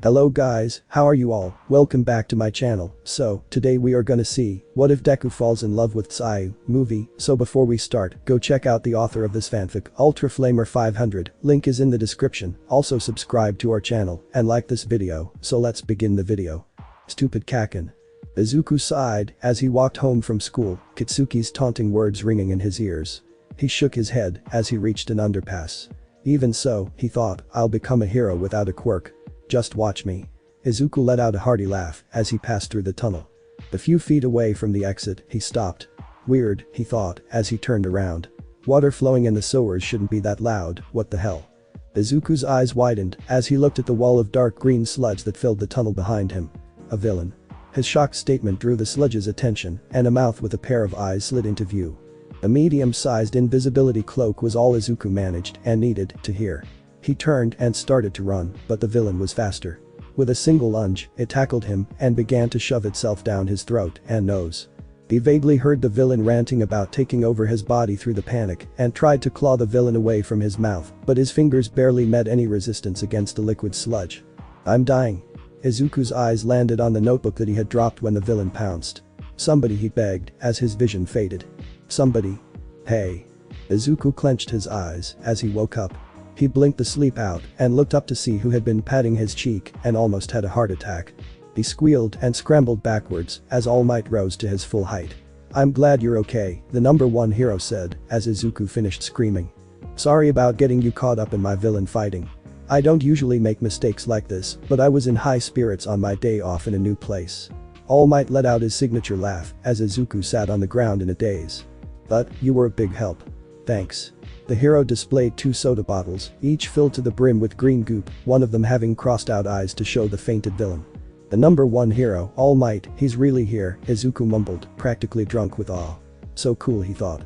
Hello guys, how are you all? Welcome back to my channel. So, today we are gonna see, what if Deku falls in love with Tsuyu movie. So before we start, go check out the author of this fanfic, Ultraflamer 500, link is in the description. Also subscribe to our channel, and like this video. So let's begin the video. Stupid Kaken. Izuku sighed as he walked home from school, Katsuki's taunting words ringing in his ears. He shook his head as he reached an underpass. Even so, he thought, I'll become a hero without a quirk. Just watch me. Izuku let out a hearty laugh as he passed through the tunnel. A few feet away from the exit, he stopped. Weird, he thought, as he turned around. Water flowing in the sewers shouldn't be that loud, what the hell? Izuku's eyes widened as he looked at the wall of dark green sludge that filled the tunnel behind him. A villain. His shocked statement drew the sludge's attention, and a mouth with a pair of eyes slid into view. A medium-sized invisibility cloak was all Izuku managed and needed to hear. He turned and started to run, but the villain was faster. With a single lunge, it tackled him and began to shove itself down his throat and nose. He vaguely heard the villain ranting about taking over his body through the panic and tried to claw the villain away from his mouth, but his fingers barely met any resistance against the liquid sludge. I'm dying. Izuku's eyes landed on the notebook that he had dropped when the villain pounced. Somebody, he begged as his vision faded. Somebody. Hey. Izuku clenched his eyes as he woke up. He blinked the sleep out and looked up to see who had been patting his cheek and almost had a heart attack. He squealed and scrambled backwards as All Might rose to his full height. I'm glad you're okay, the number one hero said as Izuku finished screaming. Sorry about getting you caught up in my villain fighting. I don't usually make mistakes like this, but I was in high spirits on my day off in a new place. All Might let out his signature laugh as Izuku sat on the ground in a daze. But, you were a big help. Thanks. The hero displayed 2 soda bottles, each filled to the brim with green goop, one of them having crossed out eyes to show the fainted villain. The number one hero, All Might, he's really here, Izuku mumbled, practically drunk with awe. So cool, he thought.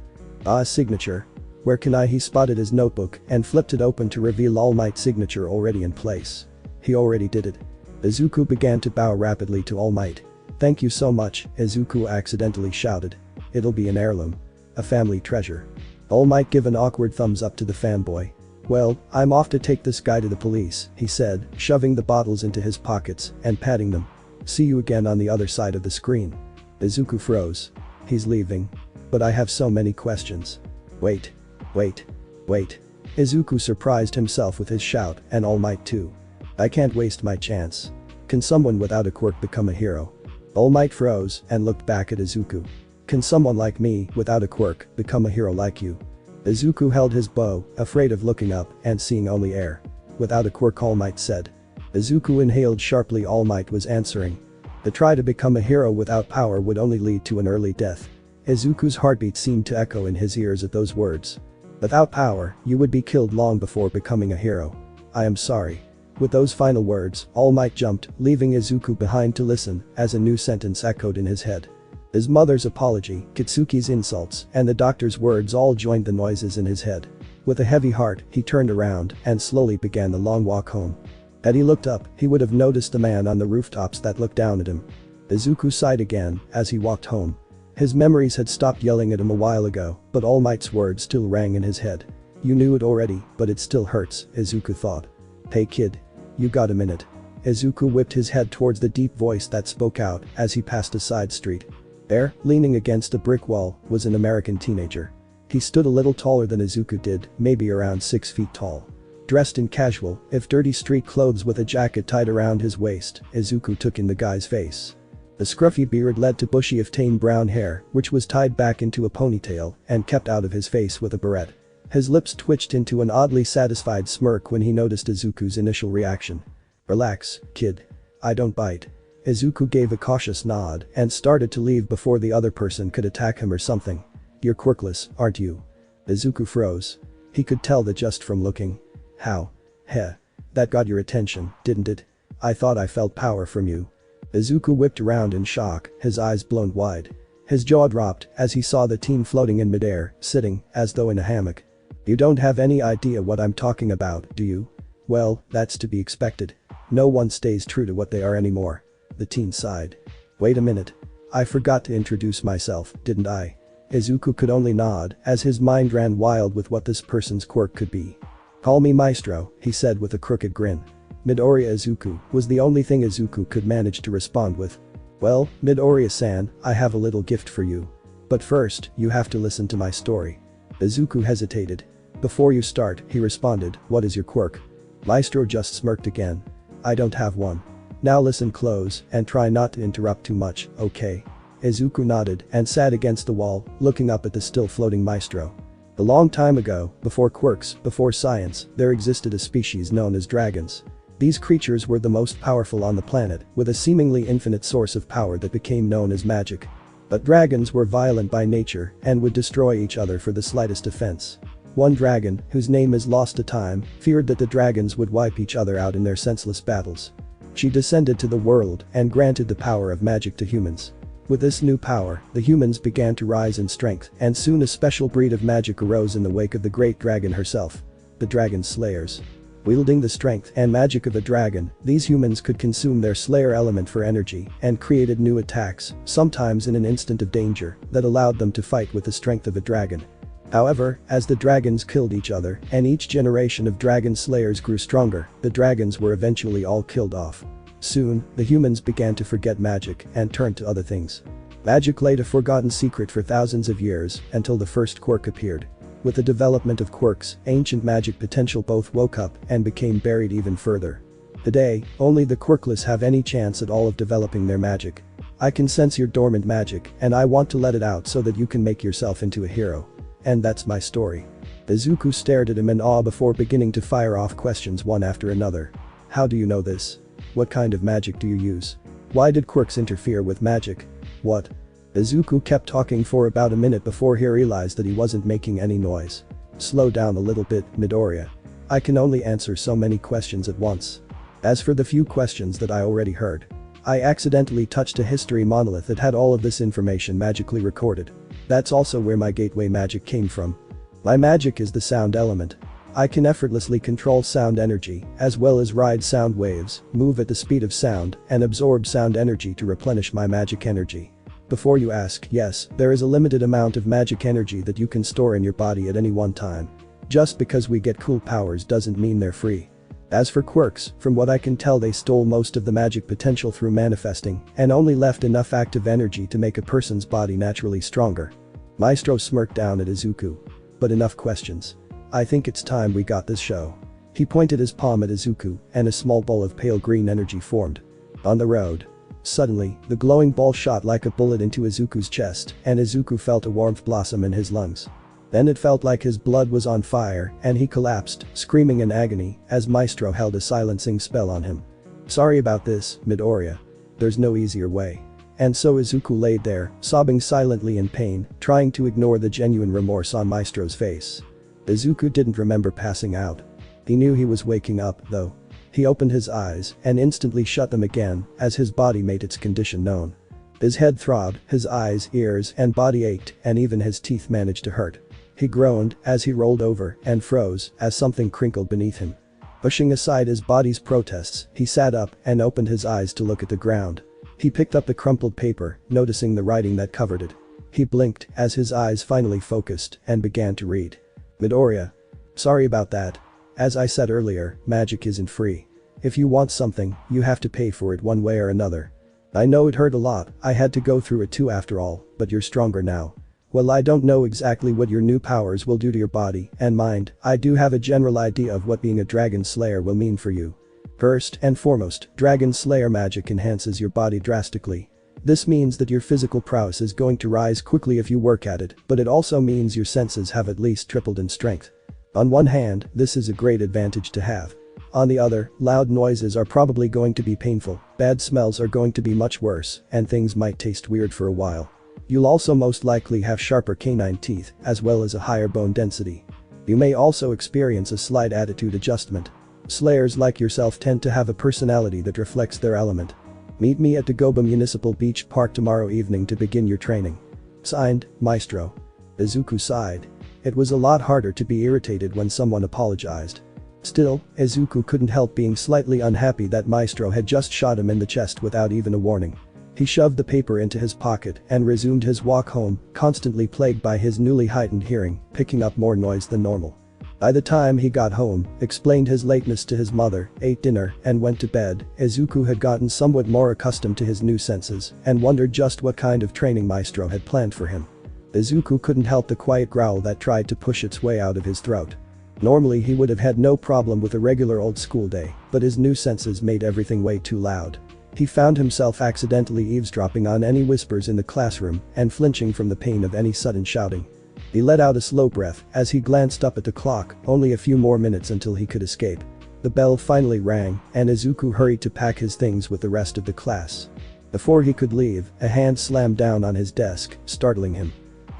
Signature. Where can I? He spotted his notebook and flipped it open to reveal All Might's signature already in place. He already did it. Izuku began to bow rapidly to All Might. Thank you so much, Izuku accidentally shouted. It'll be an heirloom. A family treasure. All Might gave an awkward thumbs up to the fanboy. Well, I'm off to take this guy to the police, he said, shoving the bottles into his pockets and patting them. See you again on the other side of the screen. Izuku froze. He's leaving. But I have so many questions. Wait. Izuku surprised himself with his shout, and All Might too. I can't waste my chance. Can someone without a quirk become a hero? All Might froze and looked back at Izuku. Can someone like me, without a quirk, become a hero like you? Izuku held his bow, afraid of looking up and seeing only air. Without a quirk, All Might said. Izuku inhaled sharply. All Might was answering. The try to become a hero without power would only lead to an early death. Izuku's heartbeat seemed to echo in his ears at those words. Without power, you would be killed long before becoming a hero. I am sorry. With those final words, All Might jumped, leaving Izuku behind to listen as a new sentence echoed in his head. His mother's apology, Katsuki's insults, and the doctor's words all joined the noises in his head. With a heavy heart, he turned around and slowly began the long walk home. Had he looked up, he would have noticed the man on the rooftops that looked down at him. Izuku sighed again as he walked home. His memories had stopped yelling at him a while ago, but All Might's words still rang in his head. You knew it already, but it still hurts, Izuku thought. Hey kid. You got a minute? Izuku whipped his head towards the deep voice that spoke out as he passed a side street. There, leaning against a brick wall, was an American teenager. He stood a little taller than Izuku did, maybe around 6 feet tall. Dressed in casual, if dirty street clothes with a jacket tied around his waist, Izuku took in the guy's face. The scruffy beard led to bushy of tame brown hair, which was tied back into a ponytail and kept out of his face with a beret. His lips twitched into an oddly satisfied smirk when he noticed Izuku's initial reaction. Relax, kid. I don't bite. Izuku gave a cautious nod and started to leave before the other person could attack him or something. You're quirkless, aren't you? Izuku froze. He could tell that just from looking. How? Heh. That got your attention, didn't it? I thought I felt power from you. Izuku whipped around in shock, his eyes blown wide. His jaw dropped as he saw the teen floating in midair, sitting, as though in a hammock. You don't have any idea what I'm talking about, do you? Well, that's to be expected. No one stays true to what they are anymore. The teen sighed. Wait a minute. I forgot to introduce myself, didn't I? Izuku could only nod as his mind ran wild with what this person's quirk could be. Call me Maestro, he said with a crooked grin. Midoriya Izuku was the only thing Izuku could manage to respond with. Well, Midoriya-san, I have a little gift for you. But first, you have to listen to my story. Izuku hesitated. Before you start, he responded, what is your quirk? Maestro just smirked again. I don't have one. Now listen close and try not to interrupt too much, okay? Izuku nodded and sat against the wall, looking up at the still floating Maestro. A long time ago, before quirks, before science, there existed a species known as dragons. These creatures were the most powerful on the planet, with a seemingly infinite source of power that became known as magic. But dragons were violent by nature and would destroy each other for the slightest offense. One dragon, whose name is lost to time, feared that the dragons would wipe each other out in their senseless battles. She descended to the world and granted the power of magic to humans. With this new power, the humans began to rise in strength, and soon a special breed of magic arose in the wake of the great dragon herself. The Dragon Slayers. Wielding the strength and magic of a dragon, these humans could consume their slayer element for energy and created new attacks, sometimes in an instant of danger, that allowed them to fight with the strength of a dragon. However, as the dragons killed each other and each generation of dragon slayers grew stronger, the dragons were eventually all killed off. Soon, the humans began to forget magic and turned to other things. Magic lay a forgotten secret for thousands of years until the first quirk appeared. With the development of quirks, ancient magic potential both woke up and became buried even further. Today, only the quirkless have any chance at all of developing their magic. I can sense your dormant magic and I want to let it out so that you can make yourself into a hero. And that's my story. Izuku stared at him in awe before beginning to fire off questions one after another. How do you know this? What kind of magic do you use? Why did quirks interfere with magic? What? Izuku kept talking for about a minute before he realized that he wasn't making any noise. Slow down a little bit, Midoriya. I can only answer so many questions at once. As for the few questions that I already heard, I accidentally touched a history monolith that had all of this information magically recorded. That's also where my gateway magic came from. My magic is the sound element. I can effortlessly control sound energy, as well as ride sound waves, move at the speed of sound, and absorb sound energy to replenish my magic energy. Before you ask, yes, there is a limited amount of magic energy that you can store in your body at any one time. Just because we get cool powers doesn't mean they're free. As for quirks, from what I can tell they stole most of the magic potential through manifesting and only left enough active energy to make a person's body naturally stronger. Maestro smirked down at Izuku. But enough questions. I think it's time we got this show. He pointed his palm at Izuku and a small ball of pale green energy formed. On the road. Suddenly, the glowing ball shot like a bullet into Izuku's chest and Izuku felt a warmth blossom in his lungs. Then it felt like his blood was on fire and he collapsed, screaming in agony as Maestro held a silencing spell on him. Sorry about this, Midoriya. There's no easier way. And so Izuku laid there, sobbing silently in pain, trying to ignore the genuine remorse on Maestro's face. Izuku didn't remember passing out. He knew he was waking up, though. He opened his eyes and instantly shut them again as his body made its condition known. His head throbbed, his eyes, ears, and body ached, and even his teeth managed to hurt. He groaned as he rolled over and froze as something crinkled beneath him. Pushing aside his body's protests, he sat up and opened his eyes to look at the ground. He picked up the crumpled paper, noticing the writing that covered it. He blinked as his eyes finally focused and began to read. Midoriya. Sorry about that. As I said earlier, magic isn't free. If you want something, you have to pay for it one way or another. I know it hurt a lot, I had to go through it too after all, but you're stronger now. Well, I don't know exactly what your new powers will do to your body and mind. I do have a general idea of what being a dragon slayer will mean for you. First and foremost, dragon slayer magic enhances your body drastically. This means that your physical prowess is going to rise quickly if you work at it, but it also means your senses have at least tripled in strength. On one hand, this is a great advantage to have. On the other, loud noises are probably going to be painful, bad smells are going to be much worse, and things might taste weird for a while. You'll also most likely have sharper canine teeth, as well as a higher bone density. You may also experience a slight attitude adjustment. Slayers like yourself tend to have a personality that reflects their element. Meet me at Dagoba Municipal Beach Park tomorrow evening to begin your training. Signed, Maestro. Izuku sighed. It was a lot harder to be irritated when someone apologized. Still, Izuku couldn't help being slightly unhappy that Maestro had just shot him in the chest without even a warning. He shoved the paper into his pocket and resumed his walk home, constantly plagued by his newly heightened hearing, picking up more noise than normal. By the time he got home, explained his lateness to his mother, ate dinner, and went to bed, Izuku had gotten somewhat more accustomed to his new senses and wondered just what kind of training Maestro had planned for him. Izuku couldn't help the quiet growl that tried to push its way out of his throat. Normally he would have had no problem with a regular old school day, but his new senses made everything way too loud. He found himself accidentally eavesdropping on any whispers in the classroom and flinching from the pain of any sudden shouting. He let out a slow breath as he glanced up at the clock, only a few more minutes until he could escape. The bell finally rang, and Izuku hurried to pack his things with the rest of the class. Before he could leave, a hand slammed down on his desk, startling him.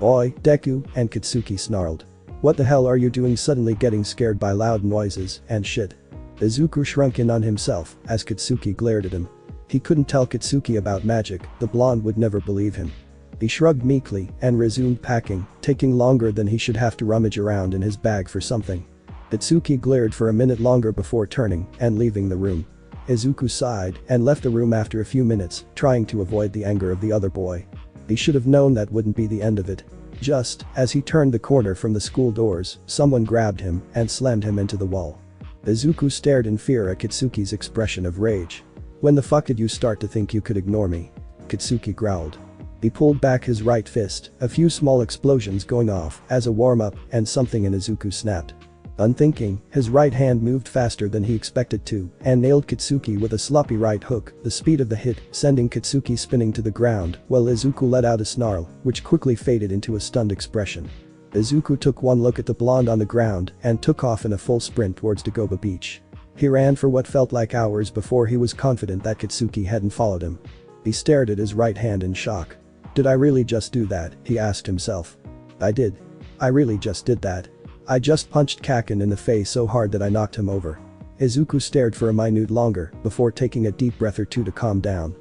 "Oi, Deku," and Katsuki snarled. "What the hell are you doing suddenly getting scared by loud noises and shit?" Izuku shrunk in on himself as Katsuki glared at him. He couldn't tell Katsuki about magic, the blonde would never believe him. He shrugged meekly and resumed packing, taking longer than he should have to rummage around in his bag for something. Katsuki glared for a minute longer before turning and leaving the room. Izuku sighed and left the room after a few minutes, trying to avoid the anger of the other boy. He should have known that wouldn't be the end of it. Just as he turned the corner from the school doors, someone grabbed him and slammed him into the wall. Izuku stared in fear at Katsuki's expression of rage. "When the fuck did you start to think you could ignore me?" Katsuki growled. He pulled back his right fist, a few small explosions going off as a warm-up, and something in Izuku snapped. Unthinking, his right hand moved faster than he expected to and nailed Katsuki with a sloppy right hook, the speed of the hit sending Katsuki spinning to the ground while Izuku let out a snarl, which quickly faded into a stunned expression. Izuku took one look at the blonde on the ground and took off in a full sprint towards Dagoba Beach. He ran for what felt like hours before he was confident that Katsuki hadn't followed him. He stared at his right hand in shock. "Did I really just do that?" he asked himself. "I did. I really just did that. I just punched Kaken in the face so hard that I knocked him over." Izuku stared for a minute longer before taking a deep breath or two to calm down.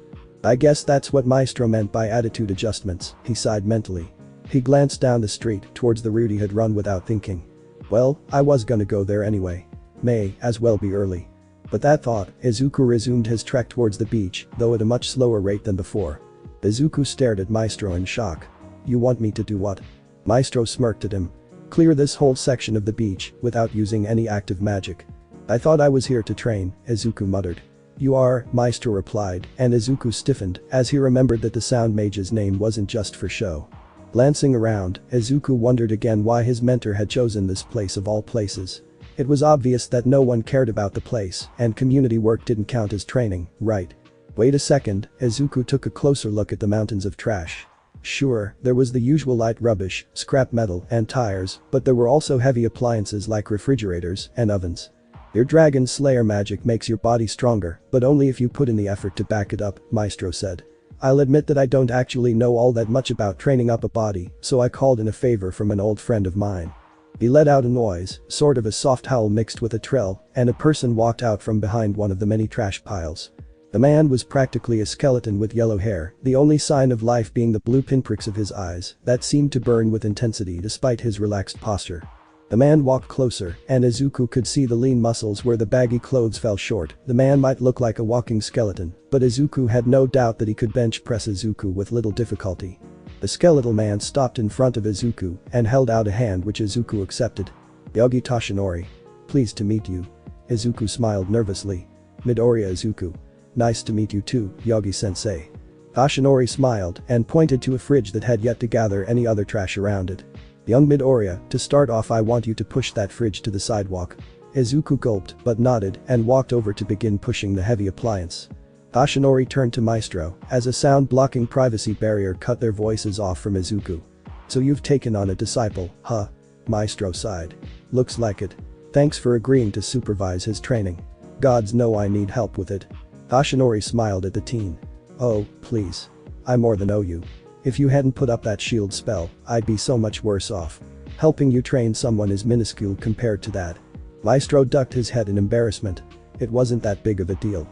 "I guess that's what Maestro meant by attitude adjustments," he sighed mentally. He glanced down the street towards the route he had run without thinking. Well, I was gonna go there anyway. May as well be early. But that thought, Izuku resumed his trek towards the beach, though at a much slower rate than before. Izuku stared at Maestro in shock. "You want me to do what?" Maestro smirked at him. "Clear this whole section of the beach without using any active magic." "I thought I was here to train," Izuku muttered. "You are," Maestro replied, and Izuku stiffened as he remembered that the sound mage's name wasn't just for show. Glancing around, Izuku wondered again why his mentor had chosen this place of all places. It was obvious that no one cared about the place, and community work didn't count as training, right? Wait a second, Izuku took a closer look at the mountains of trash. Sure, there was the usual light rubbish, scrap metal, and tires, but there were also heavy appliances like refrigerators and ovens. Your Dragon Slayer magic makes your body stronger, but only if you put in the effort to back it up, Maestro said. I'll admit that I don't actually know all that much about training up a body, so I called in a favor from an old friend of mine. He let out a noise, sort of a soft howl mixed with a trill, and a person walked out from behind one of the many trash piles. The man was practically a skeleton with yellow hair, the only sign of life being the blue pinpricks of his eyes that seemed to burn with intensity despite his relaxed posture. The man walked closer, and Izuku could see the lean muscles where the baggy clothes fell short. The man might look like a walking skeleton, but Izuku had no doubt that he could bench press Izuku with little difficulty. The skeletal man stopped in front of Izuku and held out a hand which Izuku accepted. Yogi Toshinori. Pleased to meet you. Izuku smiled nervously. Midoriya Izuku. Nice to meet you too, Yogi-sensei. Toshinori smiled and pointed to a fridge that had yet to gather any other trash around it. Young Midoriya, to start off I want you to push that fridge to the sidewalk. Izuku gulped but nodded and walked over to begin pushing the heavy appliance. Toshinori turned to Maestro as a sound-blocking privacy barrier cut their voices off from Izuku. So you've taken on a disciple, huh? Maestro sighed. Looks like it. Thanks for agreeing to supervise his training. Gods know I need help with it. Toshinori smiled at the teen. Oh, please. I more than owe you. If you hadn't put up that shield spell, I'd be so much worse off. Helping you train someone is minuscule compared to that. Maestro ducked his head in embarrassment. It wasn't that big of a deal.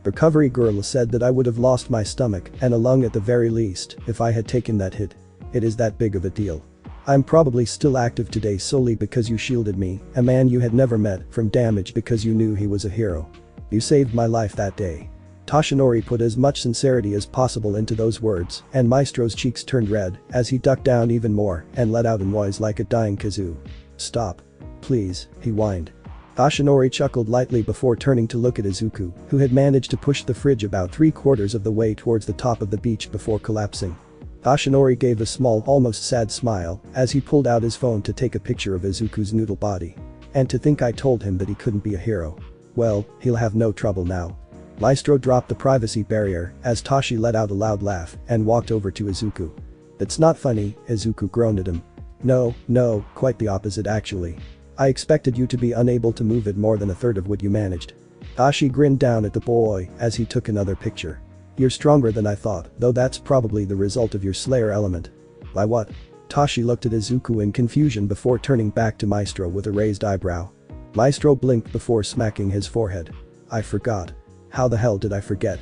Recovery girl said that I would have lost my stomach and a lung at the very least if I had taken that hit. It is that big of a deal. I'm probably still active today solely because you shielded me, a man you had never met, from damage because you knew he was a hero. You saved my life that day. Toshinori put as much sincerity as possible into those words, and Maestro's cheeks turned red as he ducked down even more and let out a noise like a dying kazoo. Stop. Please, he whined. Toshinori chuckled lightly before turning to look at Izuku, who had managed to push the fridge about 3/4 of the way towards the top of the beach before collapsing. Toshinori gave a small, almost sad smile as he pulled out his phone to take a picture of Izuku's noodle body. And to think I told him that he couldn't be a hero. Well, he'll have no trouble now. Maestro dropped the privacy barrier as Toshi let out a loud laugh and walked over to Izuku. That's not funny, Izuku groaned at him. No, quite the opposite actually. I expected you to be unable to move it more than a third of what you managed. Toshi grinned down at the boy as he took another picture. You're stronger than I thought, though that's probably the result of your Slayer element. By what? Toshi looked at Izuku in confusion before turning back to Maestro with a raised eyebrow. Maestro blinked before smacking his forehead. I forgot. How the hell did I forget?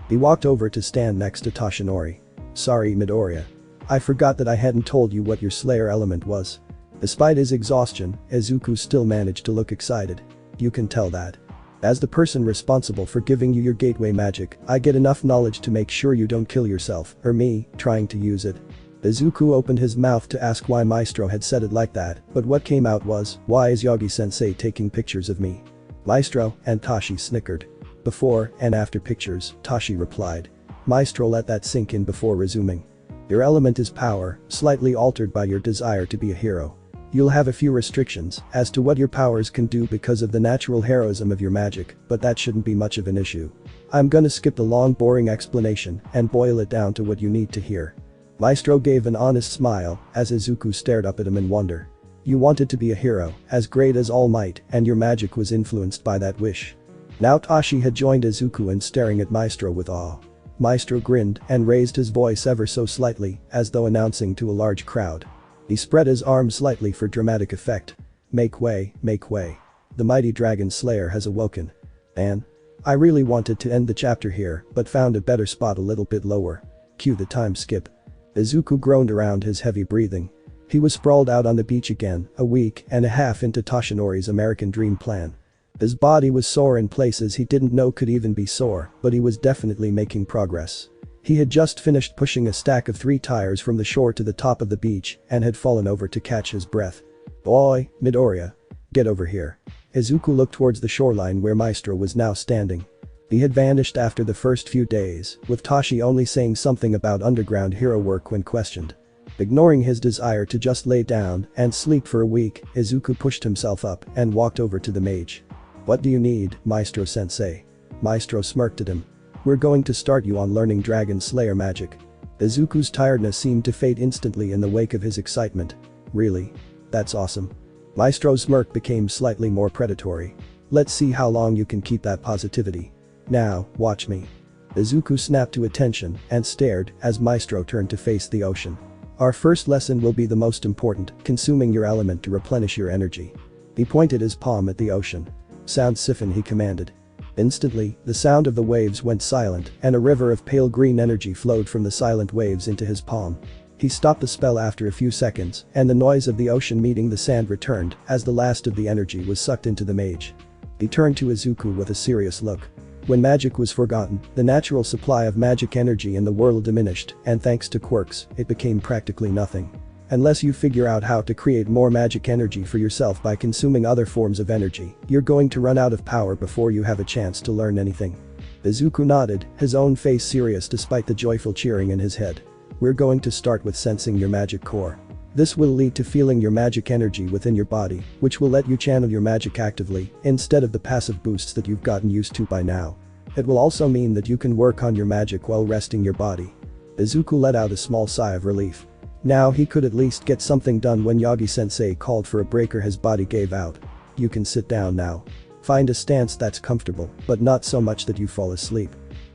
He walked over to stand next to Toshinori. Sorry Midoriya. I forgot that I hadn't told you what your Slayer element was. Despite his exhaustion, Izuku still managed to look excited. You can tell that. As the person responsible for giving you your gateway magic, I get enough knowledge to make sure you don't kill yourself, or me, trying to use it. Izuku opened his mouth to ask why Maestro had said it like that, but what came out was, why is Yogi-sensei taking pictures of me? Maestro, and Toshi snickered. Before and after pictures, Toshi replied. Maestro let that sink in before resuming. Your element is power, slightly altered by your desire to be a hero. You'll have a few restrictions as to what your powers can do because of the natural heroism of your magic, but that shouldn't be much of an issue. I'm gonna skip the long boring explanation and boil it down to what you need to hear. Maestro gave an honest smile as Izuku stared up at him in wonder. You wanted to be a hero, as great as All Might, and your magic was influenced by that wish. Now Toshi had joined Izuku in staring at Maestro with awe. Maestro grinned and raised his voice ever so slightly, as though announcing to a large crowd. He spread his arms slightly for dramatic effect. Make way, make way. The mighty dragon slayer has awoken. And? I really wanted to end the chapter here, but found a better spot a little bit lower. Cue the time skip. Izuku groaned around his heavy breathing. He was sprawled out on the beach again, a week and a half into Toshinori's American dream plan. His body was sore in places he didn't know could even be sore, but he was definitely making progress. He had just finished pushing a stack of 3 tires from the shore to the top of the beach and had fallen over to catch his breath. Boy, Midoriya. Get over here. Izuku looked towards the shoreline where Maestro was now standing. He had vanished after the first few days, with Toshi only saying something about underground hero work when questioned. Ignoring his desire to just lay down and sleep for a week, Izuku pushed himself up and walked over to the mage. What do you need, Maestro-sensei? Maestro smirked at him. We're going to start you on learning Dragon Slayer magic. Izuku's tiredness seemed to fade instantly in the wake of his excitement. Really? That's awesome. Maestro's smirk became slightly more predatory. Let's see how long you can keep that positivity. Now, watch me. Izuku snapped to attention and stared as Maestro turned to face the ocean. Our first lesson will be the most important, consuming your element to replenish your energy. He pointed his palm at the ocean. Sound siphon, he commanded. Instantly, the sound of the waves went silent and a river of pale green energy flowed from the silent waves into his palm. He stopped the spell after a few seconds and the noise of the ocean meeting the sand returned as the last of the energy was sucked into the mage. He turned to Izuku with a serious look. When magic was forgotten, the natural supply of magic energy in the world diminished and thanks to quirks, it became practically nothing. Unless you figure out how to create more magic energy for yourself by consuming other forms of energy, you're going to run out of power before you have a chance to learn anything. Izuku nodded, his own face serious despite the joyful cheering in his head. We're going to start with sensing your magic core. This will lead to feeling your magic energy within your body, which will let you channel your magic actively, instead of the passive boosts that you've gotten used to by now. It will also mean that you can work on your magic while resting your body. Izuku let out a small sigh of relief. Now he could at least get something done when Yogi-sensei called for a break or his body gave out. You can sit down now. Find a stance that's comfortable, but not so much that you fall asleep.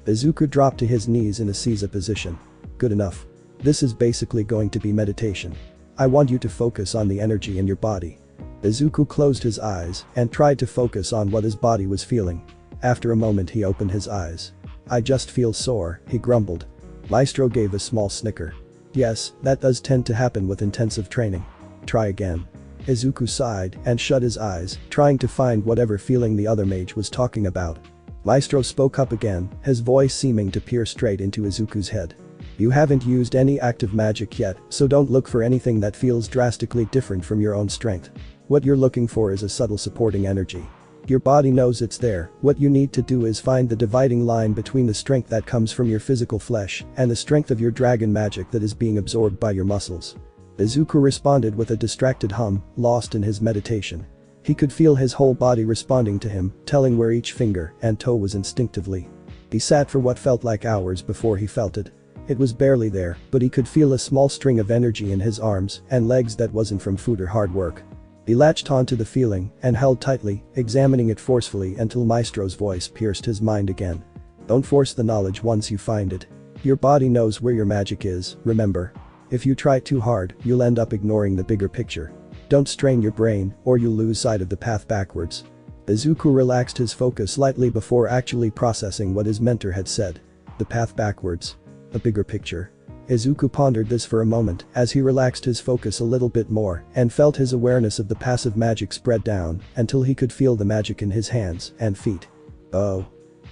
Izuku dropped to his knees in a seiza position. Good enough. This is basically going to be meditation. I want you to focus on the energy in your body. Izuku closed his eyes and tried to focus on what his body was feeling. After a moment he opened his eyes. I just feel sore, he grumbled. Maestro gave a small snicker. Yes, that does tend to happen with intensive training. Try again. Izuku sighed and shut his eyes, trying to find whatever feeling the other mage was talking about. Maestro spoke up again, his voice seeming to peer straight into Izuku's head. You haven't used any active magic yet, so don't look for anything that feels drastically different from your own strength. What you're looking for is a subtle supporting energy. Your body knows it's there, what you need to do is find the dividing line between the strength that comes from your physical flesh and the strength of your dragon magic that is being absorbed by your muscles. Izuku responded with a distracted hum, lost in his meditation. He could feel his whole body responding to him, telling where each finger and toe was instinctively. He sat for what felt like hours before he felt it. It was barely there, but he could feel a small string of energy in his arms and legs that wasn't from food or hard work. He latched onto the feeling and held tightly, examining it forcefully until Maestro's voice pierced his mind again. Don't force the knowledge once you find it. Your body knows where your magic is, remember. If you try too hard, you'll end up ignoring the bigger picture. Don't strain your brain, or you'll lose sight of the path backwards. Izuku relaxed his focus slightly before actually processing what his mentor had said. The path backwards. A bigger picture. Izuku pondered this for a moment as he relaxed his focus a little bit more and felt his awareness of the passive magic spread down until he could feel the magic in his hands and feet. Oh.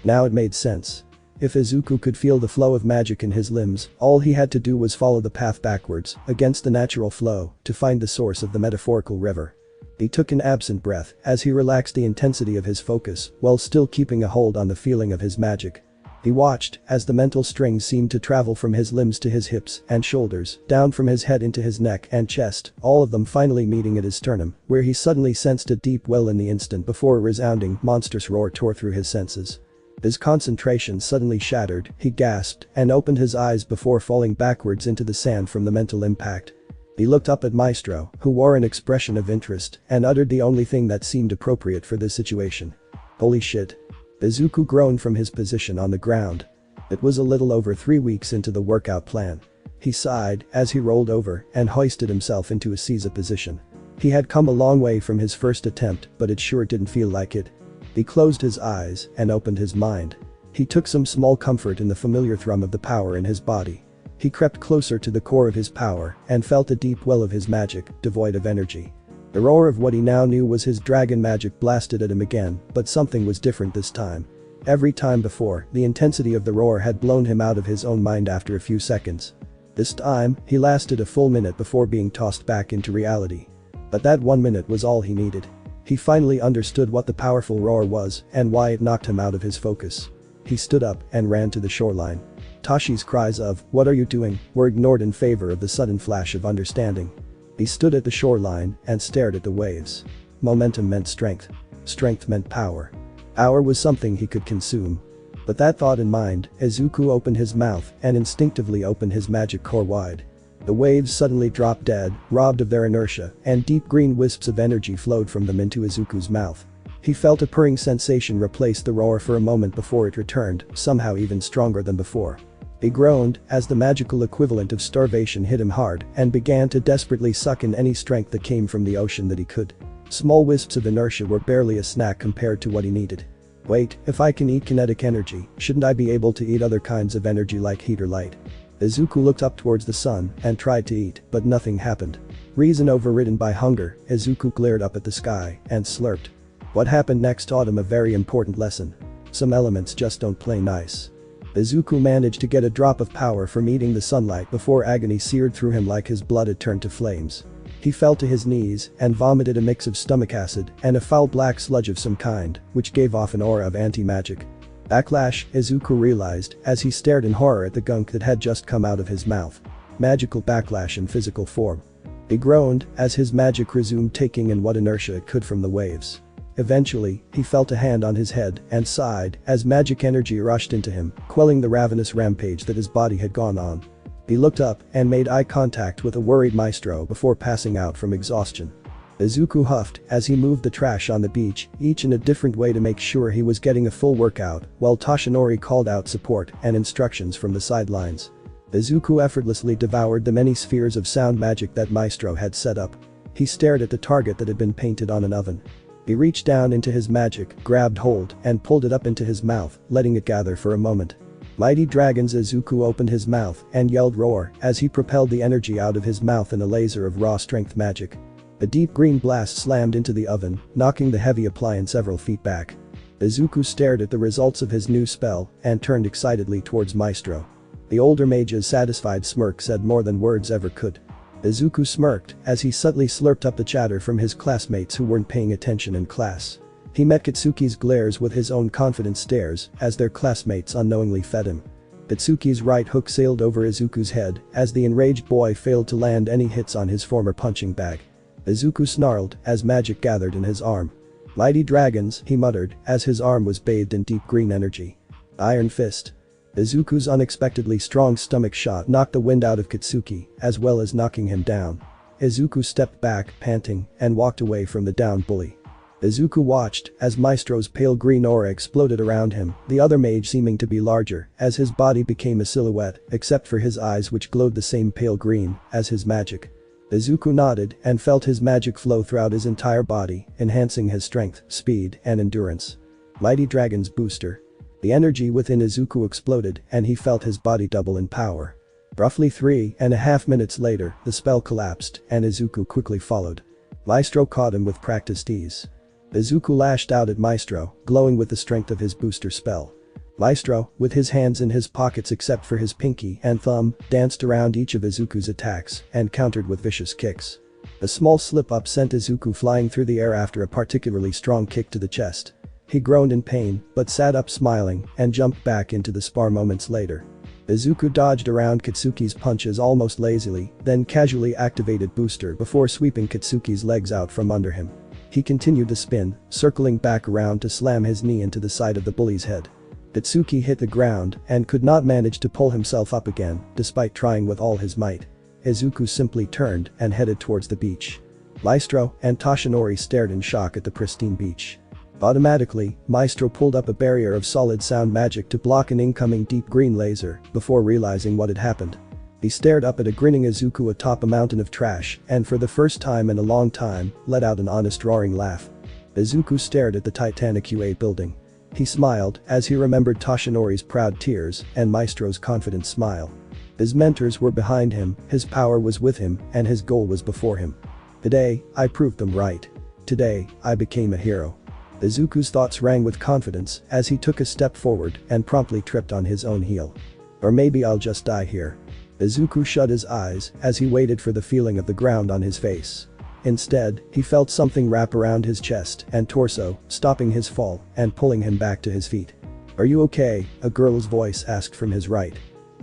Now it made sense. If Izuku could feel the flow of magic in his limbs, all he had to do was follow the path backwards, against the natural flow, to find the source of the metaphorical river. He took an absent breath as he relaxed the intensity of his focus while still keeping a hold on the feeling of his magic. He watched as the mental strings seemed to travel from his limbs to his hips and shoulders, down from his head into his neck and chest, all of them finally meeting at his sternum, where he suddenly sensed a deep well in the instant before a resounding, monstrous roar tore through his senses. His concentration suddenly shattered, he gasped and opened his eyes before falling backwards into the sand from the mental impact. He looked up at Maestro, who wore an expression of interest and uttered the only thing that seemed appropriate for this situation. Holy shit. Izuku groaned from his position on the ground. It was a little over 3 weeks into the workout plan. He sighed as he rolled over and hoisted himself into a Caesar position. He had come a long way from his first attempt, but it sure didn't feel like it. He closed his eyes and opened his mind. He took some small comfort in the familiar thrum of the power in his body. He crept closer to the core of his power and felt a deep well of his magic, devoid of energy. The roar of what he now knew was his dragon magic blasted at him again, but something was different this time. Every time before, the intensity of the roar had blown him out of his own mind after a few seconds. This time, he lasted a full minute before being tossed back into reality. But that 1 minute was all he needed. He finally understood what the powerful roar was and why it knocked him out of his focus. He stood up and ran to the shoreline. Tashi's cries of, "What are you doing?" were ignored in favor of the sudden flash of understanding. He stood at the shoreline and stared at the waves. Momentum meant strength. Strength meant power. Power was something he could consume. With that thought in mind, Izuku opened his mouth and instinctively opened his magic core wide. The waves suddenly dropped dead, robbed of their inertia, and deep green wisps of energy flowed from them into Izuku's mouth. He felt a purring sensation replace the roar for a moment before it returned, somehow even stronger than before. He groaned as the magical equivalent of starvation hit him hard and began to desperately suck in any strength that came from the ocean that he could. Small wisps of inertia were barely a snack compared to what he needed. Wait, if I can eat kinetic energy, shouldn't I be able to eat other kinds of energy like heat or light? Izuku looked up towards the sun and tried to eat, but nothing happened. Reason overridden by hunger, Izuku glared up at the sky and slurped. What happened next taught him a very important lesson. Some elements just don't play nice. Izuku managed to get a drop of power from eating the sunlight before agony seared through him like his blood had turned to flames. He fell to his knees and vomited a mix of stomach acid and a foul black sludge of some kind, which gave off an aura of anti-magic. Backlash, Izuku realized as he stared in horror at the gunk that had just come out of his mouth. Magical backlash in physical form. He groaned as his magic resumed taking in what inertia it could from the waves. Eventually, he felt a hand on his head and sighed as magic energy rushed into him, quelling the ravenous rampage that his body had gone on. He looked up and made eye contact with a worried Maestro before passing out from exhaustion. Izuku huffed as he moved the trash on the beach, each in a different way to make sure he was getting a full workout, while Toshinori called out support and instructions from the sidelines. Izuku effortlessly devoured the many spheres of sound magic that Maestro had set up. He stared at the target that had been painted on an oven. He reached down into his magic, grabbed hold, and pulled it up into his mouth, letting it gather for a moment. Mighty dragons. Izuku opened his mouth and yelled roar as he propelled the energy out of his mouth in a laser of raw strength magic. A deep green blast slammed into the oven, knocking the heavy appliance several feet back. Izuku stared at the results of his new spell and turned excitedly towards Maestro. The older mage's satisfied smirk said more than words ever could. Izuku smirked as he subtly slurped up the chatter from his classmates who weren't paying attention in class. He met Katsuki's glares with his own confident stares as their classmates unknowingly fed him. Katsuki's right hook sailed over Izuku's head as the enraged boy failed to land any hits on his former punching bag. Izuku snarled as magic gathered in his arm. "Mighty dragons," he muttered as his arm was bathed in deep green energy. Iron Fist. Izuku's unexpectedly strong stomach shot knocked the wind out of Katsuki as well as knocking him down. Izuku stepped back, panting, and walked away from the downed bully. Izuku watched as Maestro's pale green aura exploded around him, the other mage seeming to be larger as his body became a silhouette except for his eyes which glowed the same pale green as his magic. Izuku nodded and felt his magic flow throughout his entire body, enhancing his strength, speed, and endurance. Mighty Dragon's Booster. The energy within Izuku exploded and he felt his body double in power. Roughly 3.5 minutes later, the spell collapsed and Izuku quickly followed. Maestro caught him with practiced ease. Izuku lashed out at Maestro, glowing with the strength of his booster spell. Maestro, with his hands in his pockets except for his pinky and thumb, danced around each of Izuku's attacks and countered with vicious kicks. A small slip-up sent Izuku flying through the air after a particularly strong kick to the chest. He groaned in pain, but sat up smiling and jumped back into the spar moments later. Izuku dodged around Katsuki's punches almost lazily, then casually activated Booster before sweeping Katsuki's legs out from under him. He continued to spin, circling back around to slam his knee into the side of the bully's head. Katsuki hit the ground and could not manage to pull himself up again, despite trying with all his might. Izuku simply turned and headed towards the beach. Maestro and Toshinori stared in shock at the pristine beach. Automatically, Maestro pulled up a barrier of solid sound magic to block an incoming deep green laser before realizing what had happened. He stared up at a grinning Izuku atop a mountain of trash and for the first time in a long time, let out an honest roaring laugh. Izuku stared at the Titanic UA building. He smiled as he remembered Toshinori's proud tears and Maestro's confident smile. His mentors were behind him, his power was with him, and his goal was before him. Today, I proved them right. Today, I became a hero. Izuku's thoughts rang with confidence as he took a step forward and promptly tripped on his own heel. Or maybe I'll just die here. Izuku shut his eyes as he waited for the feeling of the ground on his face. Instead, he felt something wrap around his chest and torso, stopping his fall and pulling him back to his feet. "Are you okay?" a girl's voice asked from his right.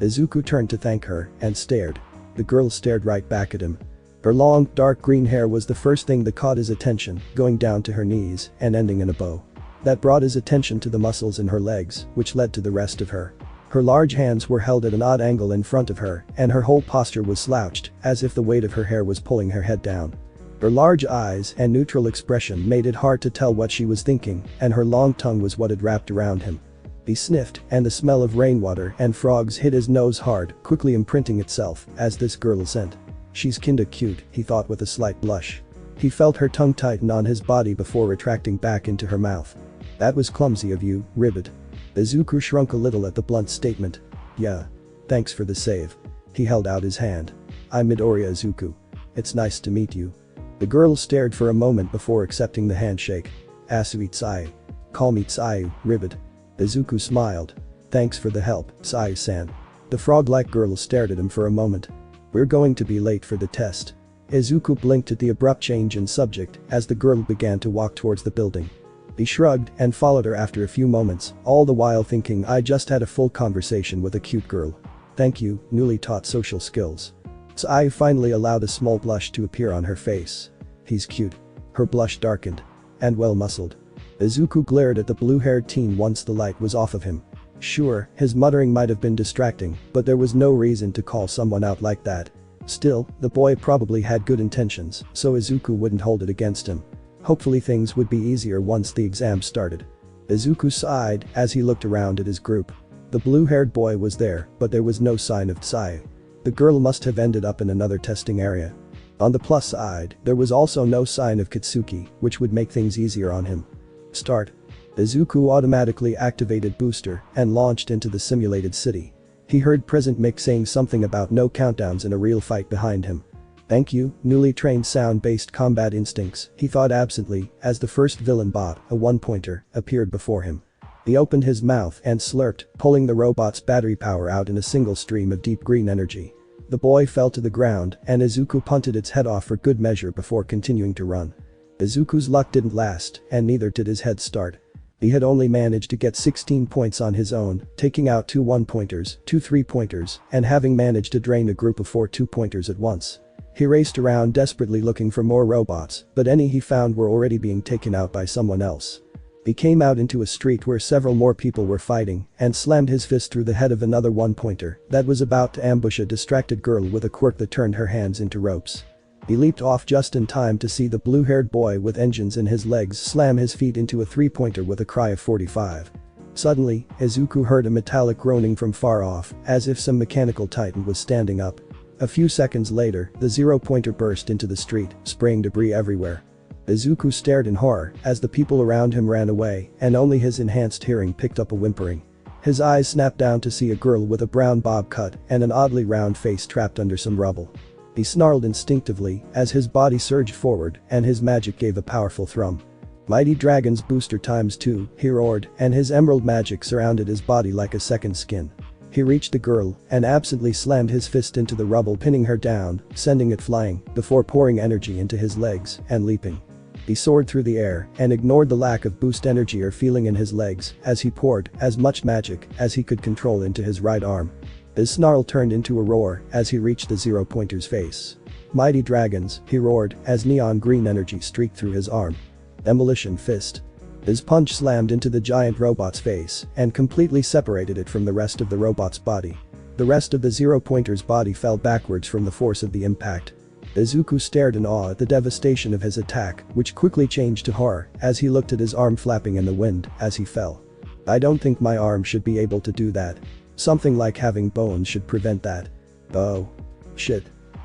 Izuku turned to thank her and stared. The girl stared right back at him. Her long, dark green hair was the first thing that caught his attention, going down to her knees and ending in a bow. That brought his attention to the muscles in her legs, which led to the rest of her. Her large hands were held at an odd angle in front of her and her whole posture was slouched, as if the weight of her hair was pulling her head down. Her large eyes and neutral expression made it hard to tell what she was thinking, and her long tongue was what had wrapped around him. He sniffed, and the smell of rainwater and frogs hit his nose hard, quickly imprinting itself as this girl scent. "She's kinda cute," he thought with a slight blush. He felt her tongue tighten on his body before retracting back into her mouth. "That was clumsy of you, Ribbit." Izuku shrunk a little at the blunt statement. "Yeah. Thanks for the save." He held out his hand. "I'm Midoriya Izuku. It's nice to meet you." The girl stared for a moment before accepting the handshake. "Asui Tsuyu. Call me Tsuyu, Ribbit." Izuku smiled. "Thanks for the help, Tsuyu-san." The frog-like girl stared at him for a moment. "We're going to be late for the test." Izuku blinked at the abrupt change in subject as the girl began to walk towards the building. He shrugged and followed her after a few moments, all the while thinking, I just had a full conversation with a cute girl. Thank you, newly taught social skills. Tsuyu finally allowed a small blush to appear on her face. He's cute. Her blush darkened. And well muscled. Izuku glared at the blue-haired teen once the light was off of him. Sure, his muttering might have been distracting, but there was no reason to call someone out like that. Still, the boy probably had good intentions, so Izuku wouldn't hold it against him. Hopefully things would be easier once the exam started. Izuku sighed as he looked around at his group. The blue-haired boy was there, but there was no sign of Tsuyu. The girl must have ended up in another testing area. On the plus side, there was also no sign of Katsuki, which would make things easier on him. Start. Izuku automatically activated Booster and launched into the simulated city. He heard Present Mick saying something about no countdowns in a real fight behind him. Thank you, newly trained sound-based combat instincts, he thought absently as the first villain bot, a one-pointer, appeared before him. He opened his mouth and slurped, pulling the robot's battery power out in a single stream of deep green energy. The boy fell to the ground and Izuku punted its head off for good measure before continuing to run. Izuku's luck didn't last and neither did his head start. He had only managed to get 16 points on his own, taking out 2 1-pointers, 2 3-pointers, and having managed to drain a group of 4 2-pointers at once. He raced around desperately looking for more robots, but any he found were already being taken out by someone else. He came out into a street where several more people were fighting and slammed his fist through the head of another 1-pointer that was about to ambush a distracted girl with a quirk that turned her hands into ropes. He leaped off just in time to see the blue-haired boy with engines in his legs slam his feet into a 3-pointer with a cry of 45. Suddenly, Izuku heard a metallic groaning from far off, as if some mechanical titan was standing up. A few seconds later, the 0-pointer burst into the street, spraying debris everywhere. Izuku stared in horror as the people around him ran away and only his enhanced hearing picked up a whimpering. His eyes snapped down to see a girl with a brown bob cut and an oddly round face trapped under some rubble. He snarled instinctively as his body surged forward and his magic gave a powerful thrum. Mighty Dragon's booster ×2, he roared, and his emerald magic surrounded his body like a second skin. He reached the girl and absently slammed his fist into the rubble, pinning her down, sending it flying, before pouring energy into his legs and leaping. He soared through the air and ignored the lack of boost energy or feeling in his legs as he poured as much magic as he could control into his right arm. His snarl turned into a roar as he reached the 0-pointer's face. Mighty Dragons, he roared as neon green energy streaked through his arm. Demolition Fist. His punch slammed into the giant robot's face and completely separated it from the rest of the robot's body. The rest of the 0-pointer's body fell backwards from the force of the impact. Izuku stared in awe at the devastation of his attack, which quickly changed to horror as he looked at his arm flapping in the wind as he fell. I don't think my arm should be able to do that. Something like having bones should prevent that. Oh. Shit.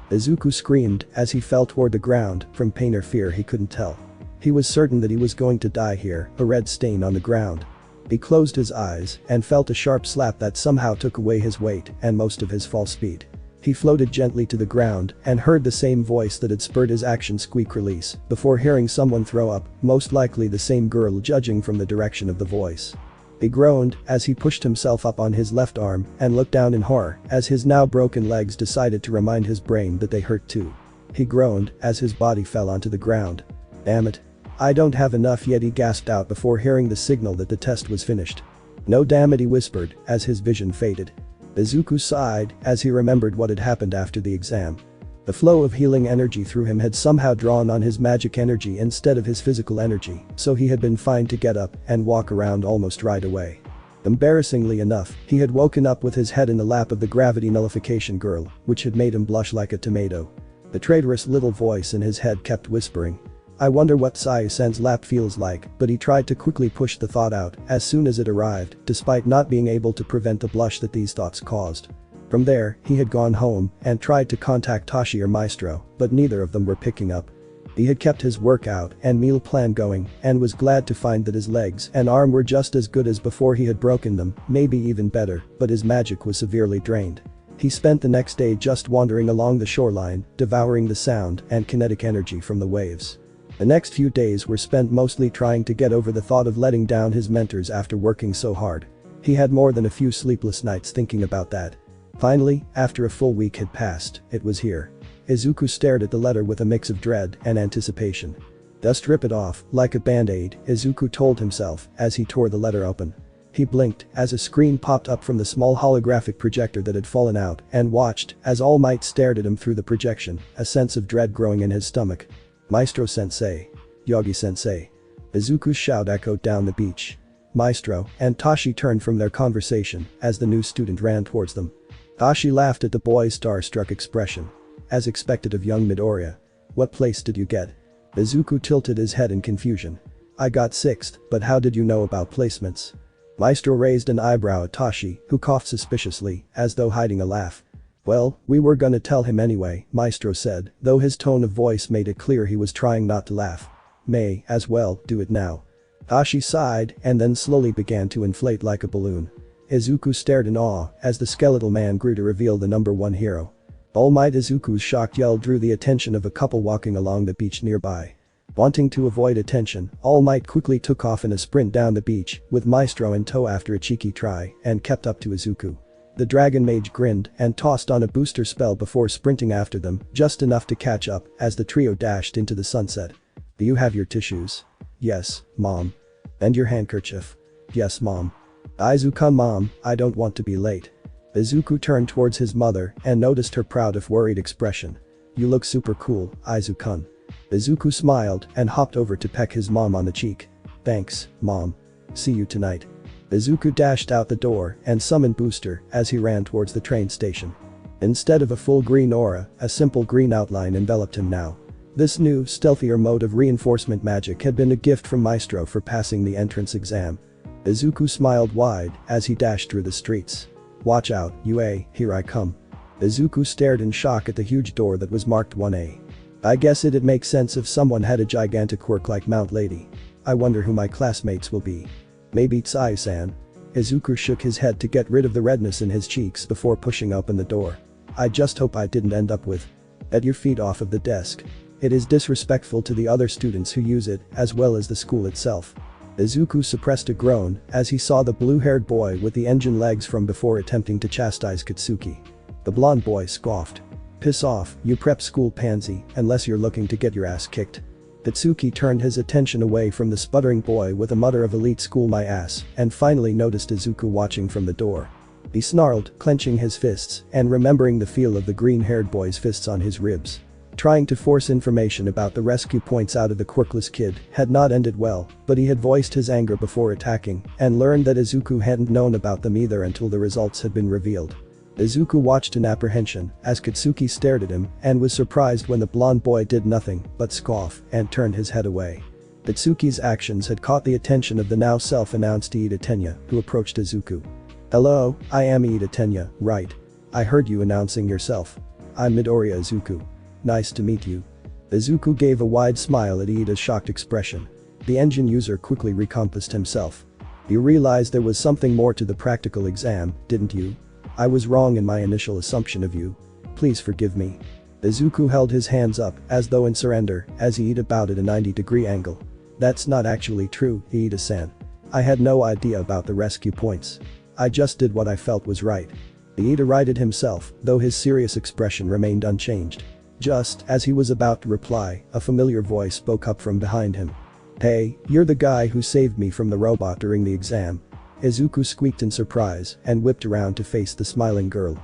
Izuku screamed as he fell toward the ground, from pain or fear he couldn't tell. He was certain that he was going to die here, a red stain on the ground. He closed his eyes and felt a sharp slap that somehow took away his weight and most of his fall speed. He floated gently to the ground and heard the same voice that had spurred his action squeak release before hearing someone throw up, most likely the same girl judging from the direction of the voice. He groaned as he pushed himself up on his left arm and looked down in horror as his now broken legs decided to remind his brain that they hurt too. He groaned as his body fell onto the ground. Damn it. I don't have enough yet, he gasped out before hearing the signal that the test was finished. No damn it, he whispered as his vision faded. Izuku sighed as he remembered what had happened after the exam. The flow of healing energy through him had somehow drawn on his magic energy instead of his physical energy, so he had been fine to get up and walk around almost right away. Embarrassingly enough, he had woken up with his head in the lap of the gravity nullification girl, which had made him blush like a tomato. The traitorous little voice in his head kept whispering. I wonder what Tsuyu-sen's lap feels like, but he tried to quickly push the thought out as soon as it arrived, despite not being able to prevent the blush that these thoughts caused. From there, he had gone home and tried to contact Tashi or Maestro, but neither of them were picking up. He had kept his workout and meal plan going and was glad to find that his legs and arm were just as good as before he had broken them, maybe even better, but his magic was severely drained. He spent the next day just wandering along the shoreline, devouring the sound and kinetic energy from the waves. The next few days were spent mostly trying to get over the thought of letting down his mentors after working so hard. He had more than a few sleepless nights thinking about that. Finally, after a full week had passed, it was here. Izuku stared at the letter with a mix of dread and anticipation. Just rip it off, like a band-aid, Izuku told himself as he tore the letter open. He blinked as a screen popped up from the small holographic projector that had fallen out and watched as All Might stared at him through the projection, a sense of dread growing in his stomach. Maestro Sensei. Yogi Sensei. Izuku's shout echoed down the beach. Maestro and Tashi turned from their conversation as the new student ran towards them. Tashi laughed at the boy's starstruck expression. As expected of young Midoriya. What place did you get? Izuku tilted his head in confusion. I got 6th, but how did you know about placements? Maestro raised an eyebrow at Tashi, who coughed suspiciously, as though hiding a laugh. Well, we were gonna tell him anyway, Maestro said, though his tone of voice made it clear he was trying not to laugh. May, as well, do it now. Tashi sighed and then slowly began to inflate like a balloon. Izuku stared in awe as the skeletal man grew to reveal the number 1 hero. All Might. Izuku's shocked yell drew the attention of a couple walking along the beach nearby. Wanting to avoid attention, All Might quickly took off in a sprint down the beach, with Maestro in tow after a cheeky try, and kept up to Izuku. The dragon mage grinned and tossed on a booster spell before sprinting after them, just enough to catch up as the trio dashed into the sunset. Do you have your tissues? Yes, Mom. And your handkerchief? Yes, Mom. Izuku, Mom, I don't want to be late. Izuku turned towards his mother and noticed her proud if worried expression. You look super cool, Izuku. Izuku smiled and hopped over to peck his mom on the cheek. Thanks, Mom. See you tonight. Izuku dashed out the door and summoned Booster as he ran towards the train station. Instead of a full green aura, a simple green outline enveloped him now. This new, stealthier mode of reinforcement magic had been a gift from Maestro for passing the entrance exam. Izuku smiled wide as he dashed through the streets. Watch out, UA, here I come. Izuku stared in shock at the huge door that was marked 1A. I guess it'd make sense if someone had a gigantic quirk like Mount Lady. I wonder who my classmates will be. Maybe Tsuyu-san. Izuku shook his head to get rid of the redness in his cheeks before pushing open the door. I just hope I didn't end up with. Get your feet off of the desk. It is disrespectful to the other students who use it as well as the school itself. Izuku suppressed a groan as he saw the blue-haired boy with the engine legs from before attempting to chastise Katsuki. The blonde boy scoffed. Piss off, you prep school pansy, unless you're looking to get your ass kicked. Katsuki turned his attention away from the sputtering boy with a mutter of elite school my ass and finally noticed Izuku watching from the door. He snarled, clenching his fists and remembering the feel of the green-haired boy's fists on his ribs. Trying to force information about the rescue points out of the quirkless kid had not ended well, but he had voiced his anger before attacking and learned that Izuku hadn't known about them either until the results had been revealed. Izuku watched in apprehension as Katsuki stared at him and was surprised when the blonde boy did nothing but scoff and turned his head away. Katsuki's actions had caught the attention of the now self-announced Iida Tenya, who approached Izuku. Hello, I am Iida Tenya, right? I heard you announcing yourself. I'm Midoriya Izuku. Nice to meet you. Izuku gave a wide smile at Iida's shocked expression. The engine user quickly recomposed himself. You realized there was something more to the practical exam, didn't you? I was wrong in my initial assumption of you. Please forgive me. Izuku held his hands up as though in surrender as Iida bowed at a 90-degree angle. That's not actually true, Iida-san. I had no idea about the rescue points. I just did what I felt was right. Iida righted himself, though his serious expression remained unchanged. Just as he was about to reply, a familiar voice spoke up from behind him. Hey, you're the guy who saved me from the robot during the exam. Izuku squeaked in surprise and whipped around to face the smiling girl.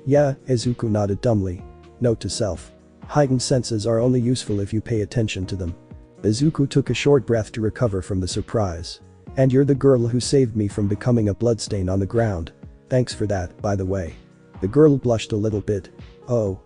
Yeah, Izuku nodded dumbly. Note to self. Heightened senses are only useful if you pay attention to them. Izuku took a short breath to recover from the surprise. And you're the girl who saved me from becoming a bloodstain on the ground. Thanks for that, by the way. The girl blushed a little bit. Oh.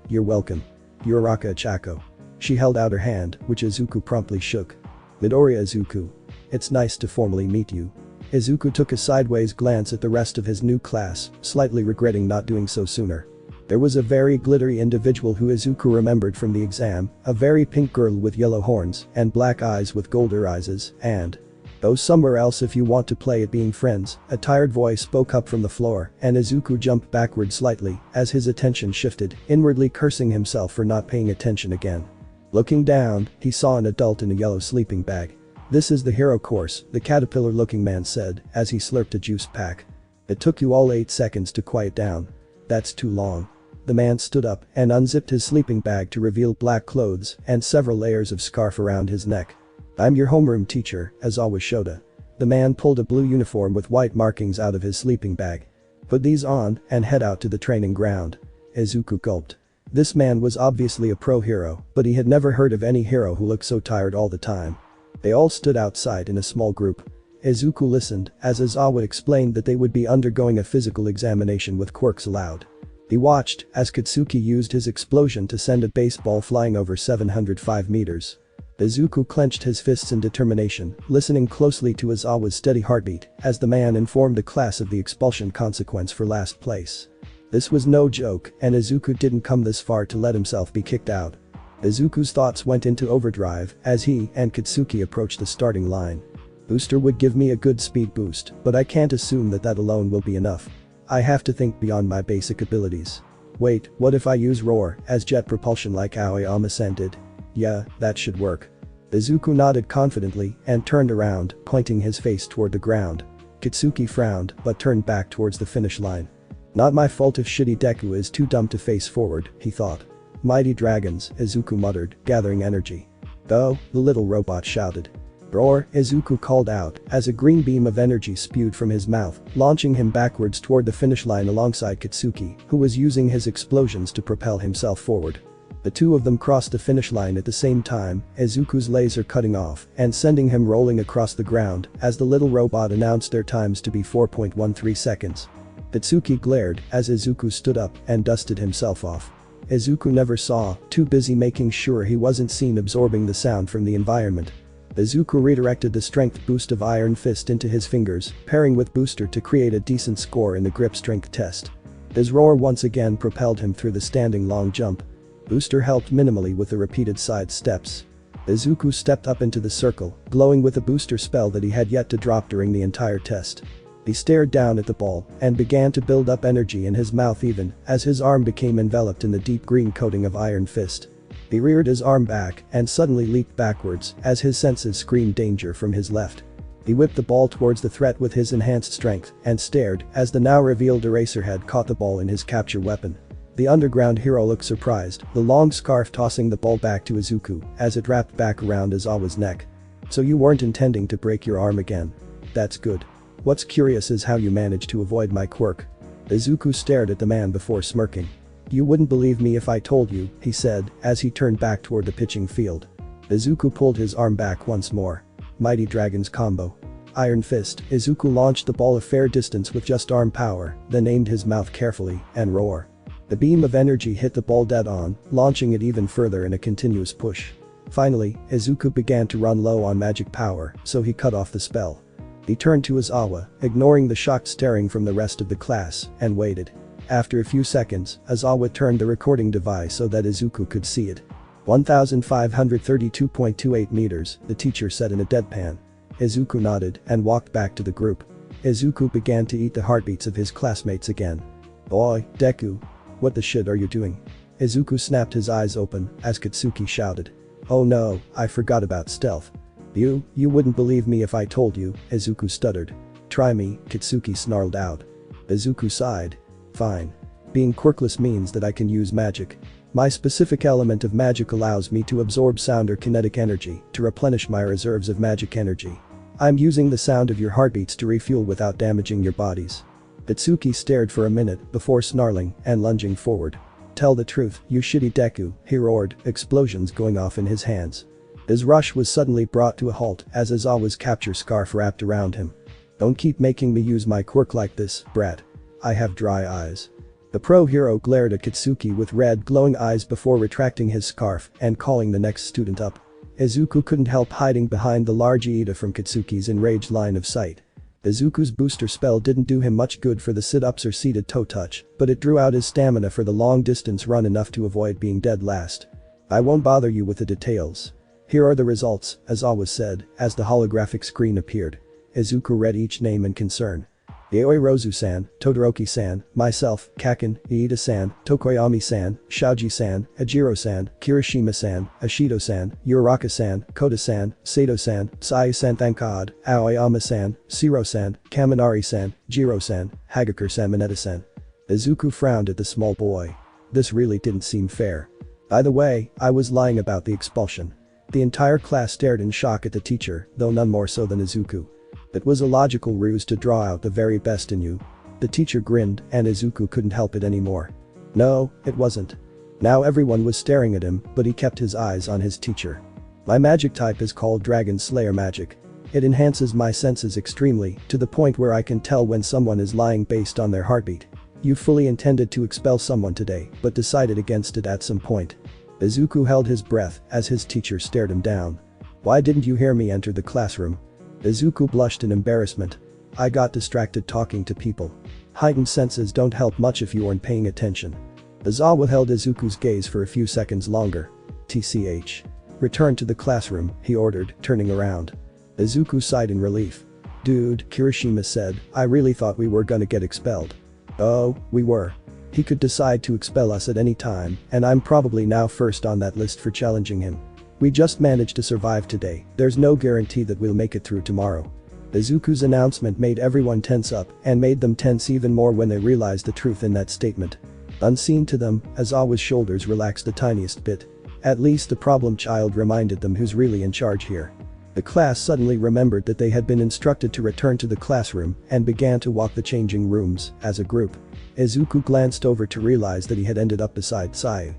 You're welcome. Uraraka Chako. She held out her hand, which Izuku promptly shook. Midoriya Izuku. It's nice to formally meet you. Izuku took a sideways glance at the rest of his new class, slightly regretting not doing so sooner. There was a very glittery individual who Izuku remembered from the exam, a very pink girl with yellow horns and black eyes with golden eyes, and go somewhere else if you want to play at being friends, a tired voice spoke up from the floor and Izuku jumped backward slightly as his attention shifted, inwardly cursing himself for not paying attention again. Looking down, he saw an adult in a yellow sleeping bag. This is the hero course, the caterpillar-looking man said as he slurped a juice pack. It took you all 8 seconds to quiet down. That's too long. The man stood up and unzipped his sleeping bag to reveal black clothes and several layers of scarf around his neck. I'm your homeroom teacher, Aizawa Shota. The man pulled a blue uniform with white markings out of his sleeping bag. Put these on and head out to the training ground. Izuku gulped. This man was obviously a pro hero, but he had never heard of any hero who looked so tired all the time. They all stood outside in a small group. Izuku listened as Aizawa explained that they would be undergoing a physical examination with quirks allowed. He watched as Katsuki used his explosion to send a baseball flying over 705 meters. Izuku clenched his fists in determination, listening closely to Aizawa's steady heartbeat as the man informed the class of the expulsion consequence for last place. This was no joke and Izuku didn't come this far to let himself be kicked out. Izuku's thoughts went into overdrive as he and Katsuki approached the starting line. Booster would give me a good speed boost, but I can't assume that alone will be enough. I have to think beyond my basic abilities. Wait, what if I use roar as jet propulsion like Aoyama-san did? Yeah, that should work. Izuku nodded confidently and turned around, pointing his face toward the ground. Katsuki frowned, but turned back towards the finish line. Not my fault if shitty Deku is too dumb to face forward, he thought. Mighty dragons, Izuku muttered, gathering energy. Go, the little robot shouted. Roar, Izuku called out, as a green beam of energy spewed from his mouth, launching him backwards toward the finish line alongside Katsuki, who was using his explosions to propel himself forward. The two of them crossed the finish line at the same time, Izuku's laser cutting off and sending him rolling across the ground as the little robot announced their times to be 4.13 seconds. Katsuki glared as Izuku stood up and dusted himself off. Izuku never saw, too busy making sure he wasn't seen absorbing the sound from the environment. Izuku redirected the strength boost of Iron Fist into his fingers, pairing with booster to create a decent score in the grip strength test. His roar once again propelled him through the standing long jump. Booster helped minimally with the repeated side steps. Izuku stepped up into the circle, glowing with a booster spell that he had yet to drop during the entire test. He stared down at the ball and began to build up energy in his mouth even as his arm became enveloped in the deep green coating of Iron Fist. He reared his arm back and suddenly leaped backwards as his senses screamed danger from his left. He whipped the ball towards the threat with his enhanced strength and stared as the now revealed Eraserhead caught the ball in his capture weapon. The underground hero looked surprised, the long scarf tossing the ball back to Izuku as it wrapped back around Aizawa's neck. So you weren't intending to break your arm again. That's good. What's curious is how you managed to avoid my quirk. Izuku stared at the man before smirking. You wouldn't believe me if I told you, he said as he turned back toward the pitching field. Izuku pulled his arm back once more. Mighty Dragon's combo. Iron Fist, Izuku launched the ball a fair distance with just arm power, then aimed his mouth carefully and roar. The beam of energy hit the ball dead on, launching it even further in a continuous push. Finally, Izuku began to run low on magic power, so he cut off the spell. He turned to Aizawa, ignoring the shocked staring from the rest of the class, and waited. After a few seconds, Aizawa turned the recording device so that Izuku could see it. 1532.28 meters, the teacher said in a deadpan. Izuku nodded and walked back to the group. Izuku began to eat the heartbeats of his classmates again. Boy, Deku. What the shit are you doing? Izuku snapped his eyes open as Katsuki shouted. Oh no, I forgot about stealth. You wouldn't believe me if I told you, Izuku stuttered. Try me, Katsuki snarled out. Izuku sighed. Fine. Being quirkless means that I can use magic. My specific element of magic allows me to absorb sound or kinetic energy to replenish my reserves of magic energy. I'm using the sound of your heartbeats to refuel without damaging your bodies. Katsuki stared for a minute before snarling and lunging forward. Tell the truth, you shitty Deku, he roared, explosions going off in his hands. His rush was suddenly brought to a halt as Aizawa's capture scarf wrapped around him. Don't keep making me use my quirk like this, brat. I have dry eyes. The pro hero glared at Katsuki with red glowing eyes before retracting his scarf and calling the next student up. Izuku couldn't help hiding behind the large Ida from Katsuki's enraged line of sight. Izuku's booster spell didn't do him much good for the sit-ups or seated toe touch, but it drew out his stamina for the long distance run enough to avoid being dead last. I won't bother you with the details. Here are the results, Aizawa said, as the holographic screen appeared. Izuku read each name in concern. Yaoi Rozu-san, Todoroki-san, myself, Kaken, Iida-san, Tokoyami-san, Shaoji-san, Ajiro-san, Kirishima-san, Ashido-san, Uraraka-san, Koda-san, Sato-san, Tsuyu-san Thankad, Aoyama-san, Shiro-san, Kaminari-san, Jiro-san, Hagakure-san Mineta-san. Izuku frowned at the small boy. This really didn't seem fair. By the way, I was lying about the expulsion. The entire class stared in shock at the teacher, though none more so than Izuku. It was a logical ruse to draw out the very best in you. The teacher grinned and Izuku couldn't help it anymore. No, it wasn't. Now everyone was staring at him, but he kept his eyes on his teacher. My magic type is called Dragon Slayer magic. It enhances my senses extremely, to the point where I can tell when someone is lying based on their heartbeat. You fully intended to expel someone today, but decided against it at some point. Izuku held his breath as his teacher stared him down. Why didn't you hear me enter the classroom? Izuku blushed in embarrassment. I got distracted talking to people. Heightened senses don't help much if you aren't paying attention. Aizawa held Izuku's gaze for a few seconds longer. TCH. Return to the classroom, he ordered, turning around. Izuku sighed in relief. Dude, Kirishima said, I really thought we were gonna get expelled. Oh, we were. He could decide to expel us at any time, and I'm probably now first on that list for challenging him. We just managed to survive today, there's no guarantee that we'll make it through tomorrow. Izuku's announcement made everyone tense up and made them tense even more when they realized the truth in that statement. Unseen to them, Aizawa's shoulders relaxed the tiniest bit. At least the problem child reminded them who's really in charge here. The class suddenly remembered that they had been instructed to return to the classroom and began to walk the changing rooms as a group. Izuku glanced over to realize that he had ended up beside Tsuyu.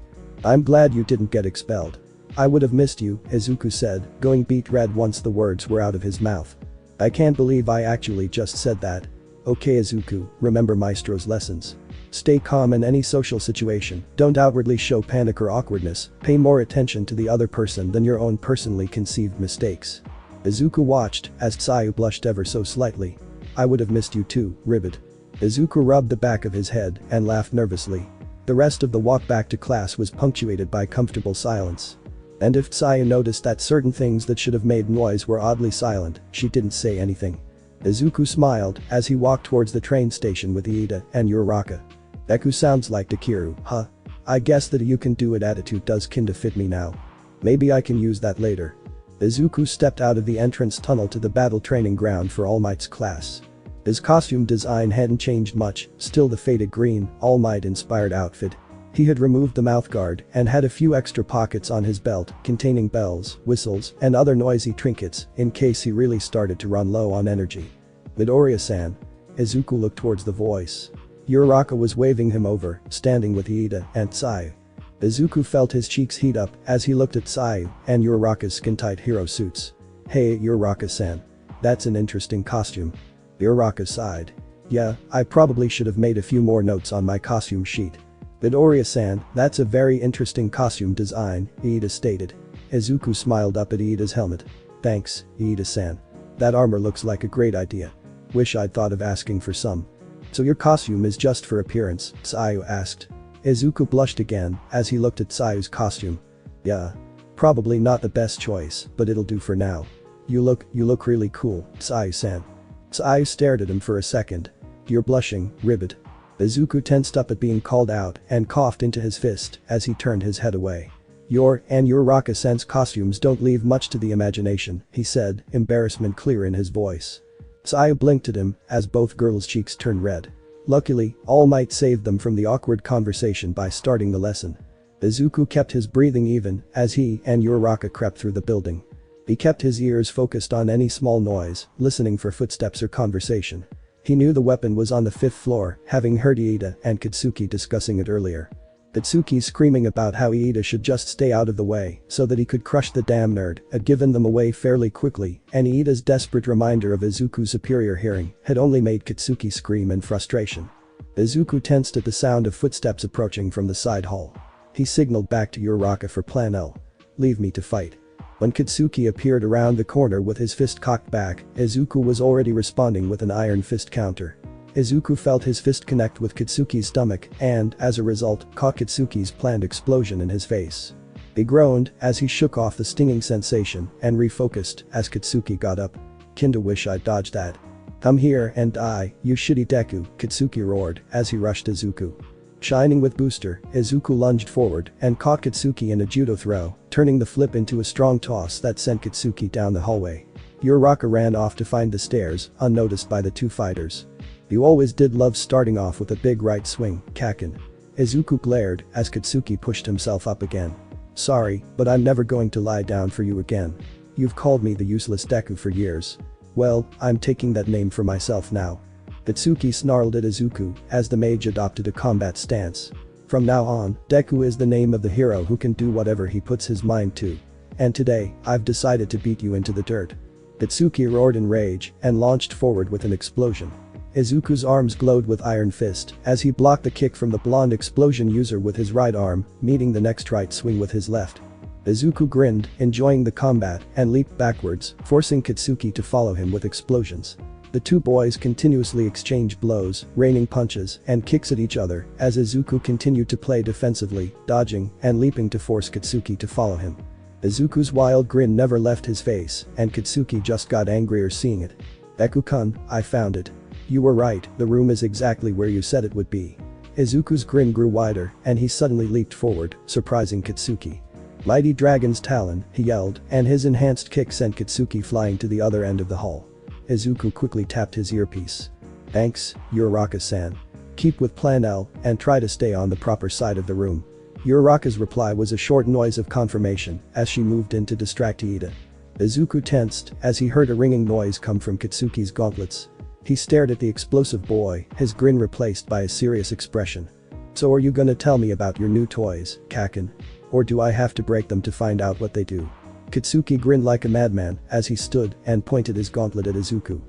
"I'm glad you didn't get expelled. I would have missed you," Izuku said, going beet red once the words were out of his mouth. "I can't believe I actually just said that." "Okay Izuku, remember Maestro's lessons. Stay calm in any social situation, don't outwardly show panic or awkwardness, pay more attention to the other person than your own personally conceived mistakes." Izuku watched as Tsuyu blushed ever so slightly. "I would have missed you too, Ribbit." Izuku rubbed the back of his head and laughed nervously. The rest of the walk back to class was punctuated by comfortable silence. And if Tsuyu noticed that certain things that should have made noise were oddly silent, she didn't say anything. Izuku smiled as he walked towards the train station with Iida and Uraraka. "Deku sounds like Takeru, huh? I guess that you can do it attitude does kinda fit me now. Maybe I can use that later." Izuku stepped out of the entrance tunnel to the battle training ground for All Might's class. His costume design hadn't changed much, still the faded green, All Might inspired outfit. He had removed the mouthguard and had a few extra pockets on his belt containing bells, whistles, and other noisy trinkets in case he really started to run low on energy. "Midoriya-san." Izuku looked towards the voice. Uraraka was waving him over, standing with Iida and Tsuyu. Izuku felt his cheeks heat up as he looked at Tsuyu and Uraraka's skin-tight hero suits. "Hey Uraraka-san. That's an interesting costume." Uraraka sighed. "Yeah, I probably should have made a few more notes on my costume sheet." "Midoriya-san, that's a very interesting costume design," Iida stated. Izuku smiled up at Iida's helmet. "Thanks, Iida-san. That armor looks like a great idea. Wish I'd thought of asking for some." "So your costume is just for appearance?" Tsuyu asked. Izuku blushed again as he looked at Tsuyu's costume. "Yeah. Probably not the best choice, but it'll do for now. You look really cool, Tsuyu-san." Tsuyu stared at him for a second. "You're blushing, Ribbit." Izuku tensed up at being called out and coughed into his fist as he turned his head away. "Your and Uraraka-san's costumes don't leave much to the imagination," he said, embarrassment clear in his voice. Tsuyu blinked at him as both girls' cheeks turned red. Luckily, All Might saved them from the awkward conversation by starting the lesson. Izuku kept his breathing even as he and Uraraka crept through the building. He kept his ears focused on any small noise, listening for footsteps or conversation. He knew the weapon was on the 5th floor, having heard Iida and Katsuki discussing it earlier. Katsuki screaming about how Iida should just stay out of the way so that he could crush the damn nerd had given them away fairly quickly, and Iida's desperate reminder of Izuku's superior hearing had only made Katsuki scream in frustration. Izuku tensed at the sound of footsteps approaching from the side hall. He signaled back to Uraraka for Plan L. "Leave me to fight." When Katsuki appeared around the corner with his fist cocked back, Izuku was already responding with an iron fist counter. Izuku felt his fist connect with Katsuki's stomach and, as a result, caught Katsuki's planned explosion in his face. He groaned as he shook off the stinging sensation and refocused as Katsuki got up. "Kinda wish I'd dodged that. Come here and die, you shitty Deku," Katsuki roared as he rushed Izuku. Shining with booster, Izuku lunged forward and caught Katsuki in a judo throw, turning the flip into a strong toss that sent Katsuki down the hallway. Uraraka ran off to find the stairs, unnoticed by the two fighters. "You always did love starting off with a big right swing, Kakin." Izuku glared as Katsuki pushed himself up again. "Sorry, but I'm never going to lie down for you again. You've called me the useless Deku for years. Well, I'm taking that name for myself now." Katsuki snarled at Izuku as the mage adopted a combat stance. "From now on, Deku is the name of the hero who can do whatever he puts his mind to. And today, I've decided to beat you into the dirt." Katsuki roared in rage and launched forward with an explosion. Izuku's arms glowed with iron fist as he blocked the kick from the blonde explosion user with his right arm, meeting the next right swing with his left. Izuku grinned, enjoying the combat, and leaped backwards, forcing Katsuki to follow him with explosions. The two boys continuously exchanged blows, raining punches and kicks at each other as Izuku continued to play defensively, dodging and leaping to force Katsuki to follow him. Izuku's wild grin never left his face and Katsuki just got angrier seeing it. "Deku-kun, I found it. You were right, the room is exactly where you said it would be." Izuku's grin grew wider and he suddenly leaped forward, surprising Katsuki. "Mighty Dragon's Talon," he yelled, and his enhanced kick sent Katsuki flying to the other end of the hall. Izuku quickly tapped his earpiece. Thanks, Uraraka-san. Keep with plan L and try to stay on the proper side of the room. Uraraka's reply was a short noise of confirmation as she moved in to distract Iida. Izuku tensed as he heard a ringing noise come from Katsuki's gauntlets. He stared at the explosive boy, his grin replaced by a serious expression. So are you gonna tell me about your new toys, Kaken? Or do I have to break them to find out what they do? Katsuki grinned like a madman as he stood and pointed his gauntlet at Izuku.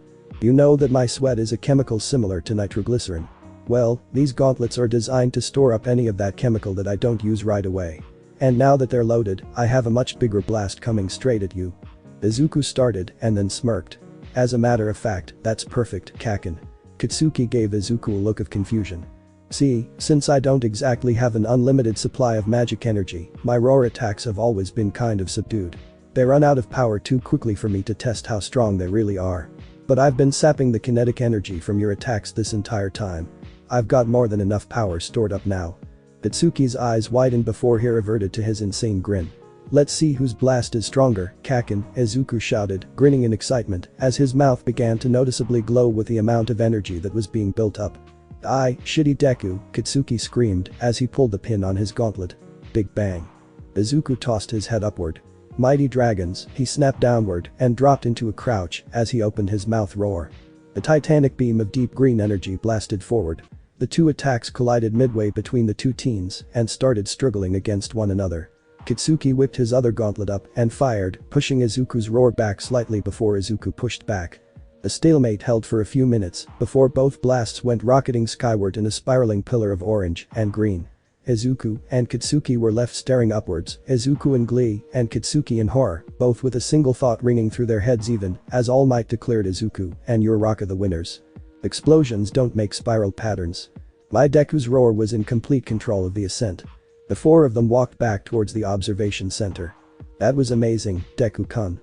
You know that my sweat is a chemical similar to nitroglycerin. Well, these gauntlets are designed to store up any of that chemical that I don't use right away. And now that they're loaded, I have a much bigger blast coming straight at you. Izuku started and then smirked. As a matter of fact, that's perfect, Kaken. Katsuki gave Izuku a look of confusion. See, since I don't exactly have an unlimited supply of magic energy, my roar attacks have always been kind of subdued. They run out of power too quickly for me to test how strong they really are. But I've been sapping the kinetic energy from your attacks this entire time. I've got more than enough power stored up now. Katsuki's eyes widened before he reverted to his insane grin. Let's see whose blast is stronger, Kaken, Izuku shouted, grinning in excitement as his mouth began to noticeably glow with the amount of energy that was being built up. Shitty Deku, Katsuki screamed as he pulled the pin on his gauntlet. Big bang. Izuku tossed his head upward. Mighty dragons, he snapped downward and dropped into a crouch as he opened his mouth roar. A titanic beam of deep green energy blasted forward. The two attacks collided midway between the two teams and started struggling against one another. Katsuki whipped his other gauntlet up and fired, pushing Izuku's roar back slightly before Izuku pushed back. A stalemate held for a few minutes before both blasts went rocketing skyward in a spiraling pillar of orange and green. Izuku and Katsuki were left staring upwards, Izuku in glee and Katsuki in horror, both with a single thought ringing through their heads even as All Might declared Izuku and Uraraka the winners. Explosions don't make spiral patterns. My Deku's roar was in complete control of the ascent. The four of them walked back towards the observation center. That was amazing, Deku-kun.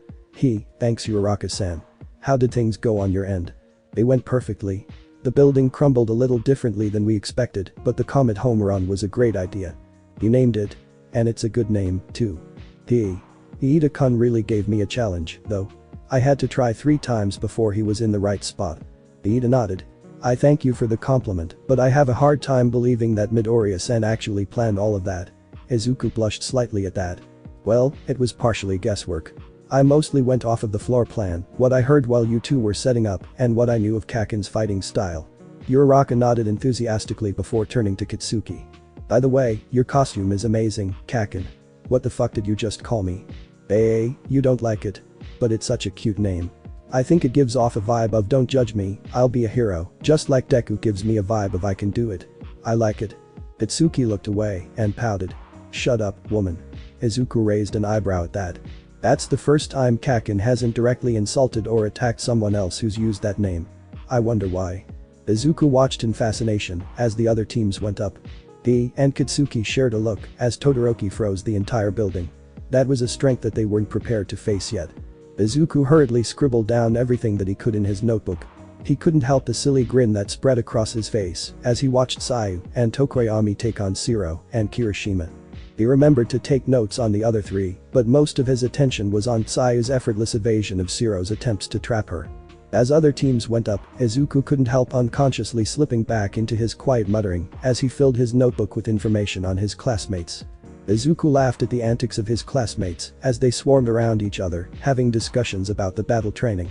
Thanks Uraraka-san. How did things go on your end? They went perfectly. The building crumbled a little differently than we expected, but the comet home run was a great idea. You named it. And it's a good name, too. Iida-kun really gave me a challenge, though. I had to try 3 times before he was in the right spot. Iida nodded. I thank you for the compliment, but I have a hard time believing that Midoriya-san actually planned all of that. Izuku blushed slightly at that. Well, it was partially guesswork. I mostly went off of the floor plan, what I heard while you two were setting up, and what I knew of Kaken's fighting style. Uraraka nodded enthusiastically before turning to Katsuki. By the way, your costume is amazing, Kaken. What the fuck did you just call me? You don't like it. But it's such a cute name. I think it gives off a vibe of don't judge me, I'll be a hero, just like Deku gives me a vibe of I can do it. I like it. Katsuki looked away and pouted. Shut up, woman. Izuku raised an eyebrow at that. That's the first time Kaken hasn't directly insulted or attacked someone else who's used that name. I wonder why. Izuku watched in fascination as the other teams went up. And Katsuki shared a look as Todoroki froze the entire building. That was a strength that they weren't prepared to face yet. Izuku hurriedly scribbled down everything that he could in his notebook. He couldn't help the silly grin that spread across his face as he watched Tsuyu and Tokoyami take on Shiro and Kirishima. He remembered to take notes on the other 3, but most of his attention was on Tsuyu's effortless evasion of Shiro's attempts to trap her. As other teams went up, Izuku couldn't help unconsciously slipping back into his quiet muttering as he filled his notebook with information on his classmates. Izuku laughed at the antics of his classmates as they swarmed around each other, having discussions about the battle training.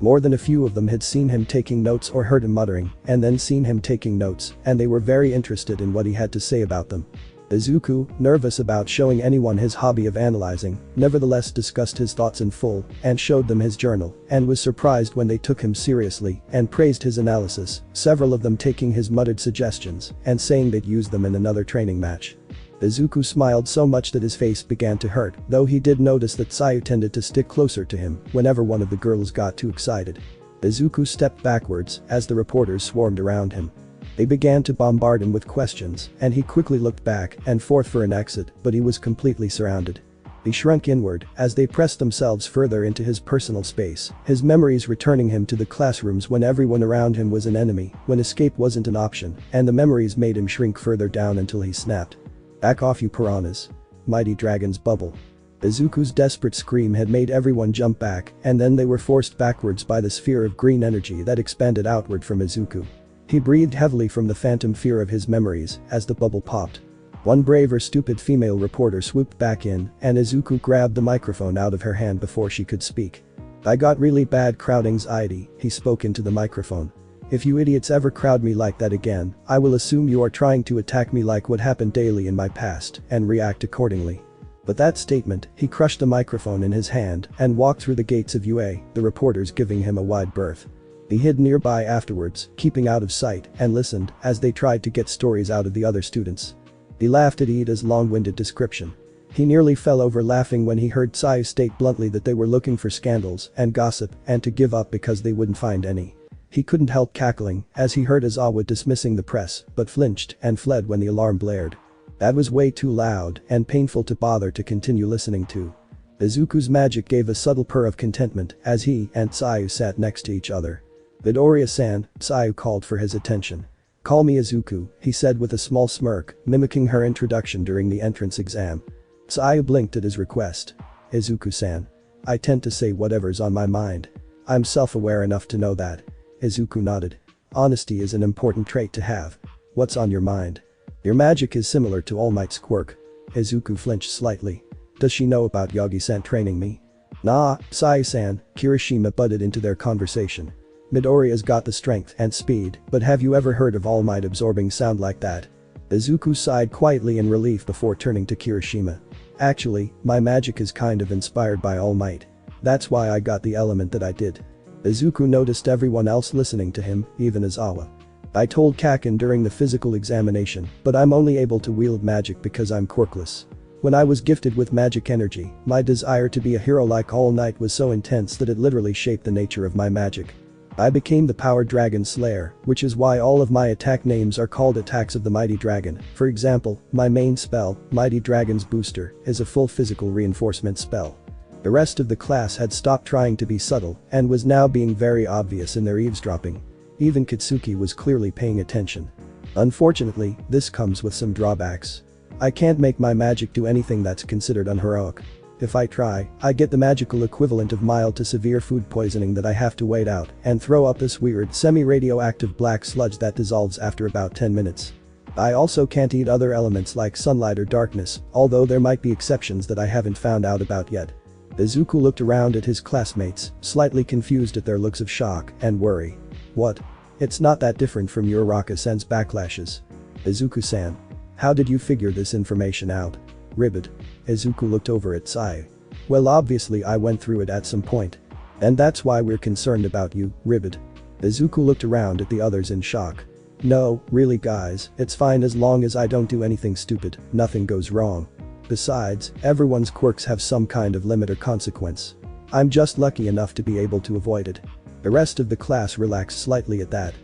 More than a few of them had seen him taking notes or heard him muttering, and then seen him taking notes, and they were very interested in what he had to say about them. Izuku, nervous about showing anyone his hobby of analyzing, nevertheless discussed his thoughts in full and showed them his journal and was surprised when they took him seriously and praised his analysis, several of them taking his muttered suggestions and saying they'd use them in another training match. Izuku smiled so much that his face began to hurt, though he did notice that Tsuyu tended to stick closer to him whenever one of the girls got too excited. Izuku stepped backwards as the reporters swarmed around him. They began to bombard him with questions, and he quickly looked back and forth for an exit, but he was completely surrounded. He shrunk inward as they pressed themselves further into his personal space, his memories returning him to the classrooms when everyone around him was an enemy, when escape wasn't an option, and the memories made him shrink further down until he snapped. Back off you piranhas. Mighty dragons bubble. Izuku's desperate scream had made everyone jump back, and then they were forced backwards by the sphere of green energy that expanded outward from Izuku. He breathed heavily from the phantom fear of his memories as the bubble popped. One brave or stupid female reporter swooped back in, and Izuku grabbed the microphone out of her hand before she could speak. "I got really bad crowd anxiety," he spoke into the microphone. "If you idiots ever crowd me like that again, I will assume you are trying to attack me like what happened daily in my past and react accordingly." With that statement, he crushed the microphone in his hand and walked through the gates of UA, the reporters giving him a wide berth. He hid nearby afterwards, keeping out of sight, and listened as they tried to get stories out of the other students. He laughed at Ida's long-winded description. He nearly fell over laughing when he heard Tsuyu state bluntly that they were looking for scandals and gossip and to give up because they wouldn't find any. He couldn't help cackling as he heard Aizawa dismissing the press but flinched and fled when the alarm blared. That was way too loud and painful to bother to continue listening to. Izuku's magic gave a subtle purr of contentment as he and Tsuyu sat next to each other. "Midoriya-san," Tsuyu called for his attention. "Call me Izuku," he said with a small smirk, mimicking her introduction during the entrance exam. Tsuyu blinked at his request. "Izuku-san. I tend to say whatever's on my mind. I'm self-aware enough to know that." Izuku nodded. "Honesty is an important trait to have. What's on your mind?" "Your magic is similar to All Might's quirk." Izuku flinched slightly. "Does she know about Yogi-san training me?" "Nah, Tsuyu-san," Kirishima butted into their conversation. "Midoriya's got the strength and speed, but have you ever heard of All Might absorbing sound like that?" Izuku sighed quietly in relief before turning to Kirishima. "Actually, my magic is kind of inspired by All Might. That's why I got the element that I did." Izuku noticed everyone else listening to him, even Aizawa. "I told Kaken during the physical examination, but I'm only able to wield magic because I'm quirkless. When I was gifted with magic energy, my desire to be a hero like All Might was so intense that it literally shaped the nature of my magic. I became the Power Dragon Slayer, which is why all of my attack names are called attacks of the Mighty Dragon. For example, my main spell, Mighty Dragon's Booster, is a full physical reinforcement spell." The rest of the class had stopped trying to be subtle and was now being very obvious in their eavesdropping. Even Katsuki was clearly paying attention. "Unfortunately, this comes with some drawbacks. I can't make my magic do anything that's considered unheroic. If I try, I get the magical equivalent of mild to severe food poisoning that I have to wait out and throw up this weird semi-radioactive black sludge that dissolves after about 10 minutes. I also can't eat other elements like sunlight or darkness, although there might be exceptions that I haven't found out about yet." Izuku looked around at his classmates, slightly confused at their looks of shock and worry. "What? It's not that different from Uraraka-san's backlashes." "Izuku-san. How did you figure this information out?" "Ribbit." Izuku looked over at Tsuyu. "Well, obviously I went through it at some point. And that's why we're concerned about you, Ribbit." Izuku looked around at the others in shock. "No, really guys, it's fine as long as I don't do anything stupid, nothing goes wrong. Besides, everyone's quirks have some kind of limit or consequence. I'm just lucky enough to be able to avoid it." The rest of the class relaxed slightly at that.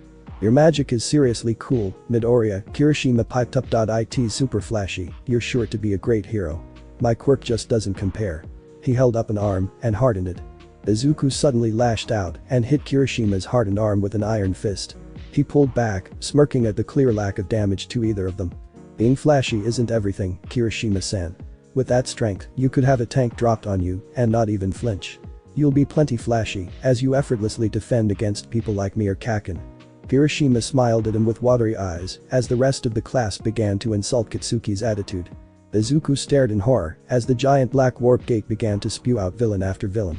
"Your magic is seriously cool, Midoriya," Kirishima piped up. "It's super flashy, you're sure to be a great hero. My quirk just doesn't compare." He held up an arm and hardened it. Izuku suddenly lashed out and hit Kirishima's hardened arm with an iron fist. He pulled back, smirking at the clear lack of damage to either of them. "Being flashy isn't everything, Kirishima-san. With that strength, you could have a tank dropped on you and not even flinch. You'll be plenty flashy as you effortlessly defend against people like me or Kaken." Kirishima smiled at him with watery eyes as the rest of the class began to insult Katsuki's attitude. Izuku stared in horror as the giant black warp gate began to spew out villain after villain.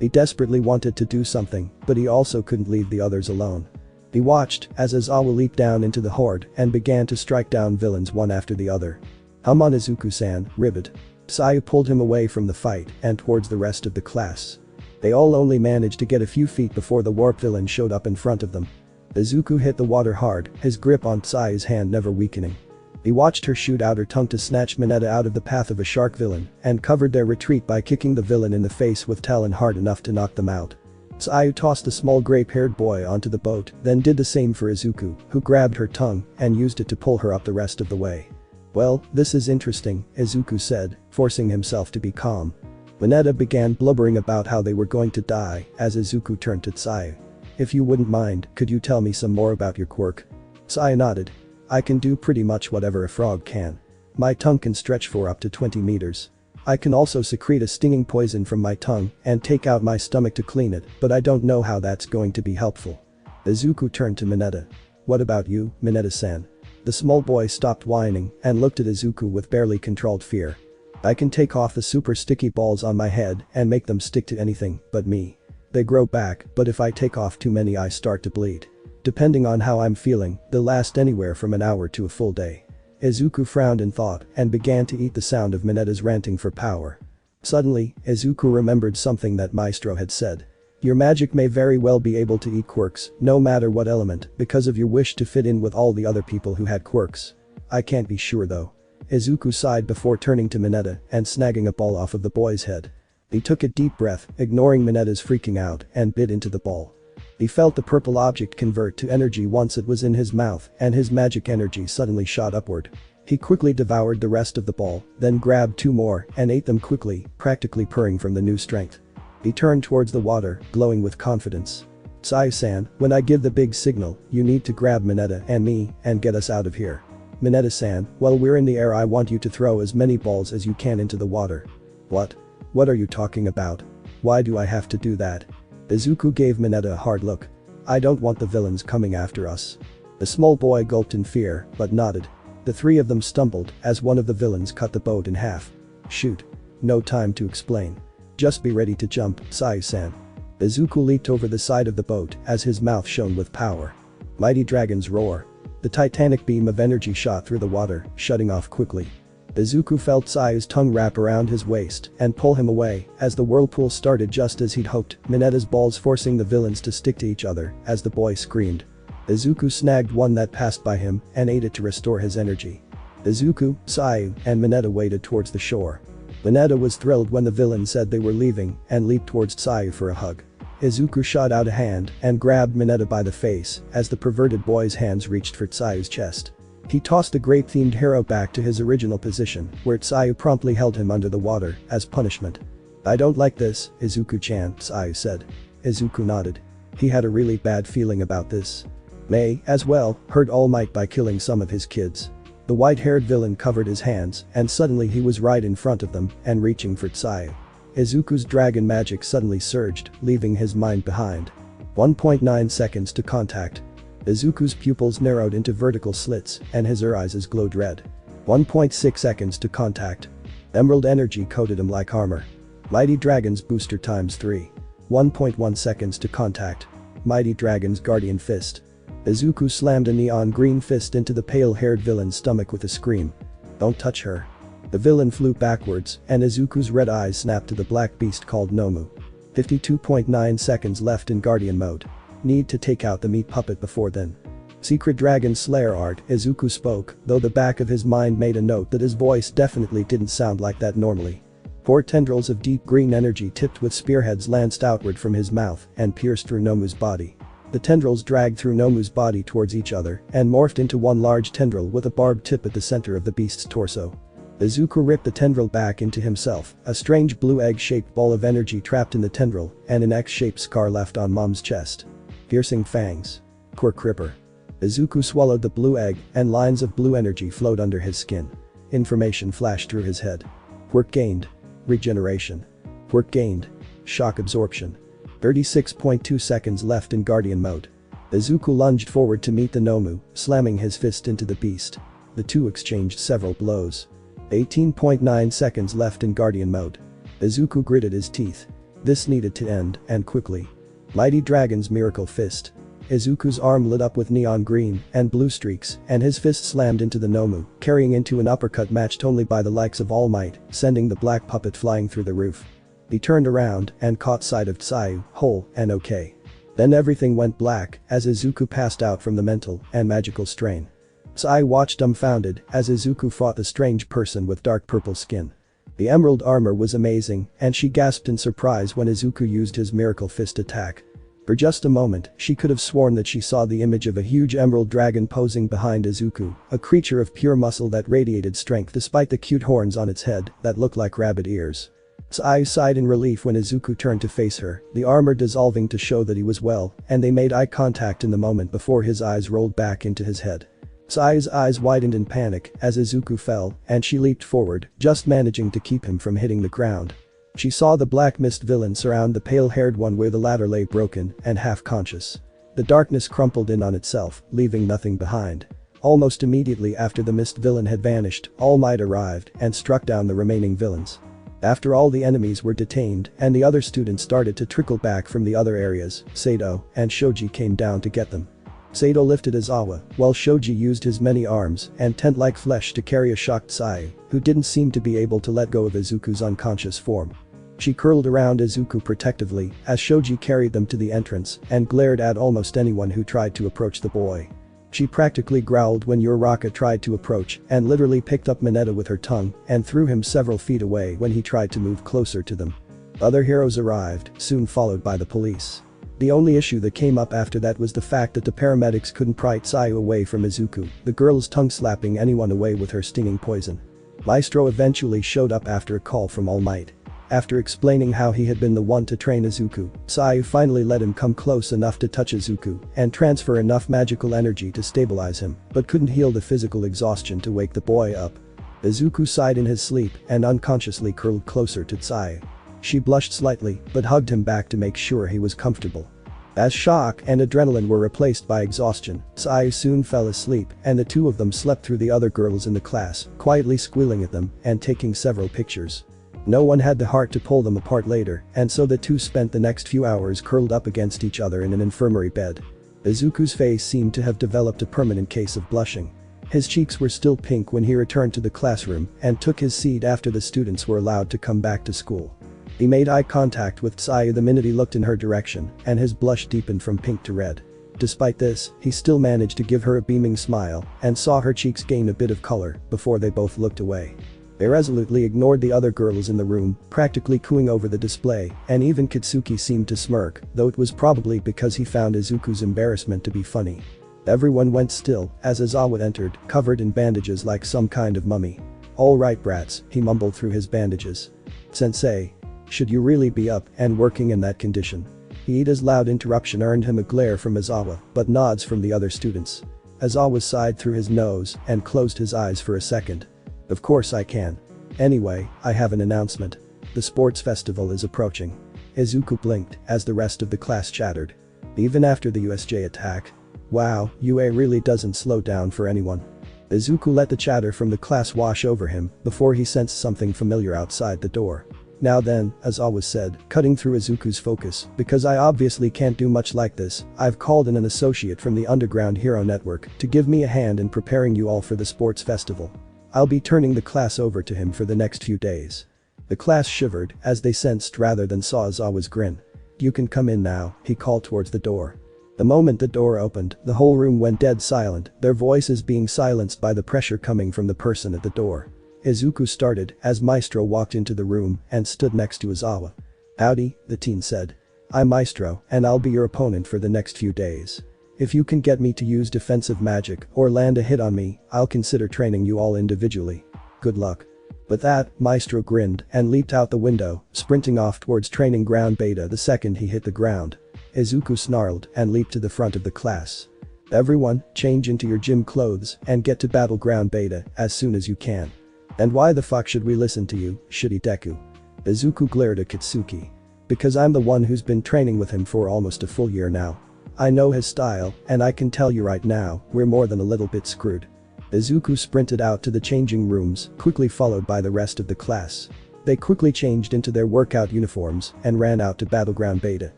He desperately wanted to do something, but he also couldn't leave the others alone. He watched as Aizawa leaped down into the horde and began to strike down villains one after the other. "Come on, Izuku-san, Ribbit." Tsuyu pulled him away from the fight and towards the rest of the class. They all only managed to get a few feet before the warp villain showed up in front of them. Izuku hit the water hard, his grip on Tsuyu's hand never weakening. He watched her shoot out her tongue to snatch Mineta out of the path of a shark villain and covered their retreat by kicking the villain in the face with talon hard enough to knock them out. Tsuyu tossed the small grape-haired boy onto the boat, then did the same for Izuku, who grabbed her tongue and used it to pull her up the rest of the way. "Well, this is interesting," Izuku said, forcing himself to be calm. Mineta began blubbering about how they were going to die as Izuku turned to Tsuyu. "If you wouldn't mind, could you tell me some more about your quirk?" Tsuyu nodded. "I can do pretty much whatever a frog can. My tongue can stretch for up to 20 meters. I can also secrete a stinging poison from my tongue and take out my stomach to clean it, but I don't know how that's going to be helpful. Izuku turned to Mineta. What about you, Mineta-san? The small boy stopped whining and looked at Izuku with barely controlled fear. I can take off the super sticky balls on my head and make them stick to anything but me. They grow back, but if I take off too many I start to bleed. Depending on how I'm feeling, they'll last anywhere from an hour to a full day. Izuku frowned in thought and began to eat the sound of Mineta's ranting for power. Suddenly, Izuku remembered something that Maestro had said. Your magic may very well be able to eat quirks, no matter what element, because of your wish to fit in with all the other people who had quirks. I can't be sure though. Izuku sighed before turning to Mineta and snagging a ball off of the boy's head. He took a deep breath, ignoring Mineta's freaking out, and bit into the ball. He felt the purple object convert to energy once it was in his mouth, and his magic energy suddenly shot upward. He quickly devoured the rest of the ball, then grabbed 2 more and ate them quickly, practically purring from the new strength. He turned towards the water, glowing with confidence. Tsuyu-san, when I give the big signal, you need to grab Mineta and me and get us out of here. Mineta-san, while we're in the air I want you to throw as many balls as you can into the water. What? What are you talking about? Why do I have to do that? Izuku gave Mineta a hard look. I don't want the villains coming after us. The small boy gulped in fear, but nodded. The 3 of them stumbled as one of the villains cut the boat in half. Shoot. No time to explain. Just be ready to jump, Tsuyu-san. Izuku leaped over the side of the boat as his mouth shone with power. Mighty dragons roar. The titanic beam of energy shot through the water, shutting off quickly. Izuku felt Tsuyu's tongue wrap around his waist and pull him away as the whirlpool started just as he'd hoped, Mineta's balls forcing the villains to stick to each other as the boy screamed. Izuku snagged one that passed by him and ate it to restore his energy. Izuku, Tsuyu, and Mineta waded towards the shore. Mineta was thrilled when the villain said they were leaving and leaped towards Tsuyu for a hug. Izuku shot out a hand and grabbed Mineta by the face as the perverted boy's hands reached for Tsuyu's chest. He tossed the grape-themed hero back to his original position, where Tsuyu promptly held him under the water as punishment. I don't like this, Izuku-chan, Tsuyu said. Izuku nodded. He had a really bad feeling about this. May, as well, hurt All Might by killing some of his kids. The white-haired villain covered his hands, and suddenly he was right in front of them and reaching for Tsuyu. Izuku's dragon magic suddenly surged, leaving his mind behind. 1.9 seconds to contact. Izuku's pupils narrowed into vertical slits and his eyes glowed red. 1.6 seconds to contact. Emerald energy coated him like armor. Mighty Dragon's booster times 3. 1.1 seconds to contact. Mighty Dragon's guardian fist. Izuku slammed a neon green fist into the pale-haired villain's stomach with a scream. Don't touch her. The villain flew backwards and Izuku's red eyes snapped to the black beast called Nomu. 52.9 seconds left in guardian mode. Need to take out the meat puppet before then. Secret Dragon Slayer art, Izuku spoke, though the back of his mind made a note that his voice definitely didn't sound like that normally. 4 tendrils of deep green energy tipped with spearheads lanced outward from his mouth and pierced through Nomu's body. The tendrils dragged through Nomu's body towards each other and morphed into one large tendril with a barbed tip at the center of the beast's torso. Izuku ripped the tendril back into himself, a strange blue egg-shaped ball of energy trapped in the tendril and an X-shaped scar left on Mom's chest. Piercing fangs. Quirk Ripper. Izuku swallowed the blue egg and lines of blue energy flowed under his skin. Information flashed through his head. Quirk gained. Regeneration. Quirk gained. Shock absorption. 36.2 seconds left in guardian mode. Izuku lunged forward to meet the Nomu, slamming his fist into the beast. The two exchanged several blows. 18.9 seconds left in guardian mode. Izuku gritted his teeth. This needed to end, and quickly. Mighty Dragon's Miracle Fist. Izuku's arm lit up with neon green and blue streaks and his fist slammed into the Nomu, carrying into an uppercut matched only by the likes of All Might, sending the black puppet flying through the roof. He turned around and caught sight of Tsuyu, whole and okay. Then everything went black as Izuku passed out from the mental and magical strain. Tsuyu watched dumbfounded as Izuku fought the strange person with dark purple skin. The emerald armor was amazing and she gasped in surprise when Izuku used his miracle fist attack. For just a moment, she could have sworn that she saw the image of a huge emerald dragon posing behind Izuku, a creature of pure muscle that radiated strength despite the cute horns on its head that looked like rabbit ears. Tsuyu sighed in relief when Izuku turned to face her, the armor dissolving to show that he was well, and they made eye contact in the moment before his eyes rolled back into his head. Sayu's eyes widened in panic as Izuku fell, and she leaped forward, just managing to keep him from hitting the ground. She saw the black mist villain surround the pale-haired one where the latter lay broken and half-conscious. The darkness crumpled in on itself, leaving nothing behind. Almost immediately after the mist villain had vanished, All Might arrived and struck down the remaining villains. After all the enemies were detained and the other students started to trickle back from the other areas, Sato and Shoji came down to get them. Sato lifted Aizawa, while Shoji used his many arms and tent-like flesh to carry a shocked Tsuyu, who didn't seem to be able to let go of Izuku's unconscious form. She curled around Izuku protectively as Shoji carried them to the entrance and glared at almost anyone who tried to approach the boy. She practically growled when Uraraka tried to approach and literally picked up Mineta with her tongue and threw him several feet away when he tried to move closer to them. Other heroes arrived, soon followed by the police. The only issue that came up after that was the fact that the paramedics couldn't pry Tsuyu away from Izuku, the girl's tongue slapping anyone away with her stinging poison. Maestro eventually showed up after a call from All Might. After explaining how he had been the one to train Izuku, Tsuyu finally let him come close enough to touch Izuku and transfer enough magical energy to stabilize him, but couldn't heal the physical exhaustion to wake the boy up. Izuku sighed in his sleep and unconsciously curled closer to Tsuyu. She blushed slightly but hugged him back to make sure he was comfortable. As shock and adrenaline were replaced by exhaustion, Tsuyu soon fell asleep and the two of them slept through the other girls in the class, quietly squealing at them and taking several pictures. No one had the heart to pull them apart later, and so the two spent the next few hours curled up against each other in an infirmary bed. Izuku's face seemed to have developed a permanent case of blushing. His cheeks were still pink when he returned to the classroom and took his seat after the students were allowed to come back to school. He made eye contact with Tsuyu the minute he looked in her direction, and his blush deepened from pink to red. Despite this, he still managed to give her a beaming smile and saw her cheeks gain a bit of color before they both looked away. They resolutely ignored the other girls in the room, practically cooing over the display, and even Katsuki seemed to smirk, though it was probably because he found Izuku's embarrassment to be funny. Everyone went still as Aizawa entered, covered in bandages like some kind of mummy. "All right brats," he mumbled through his bandages. "Sensei. Should you really be up and working in that condition?" Iida's loud interruption earned him a glare from Aizawa, but nods from the other students. Aizawa sighed through his nose and closed his eyes for a second. "Of course I can. Anyway, I have an announcement. The sports festival is approaching." Izuku blinked as the rest of the class chattered. "Even after the USJ attack? Wow, UA really doesn't slow down for anyone." Izuku let the chatter from the class wash over him before he sensed something familiar outside the door. "Now then," Aizawa said, cutting through Izuku's focus, "because I obviously can't do much like this, I've called in an associate from the Underground Hero Network to give me a hand in preparing you all for the sports festival. I'll be turning the class over to him for the next few days." The class shivered as they sensed rather than saw Aizawa's grin. "You can come in now," he called towards the door. The moment the door opened, the whole room went dead silent, their voices being silenced by the pressure coming from the person at the door. Izuku started as Maestro walked into the room and stood next to Aizawa. "Howdy," the teen said. "I'm Maestro and I'll be your opponent for the next few days. If you can get me to use defensive magic or land a hit on me, I'll consider training you all individually. Good luck." With that, Maestro grinned and leaped out the window, sprinting off towards training ground beta the second he hit the ground. Izuku snarled and leaped to the front of the class. "Everyone, change into your gym clothes and get to battleground beta as soon as you can. And why the fuck should we listen to you, shitty Deku?" Izuku glared at Katsuki. "Because I'm the one who's been training with him for almost a full year now. I know his style, and I can tell you right now, we're more than a little bit screwed." Izuku sprinted out to the changing rooms, quickly followed by the rest of the class. They quickly changed into their workout uniforms and ran out to battleground beta.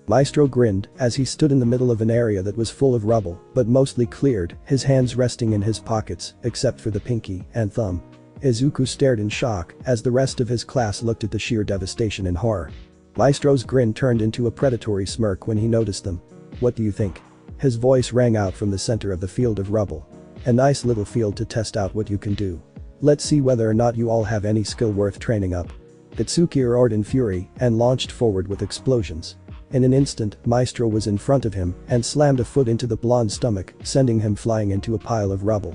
Maestro grinned as he stood in the middle of an area that was full of rubble, but mostly cleared, his hands resting in his pockets, except for the pinky and thumb. Izuku stared in shock as the rest of his class looked at the sheer devastation in horror. Maestro's grin turned into a predatory smirk when he noticed them. "What do you think?" His voice rang out from the center of the field of rubble. "A nice little field to test out what you can do. Let's see whether or not you all have any skill worth training up." Katsuki roared in fury and launched forward with explosions. In an instant, Maestro was in front of him and slammed a foot into the blonde's stomach, sending him flying into a pile of rubble.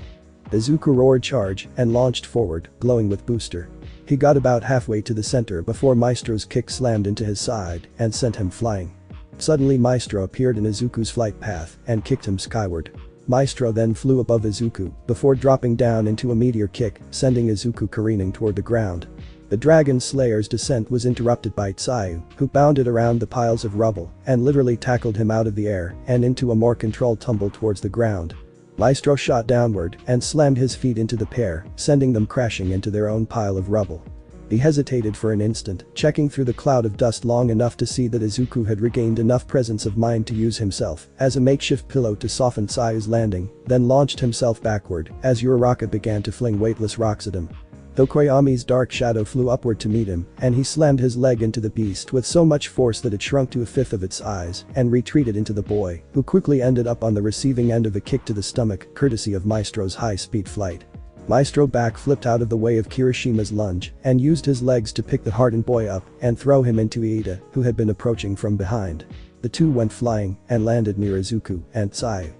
Izuku roared charge and launched forward, glowing with booster. He got about halfway to the center before Maestro's kick slammed into his side and sent him flying. Suddenly Maestro appeared in Izuku's flight path and kicked him skyward. Maestro then flew above Izuku before dropping down into a meteor kick, sending Izuku careening toward the ground. The Dragon Slayer's descent was interrupted by Tsuyu, who bounded around the piles of rubble and literally tackled him out of the air and into a more controlled tumble towards the ground. Maestro shot downward and slammed his feet into the pair, sending them crashing into their own pile of rubble. He hesitated for an instant, checking through the cloud of dust long enough to see that Izuku had regained enough presence of mind to use himself as a makeshift pillow to soften Tsuyu's landing, then launched himself backward as Uraraka began to fling weightless rocks at him. Tokoyami's dark shadow flew upward to meet him, and he slammed his leg into the beast with so much force that it shrunk to a fifth of its size and retreated into the boy, who quickly ended up on the receiving end of a kick to the stomach courtesy of Maestro's high-speed flight. Maestro back-flipped out of the way of Kirishima's lunge and used his legs to pick the hardened boy up and throw him into Iida, who had been approaching from behind. The two went flying and landed near Izuku and Tsuyu.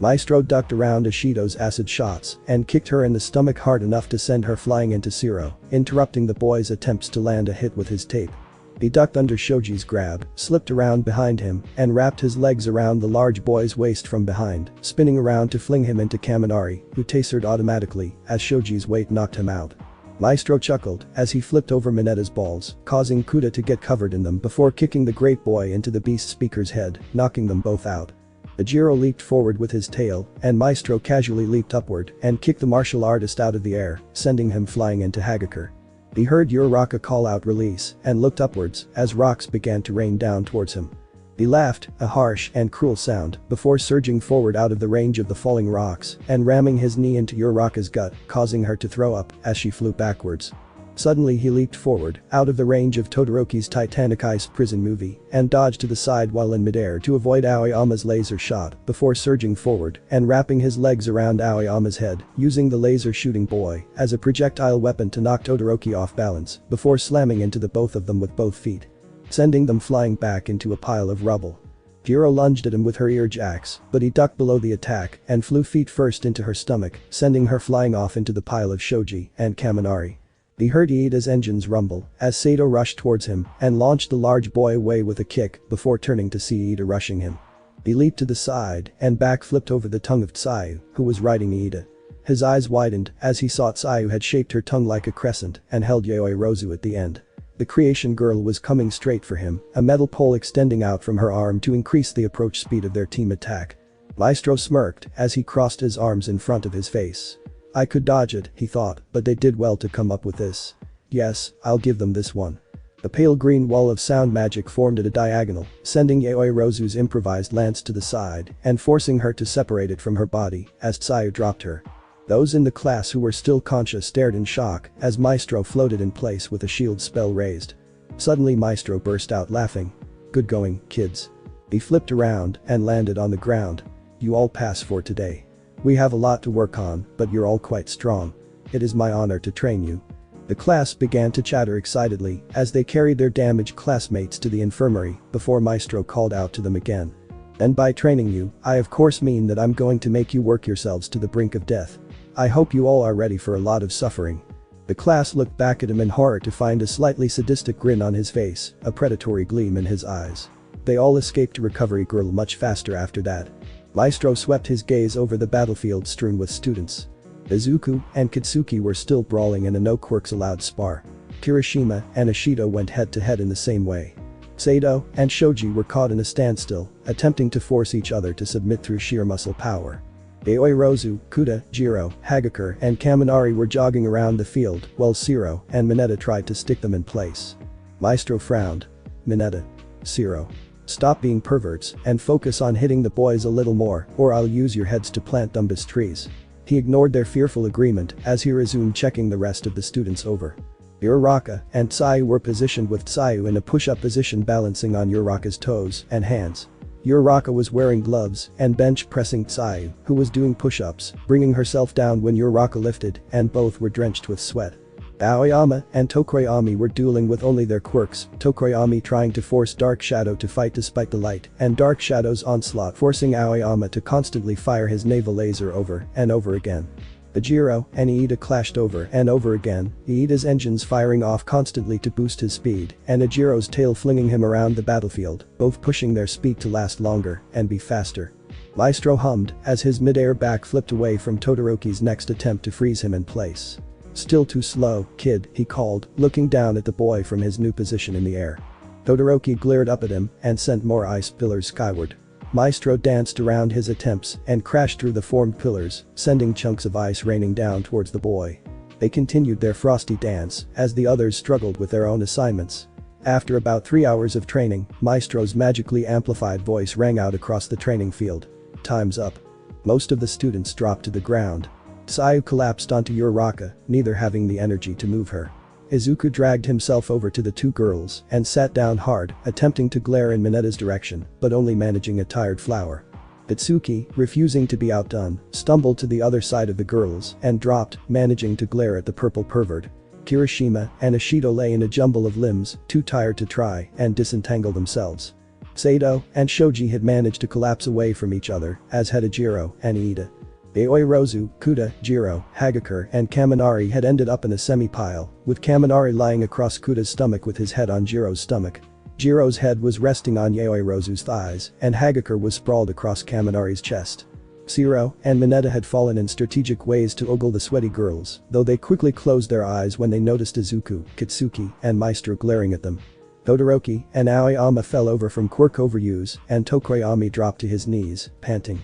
Maestro ducked around Ishido's acid shots and kicked her in the stomach hard enough to send her flying into Zero, interrupting the boy's attempts to land a hit with his tape. He ducked under Shoji's grab, slipped around behind him, and wrapped his legs around the large boy's waist from behind, spinning around to fling him into Kaminari, who tasered automatically as Shoji's weight knocked him out. Maestro chuckled as he flipped over Minetta's balls, causing Kuda to get covered in them before kicking the great boy into the beast speaker's head, knocking them both out. Ajiro leaped forward with his tail, and Maestro casually leaped upward and kicked the martial artist out of the air, sending him flying into Hagakure. He heard Uraraka call out release and looked upwards as rocks began to rain down towards him. He laughed, a harsh and cruel sound, before surging forward out of the range of the falling rocks and ramming his knee into Uraraka's gut, causing her to throw up as she flew backwards. Suddenly he leaped forward, out of the range of Todoroki's Titanic Ice prison movie, and dodged to the side while in midair to avoid Aoyama's laser shot before surging forward and wrapping his legs around Aoyama's head, using the laser shooting boy as a projectile weapon to knock Todoroki off balance before slamming into the both of them with both feet, sending them flying back into a pile of rubble. Jiro lunged at him with her ear axe, but he ducked below the attack and flew feet first into her stomach, sending her flying off into the pile of Shoji and Kaminari. He heard Iida's engines rumble as Sato rushed towards him and launched the large boy away with a kick before turning to see Iida rushing him. He leaped to the side and back-flipped over the tongue of Tsuyu, who was riding Iida. His eyes widened as he saw Tsuyu had shaped her tongue like a crescent and held Yayoi Rozu at the end. The creation girl was coming straight for him, a metal pole extending out from her arm to increase the approach speed of their team attack. Maestro smirked as he crossed his arms in front of his face. I could dodge it, he thought, but they did well to come up with this. Yes, I'll give them this one. A pale green wall of sound magic formed at a diagonal, sending Yayoi Rozu's improvised lance to the side and forcing her to separate it from her body as Tsuyu dropped her. Those in the class who were still conscious stared in shock as Maestro floated in place with a shield spell raised. Suddenly Maestro burst out laughing. Good going, kids. He flipped around and landed on the ground. You all pass for today. We have a lot to work on, but you're all quite strong. It is my honor to train you. The class began to chatter excitedly as they carried their damaged classmates to the infirmary before Maestro called out to them again. And by training you, I of course mean that I'm going to make you work yourselves to the brink of death. I hope you all are ready for a lot of suffering. The class looked back at him in horror to find a slightly sadistic grin on his face, a predatory gleam in his eyes. They all escaped to Recovery Girl much faster after that. Maestro swept his gaze over the battlefield strewn with students. Izuku and Katsuki were still brawling in a no quirks allowed spar. Kirishima and Ishido went head to head in the same way. Sato and Shoji were caught in a standstill, attempting to force each other to submit through sheer muscle power. Yayoi Rozu, Kuda, Jiro, Hagakure and Kaminari were jogging around the field while Zero and Mineta tried to stick them in place. Maestro frowned. Mineta. Zero. Stop being perverts and focus on hitting the boys a little more or I'll use your heads to plant them as trees. He ignored their fearful agreement as he resumed checking the rest of the students over. Uraraka and Tsuyu were positioned with Tsuyu in a push-up position balancing on Uraraka's toes and hands. Uraraka was wearing gloves and bench pressing Tsuyu, who was doing push-ups, bringing herself down when Uraraka lifted and both were drenched with sweat. Aoyama and Tokoyami were dueling with only their quirks, Tokoyami trying to force Dark Shadow to fight despite the light and Dark Shadow's onslaught forcing Aoyama to constantly fire his naval laser over and over again. Ajiro and Iida clashed over and over again, Iida's engines firing off constantly to boost his speed and Ajiro's tail flinging him around the battlefield, both pushing their speed to last longer and be faster. Maestro hummed as his mid-air back flipped away from Todoroki's next attempt to freeze him in place. "Still too slow, kid," he called, looking down at the boy from his new position in the air. Todoroki glared up at him and sent more ice pillars skyward. Maestro danced around his attempts and crashed through the formed pillars, sending chunks of ice raining down towards the boy. They continued their frosty dance as the others struggled with their own assignments. After about 3 hours of training, Maestro's magically amplified voice rang out across the training field. "Time's up." Most of the students dropped to the ground. Tsuyu collapsed onto Uraraka, neither having the energy to move her. Izuku dragged himself over to the two girls and sat down hard, attempting to glare in Minetta's direction, but only managing a tired flower. Katsuki, refusing to be outdone, stumbled to the other side of the girls and dropped, managing to glare at the purple pervert. Kirishima and Ishido lay in a jumble of limbs, too tired to try and disentangle themselves. Sato and Shoji had managed to collapse away from each other, as had Ejiro and Iida. Aoirozu, Kuta, Jiro, Hagakure and Kaminari had ended up in a semi-pile, with Kaminari lying across Kuta's stomach with his head on Jiro's stomach. Jiro's head was resting on Aoirozu's thighs and Hagakure was sprawled across Kaminari's chest. Zero and Mineta had fallen in strategic ways to ogle the sweaty girls, though they quickly closed their eyes when they noticed Izuku, Katsuki and Maestro glaring at them. Todoroki and Aoyama fell over from Quirk overuse and Tokoyami dropped to his knees, panting.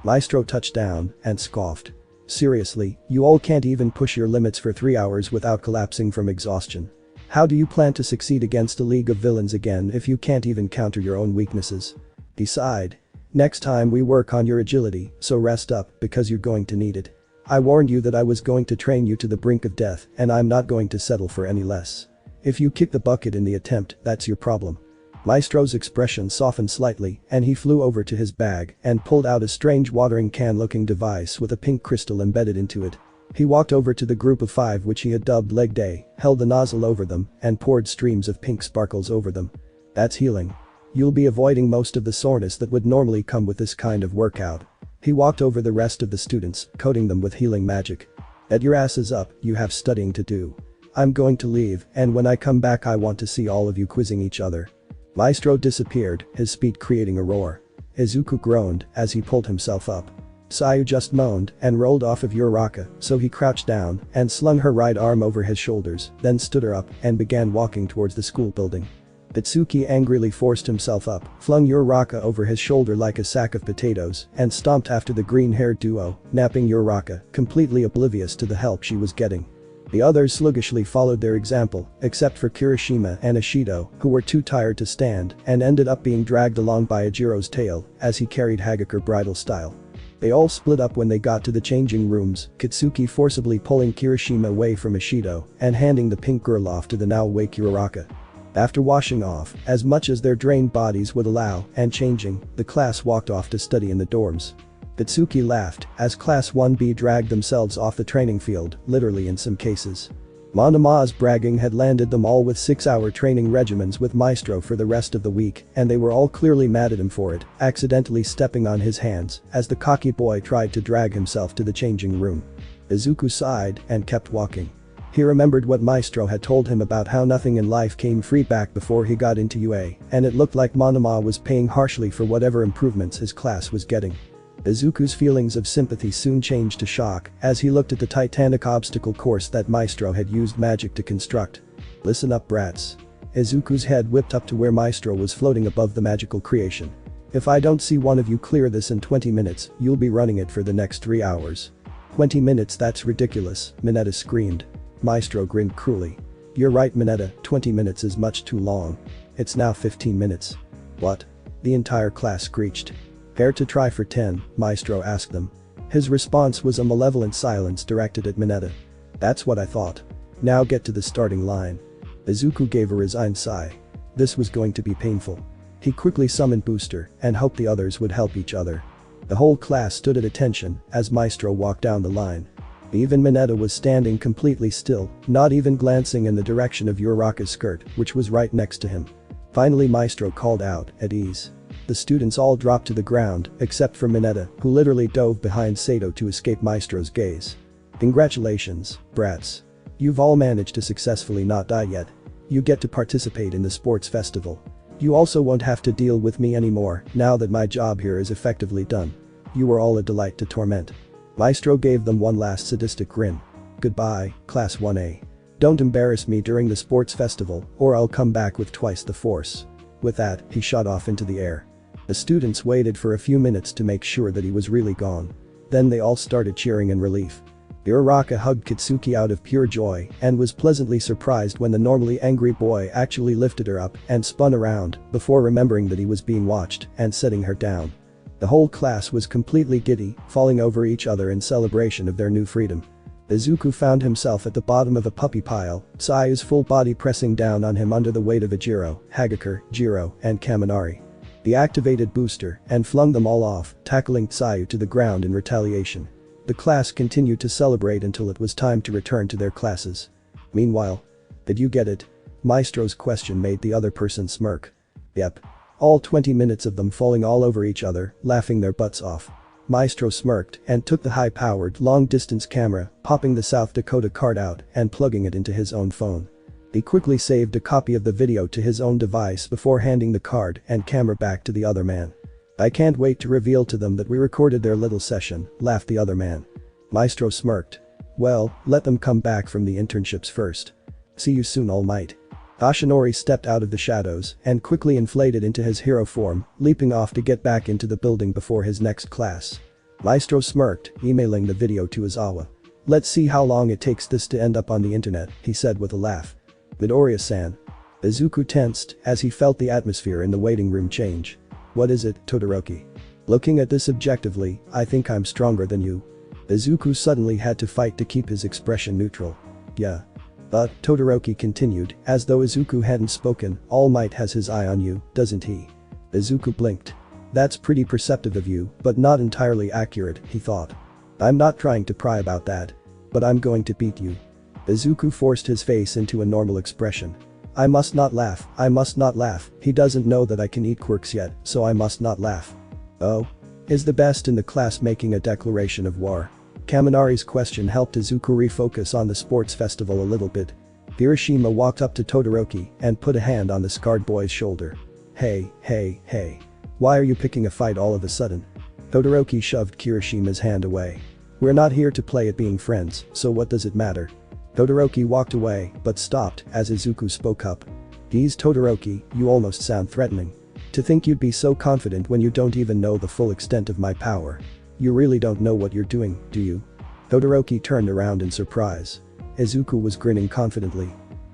Maestro touched down and scoffed. "Seriously, you all can't even push your limits for 3 hours without collapsing from exhaustion. How do you plan to succeed against a league of villains again if you can't even counter your own weaknesses? Decide. Next time we work on your agility, so rest up because you're going to need it. I warned you that I was going to train you to the brink of death and I'm not going to settle for any less. If you kick the bucket in the attempt, that's your problem." Maestro's expression softened slightly and he flew over to his bag and pulled out a strange watering can looking device with a pink crystal embedded into it. He walked over to the group of 5 which he had dubbed Leg Day, held the nozzle over them and poured streams of pink sparkles over them. "That's healing. You'll be avoiding most of the soreness that would normally come with this kind of workout." He walked over the rest of the students, coating them with healing magic. "Get your asses up, you have studying to do. I'm going to leave and when I come back I want to see all of you quizzing each other." Maestro disappeared, his speed creating a roar. Izuku groaned as he pulled himself up. Tsuyu just moaned and rolled off of Uraraka, so he crouched down and slung her right arm over his shoulders, then stood her up and began walking towards the school building. Katsuki angrily forced himself up, flung Uraraka over his shoulder like a sack of potatoes, and stomped after the green-haired duo, napping Uraraka, completely oblivious to the help she was getting. The others sluggishly followed their example, except for Kirishima and Ishido, who were too tired to stand and ended up being dragged along by Ejiro's tail as he carried Hagakure bridal style. They all split up when they got to the changing rooms, Katsuki forcibly pulling Kirishima away from Ishido and handing the pink girl off to the now awake Uraraka. After washing off, as much as their drained bodies would allow, and changing, the class walked off to study in the dorms. Katsuki laughed as Class 1B dragged themselves off the training field, literally in some cases. Monama's bragging had landed them all with 6-hour training regimens with Maestro for the rest of the week and they were all clearly mad at him for it, accidentally stepping on his hands as the cocky boy tried to drag himself to the changing room. Izuku sighed and kept walking. He remembered what Maestro had told him about how nothing in life came free back before he got into UA, and it looked like Monama was paying harshly for whatever improvements his class was getting. Izuku's feelings of sympathy soon changed to shock as he looked at the titanic obstacle course that Maestro had used magic to construct. "Listen up, brats." Izuku's head whipped up to where Maestro was floating above the magical creation. "If I don't see one of you clear this in 20 minutes, you'll be running it for the next 3 hours. 20 minutes, that's ridiculous," Mineta screamed. Maestro grinned cruelly. "You're right, Mineta, 20 minutes is much too long. It's now 15 minutes. "What?" the entire class screeched. "Care to try for 10, Maestro asked them. His response was a malevolent silence directed at Mineta. "That's what I thought. Now get to the starting line." Izuku gave a resigned sigh. This was going to be painful. He quickly summoned Booster and hoped the others would help each other. The whole class stood at attention as Maestro walked down the line. Even Mineta was standing completely still, not even glancing in the direction of Uraraka's skirt, which was right next to him. Finally Maestro called out, "At ease." The students all dropped to the ground, except for Mineta, who literally dove behind Sato to escape Maestro's gaze. "Congratulations, brats. You've all managed to successfully not die yet. You get to participate in the sports festival. You also won't have to deal with me anymore now that my job here is effectively done." you were all a delight to torment." Maestro gave them one last sadistic grin. "Goodbye, Class 1A. Don't embarrass me during the sports festival, or I'll come back with twice the force." With that, he shot off into the air. The students waited for a few minutes to make sure that he was really gone. Then they all started cheering in relief. Uraraka hugged Katsuki out of pure joy and was pleasantly surprised when the normally angry boy actually lifted her up and spun around before remembering that he was being watched and setting her down. The whole class was completely giddy, falling over each other in celebration of their new freedom. Izuku found himself at the bottom of a puppy pile, Tsuyu's full body pressing down on him under the weight of Ejiro, Hagakure, Jiro, and Kaminari. He activated Booster and flung them all off, tackling Tsuyu to the ground in retaliation. The class continued to celebrate until it was time to return to their classes. Meanwhile, "Did you get it?" Maestro's question made the other person smirk. "Yep." All 20 minutes of them falling all over each other, laughing their butts off. Maestro smirked and took the high-powered, long-distance camera, popping the South Dakota card out and plugging it into his own phone. He quickly saved a copy of the video to his own device before handing the card and camera back to the other man. "I can't wait to reveal to them that we recorded their little session," laughed the other man. Maestro smirked. "Well, let them come back from the internships first. See you soon, All Might." Ashinori stepped out of the shadows and quickly inflated into his hero form, leaping off to get back into the building before his next class. Maestro smirked, emailing the video to Aizawa. "Let's see how long it takes this to end up on the internet," he said with a laugh. "Midoriya-san." Izuku tensed as he felt the atmosphere in the waiting room change. "What is it, Todoroki?" "Looking at this objectively, I think I'm stronger than you." Izuku suddenly had to fight to keep his expression neutral. "Yeah. But," Todoroki continued, as though Izuku hadn't spoken, "All Might has his eye on you, doesn't he?" Izuku blinked. "That's pretty perceptive of you, but not entirely accurate," he thought. "I'm not trying to pry about that. But I'm going to beat you." Izuku forced his face into a normal expression. I must not laugh, I must not laugh, he doesn't know that I can eat quirks yet, so I must not laugh." "Oh? Is the best in the class making a declaration of war?" Kaminari's question helped Izuku refocus on the sports festival a little bit. Kirishima walked up to Todoroki and put a hand on the scarred boy's shoulder. Hey. Why are you picking a fight all of a sudden?" Todoroki shoved Kirishima's hand away. "We're not here to play at being friends, so what does it matter?" Todoroki walked away, but stopped as Izuku spoke up. "Geez, Todoroki, you almost sound threatening. To think you'd be so confident when you don't even know the full extent of my power. You really don't know what you're doing, do you?" Todoroki turned around in surprise. Izuku was grinning confidently.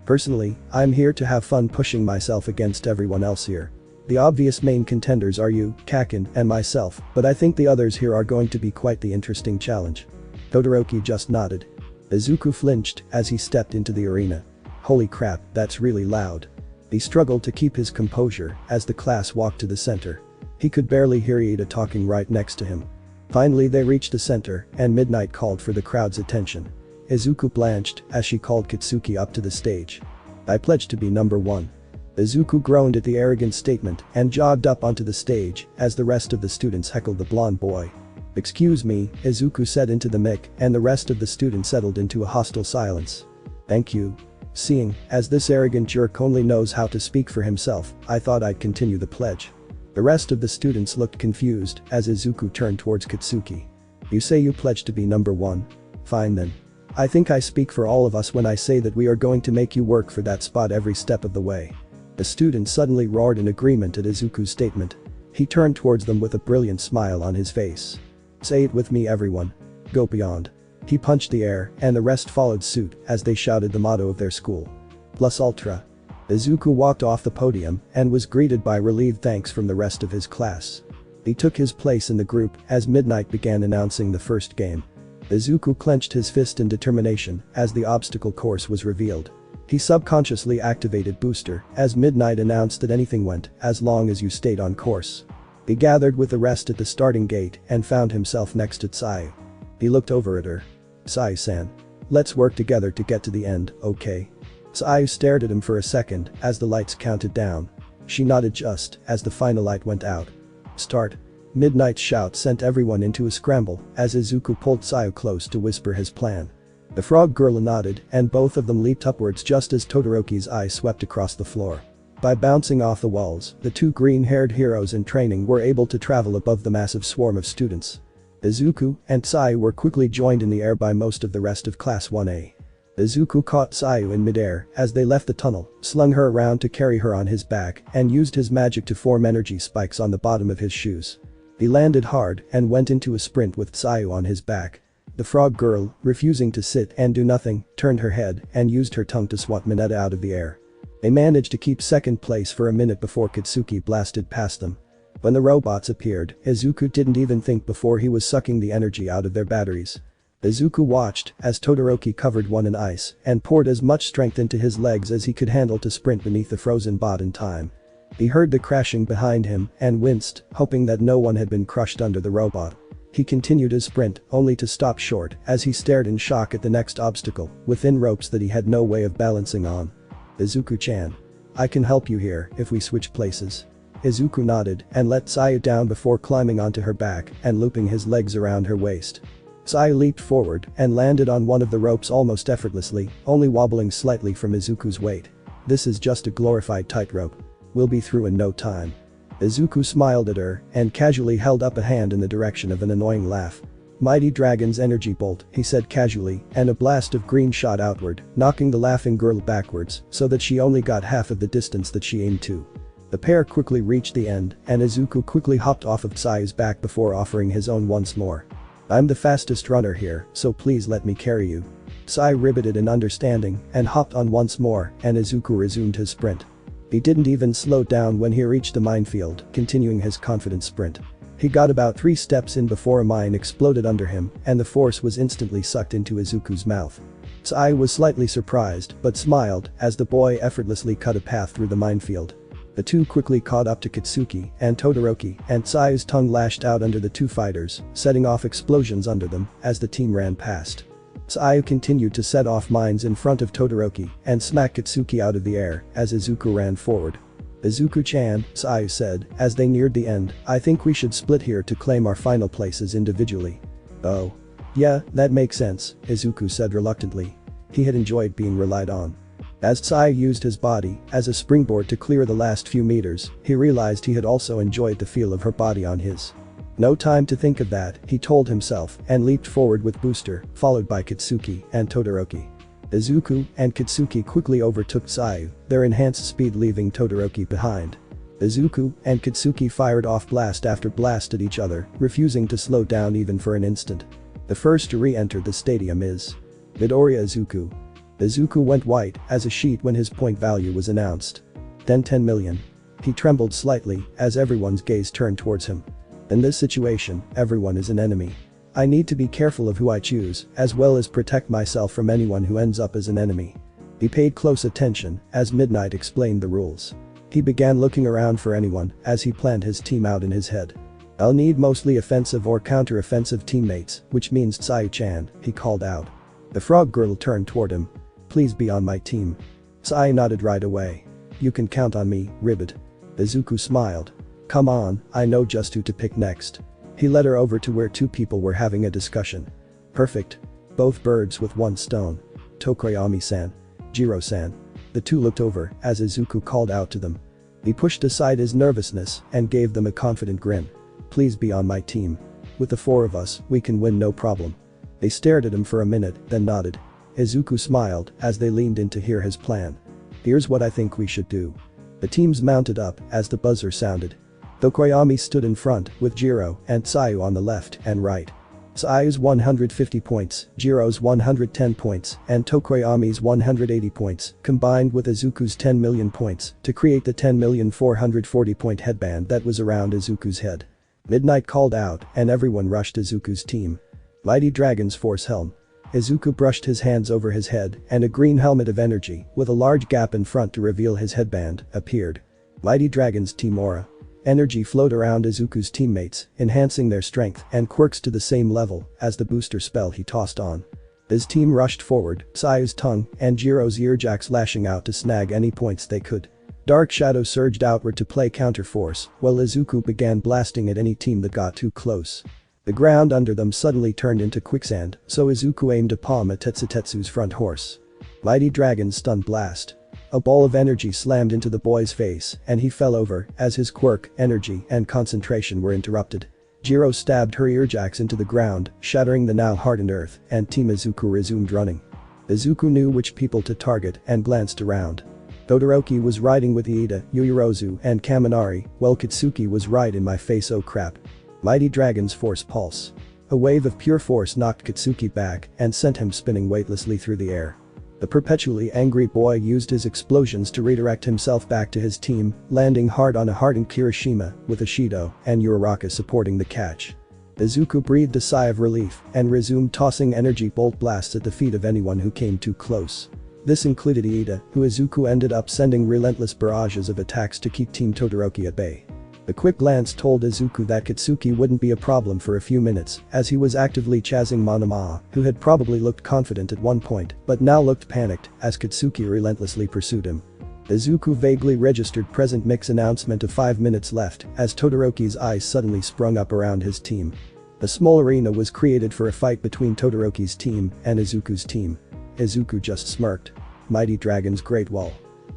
"Personally, I'm here to have fun pushing myself against everyone else here. The obvious main contenders are you, Kakin, and myself, but I think the others here are going to be quite the interesting challenge." Todoroki just nodded. Izuku flinched as he stepped into the arena. "Holy crap, that's really loud." He struggled to keep his composure as the class walked to the center. He could barely hear Ida talking right next to him. Finally they reached the center and Midnight called for the crowd's attention. Izuku blanched as she called Katsuki up to the stage. "I pledge to be number one." Izuku groaned at the arrogant statement and jogged up onto the stage as the rest of the students heckled the blonde boy. "Excuse me," Izuku said into the mic, and the rest of the students settled into a hostile silence. "Thank you." Seeing as this arrogant jerk only knows how to speak for himself, I thought I'd continue the pledge. The rest of the students looked confused as Izuku turned towards Katsuki. "You say you pledge to be number one? Fine then. I think I speak for all of us when I say that we are going to make you work for that spot every step of the way." The students suddenly roared in agreement at Izuku's statement. He turned towards them with a brilliant smile on his face. "Say it with me, everyone. Go beyond." He punched the air and the rest followed suit as they shouted the motto of their school. Plus Ultra. Izuku walked off the podium and was greeted by relieved thanks from the rest of his class. He took his place in the group as Midnight began announcing the first game. Izuku clenched his fist in determination as the obstacle course was revealed. He subconsciously activated Booster as Midnight announced that anything went as long as you stayed on course. He gathered with the rest at the starting gate and found himself next to Tsuyu. He looked over at her. "Tsuyu-san. Let's work together to get to the end, okay?" Tsuyu stared at him for a second as the lights counted down. She nodded just as the final light went out. "Start." Midnight's shout sent everyone into a scramble as Izuku pulled Tsuyu close to whisper his plan. The frog girl nodded and both of them leaped upwards just as Todoroki's eye swept across the floor. By bouncing off the walls, the two green-haired heroes in training were able to travel above the massive swarm of students. Izuku and Tsuyu were quickly joined in the air by most of the rest of Class 1A. Izuku caught Tsuyu in midair as they left the tunnel, slung her around to carry her on his back, and used his magic to form energy spikes on the bottom of his shoes. He landed hard and went into a sprint with Tsuyu on his back. The frog girl, refusing to sit and do nothing, turned her head and used her tongue to swat Mineta out of the air. They managed to keep second place for a minute before Katsuki blasted past them. When the robots appeared, Izuku didn't even think before he was sucking the energy out of their batteries. Izuku watched as Todoroki covered one in ice and poured as much strength into his legs as he could handle to sprint beneath the frozen bot in time. He heard the crashing behind him and winced, hoping that no one had been crushed under the robot. He continued his sprint, only to stop short as he stared in shock at the next obstacle, within ropes that he had no way of balancing on. Izuku-chan. I can help you here if we switch places. Izuku nodded and let Tsuyu down before climbing onto her back and looping his legs around her waist. Tsuyu leaped forward and landed on one of the ropes almost effortlessly, only wobbling slightly from Izuku's weight. This is just a glorified tightrope. We'll be through in no time. Izuku smiled at her and casually held up a hand in the direction of an annoying laugh. Mighty Dragon's energy bolt, he said casually, and a blast of green shot outward, knocking the laughing girl backwards so that she only got half of the distance that she aimed to. The pair quickly reached the end and Izuku quickly hopped off of Tsuyu's back before offering his own once more. I'm the fastest runner here, so please let me carry you. Tsuyu riveted in understanding and hopped on once more and Izuku resumed his sprint. He didn't even slow down when he reached the minefield, continuing his confident sprint. He got about 3 steps in before a mine exploded under him and the force was instantly sucked into Izuku's mouth. Tsuyu was slightly surprised but smiled as the boy effortlessly cut a path through the minefield. The two quickly caught up to Katsuki and Todoroki and Tsuyu's tongue lashed out under the two fighters, setting off explosions under them as the team ran past. Tsuyu continued to set off mines in front of Todoroki and smack Katsuki out of the air as Izuku ran forward. Izuku-chan, Tsuyu said, as they neared the end, I think we should split here to claim our final places individually. Oh. Yeah, that makes sense, Izuku said reluctantly. He had enjoyed being relied on. As Tsuyu used his body as a springboard to clear the last few meters, he realized he had also enjoyed the feel of her body on his. No time to think of that, he told himself and leaped forward with Booster, followed by Katsuki and Todoroki. Izuku and Katsuki quickly overtook Tsuyu, their enhanced speed leaving Todoroki behind. Izuku and Katsuki fired off blast after blast at each other, refusing to slow down even for an instant. The first to re-enter the stadium is Midoriya Izuku. Izuku went white as a sheet when his point value was announced. Then 10 million. He trembled slightly as everyone's gaze turned towards him. In this situation, everyone is an enemy. I need to be careful of who I choose, as well as protect myself from anyone who ends up as an enemy. He paid close attention as Midnight explained the rules. He began looking around for anyone as he planned his team out in his head. I'll need mostly offensive or counter-offensive teammates, which means Tsuyu-chan, he called out. The frog girl turned toward him. Please be on my team. Tsuyu nodded right away. You can count on me, Ribbit. Izuku smiled. Come on, I know just who to pick next. He led her over to where two people were having a discussion. Perfect. Both birds with one stone. Tokoyami-san. Jiro-san. The two looked over as Izuku called out to them. He pushed aside his nervousness and gave them a confident grin. Please be on my team. With the four of us, we can win no problem. They stared at him for a minute, then nodded. Izuku smiled as they leaned in to hear his plan. Here's what I think we should do. The teams mounted up as the buzzer sounded. Tokoyami stood in front with Jiro and Tsuyu on the left and right. Tsuyu's 150 points, Jiro's 110 points, and Tokoyami's 180 points, combined with Izuku's 10 million points to create the 10,440 point headband that was around Izuku's head. Midnight called out and everyone rushed Izuku's team. Mighty Dragon's Force Helm. Izuku brushed his hands over his head and a green helmet of energy, with a large gap in front to reveal his headband, appeared. Mighty Dragon's Team Aura. Energy flowed around Izuku's teammates, enhancing their strength and quirks to the same level as the booster spell he tossed on. His team rushed forward, Tsuyu's tongue and Jiro's earjacks lashing out to snag any points they could. Dark Shadow surged outward to play counterforce, while Izuku began blasting at any team that got too close. The ground under them suddenly turned into quicksand, so Izuku aimed a palm at Tetsutetsu's front horse. Mighty Dragon's Stun Blast. A ball of energy slammed into the boy's face and he fell over as his quirk, energy, and concentration were interrupted. Jiro stabbed her earjacks into the ground, shattering the now hardened earth, and Team Izuku resumed running. Izuku knew which people to target and glanced around. Todoroki was riding with Iida, Yuyorozu, and Kaminari, while Katsuki was right in my face. Oh crap. Mighty Dragon's Force Pulse. A wave of pure force knocked Katsuki back and sent him spinning weightlessly through the air. The perpetually angry boy used his explosions to redirect himself back to his team, landing hard on a hardened Kirishima, with Ishido and Uraraka supporting the catch. Izuku breathed a sigh of relief and resumed tossing energy bolt blasts at the feet of anyone who came too close. This included Iida, who Izuku ended up sending relentless barrages of attacks to keep Team Todoroki at bay. A quick glance told Izuku that Katsuki wouldn't be a problem for a few minutes, as he was actively chasing Monoma, who had probably looked confident at one point but now looked panicked as Katsuki relentlessly pursued him. Izuku vaguely registered present mix announcement of 5 minutes left as Todoroki's eyes suddenly sprung up around his team. A small arena was created for a fight between Todoroki's team and Izuku's team. Izuku just smirked. Mighty Dragon's Great Wall.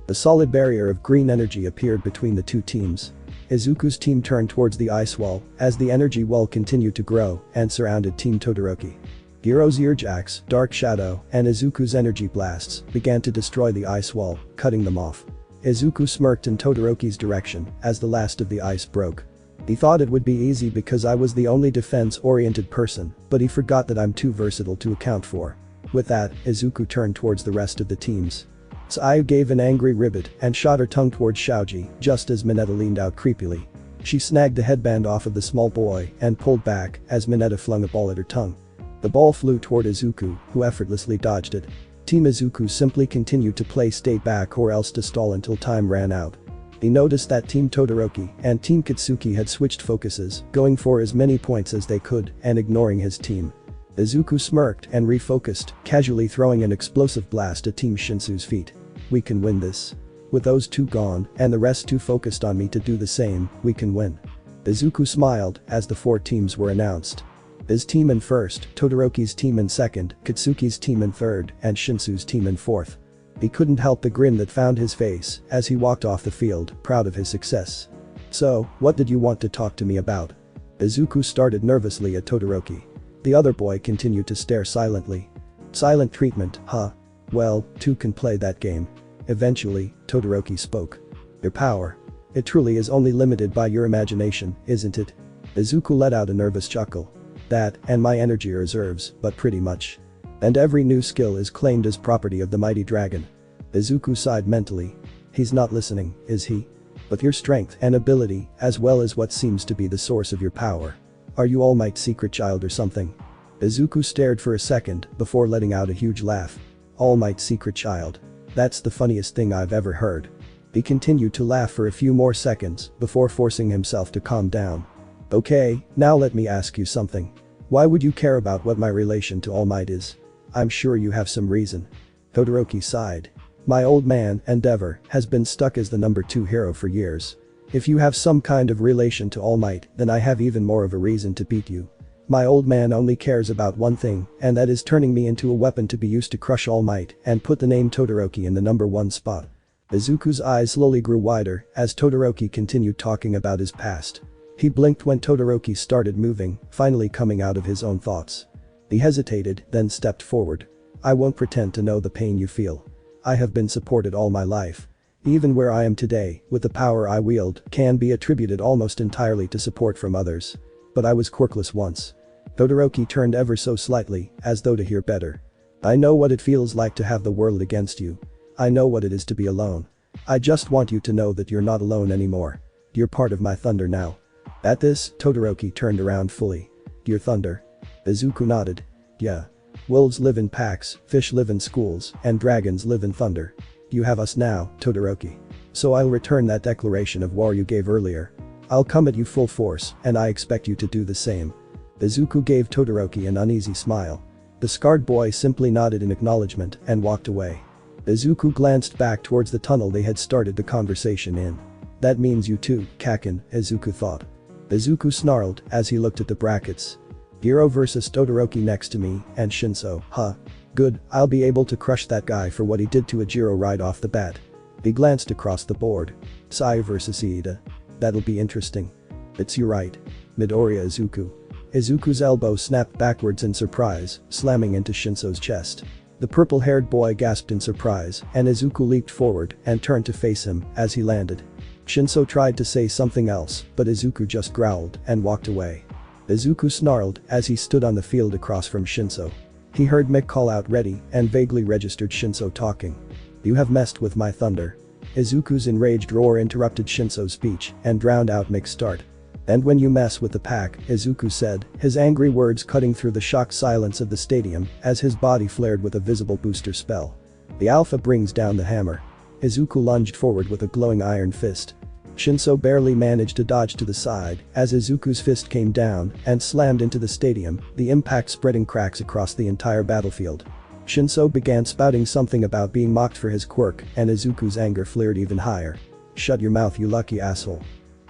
A solid barrier of green energy appeared between the two teams. Izuku's team turned towards the ice wall as the energy wall continued to grow and surrounded Team Todoroki. Giro's earjacks, Dark Shadow, and Izuku's energy blasts began to destroy the ice wall, cutting them off. Izuku smirked in Todoroki's direction as the last of the ice broke. He thought it would be easy because I was the only defense-oriented person, but he forgot that I'm too versatile to account for. With that, Izuku turned towards the rest of the teams. Tsuyu gave an angry ribbit and shot her tongue towards Shoji just as Mineta leaned out creepily. She snagged the headband off of the small boy and pulled back as Mineta flung a ball at her tongue. The ball flew toward Izuku, who effortlessly dodged it. Team Izuku simply continued to play stay back or else to stall until time ran out. He noticed that Team Todoroki and Team Katsuki had switched focuses, going for as many points as they could and ignoring his team. Izuku smirked and refocused, casually throwing an explosive blast at Team Shinso's feet. We can win this. With those two gone and the rest too focused on me to do the same, we can win. Izuku smiled as the 4 teams were announced. His team in first, Todoroki's team in second, Katsuki's team in third, and Shinso's team in fourth. He couldn't help the grin that found his face as he walked off the field, proud of his success. So, what did you want to talk to me about? Izuku started nervously at Todoroki. The other boy continued to stare silently. Silent treatment, huh? Well, 2 can play that game. Eventually, Todoroki spoke. Your power. It truly is only limited by your imagination, isn't it? Izuku let out a nervous chuckle. That, and my energy reserves, but pretty much. And every new skill is claimed as property of the mighty dragon. Izuku sighed mentally. He's not listening, is he? But your strength and ability, as well as what seems to be the source of your power. Are you All Might's secret child or something? Izuku stared for a second before letting out a huge laugh. All Might's secret child. That's the funniest thing I've ever heard. He continued to laugh for a few more seconds before forcing himself to calm down. Okay, now let me ask you something. Why would you care about what my relation to All Might is? I'm sure you have some reason. Todoroki sighed. My old man, Endeavor, has been stuck as the number 2 hero for years. If you have some kind of relation to All Might, then I have even more of a reason to beat you. My old man only cares about one thing, and that is turning me into a weapon to be used to crush All Might and put the name Todoroki in the number 1 spot. Izuku's eyes slowly grew wider as Todoroki continued talking about his past. He blinked when Todoroki started moving, finally coming out of his own thoughts. He hesitated, then stepped forward. I won't pretend to know the pain you feel. I have been supported all my life. Even where I am today, with the power I wield, can be attributed almost entirely to support from others. But I was quirkless once. Todoroki turned ever so slightly, as though to hear better. I know what it feels like to have the world against you. I know what it is to be alone. I just want you to know that you're not alone anymore. You're part of my thunder now. At this, Todoroki turned around fully. Your thunder? Izuku nodded. Yeah. Wolves live in packs, fish live in schools, and dragons live in thunder. You have us now, Todoroki. So I'll return that declaration of war you gave earlier. I'll come at you full force, and I expect you to do the same. Izuku gave Todoroki an uneasy smile. The scarred boy simply nodded in acknowledgement and walked away. Izuku glanced back towards the tunnel they had started the conversation in. That means you too, Kaken, Izuku thought. Izuku snarled as he looked at the brackets. Giro versus Todoroki next to me, and Shinso, huh? Good, I'll be able to crush that guy for what he did to Ajiro right off the bat. He glanced across the board. Tsuyu vs Iida. That'll be interesting. It's you right. Midoriya Izuku. Izuku's elbow snapped backwards in surprise, slamming into Shinso's chest. The purple-haired boy gasped in surprise, and Izuku leaped forward and turned to face him as he landed. Shinso tried to say something else, but Izuku just growled and walked away. Izuku snarled as he stood on the field across from Shinso. He heard Mick call out ready and vaguely registered Shinso talking. "You have messed with my thunder." Izuku's enraged roar interrupted Shinso's speech and drowned out Mick's start. "And when you mess with the pack," Izuku said, his angry words cutting through the shocked silence of the stadium as his body flared with a visible booster spell. "The Alpha brings down the hammer." Izuku lunged forward with a glowing iron fist. Shinso barely managed to dodge to the side as Izuku's fist came down and slammed into the stadium, the impact spreading cracks across the entire battlefield. Shinso began spouting something about being mocked for his quirk, and Izuku's anger flared even higher. "Shut your mouth, you lucky asshole."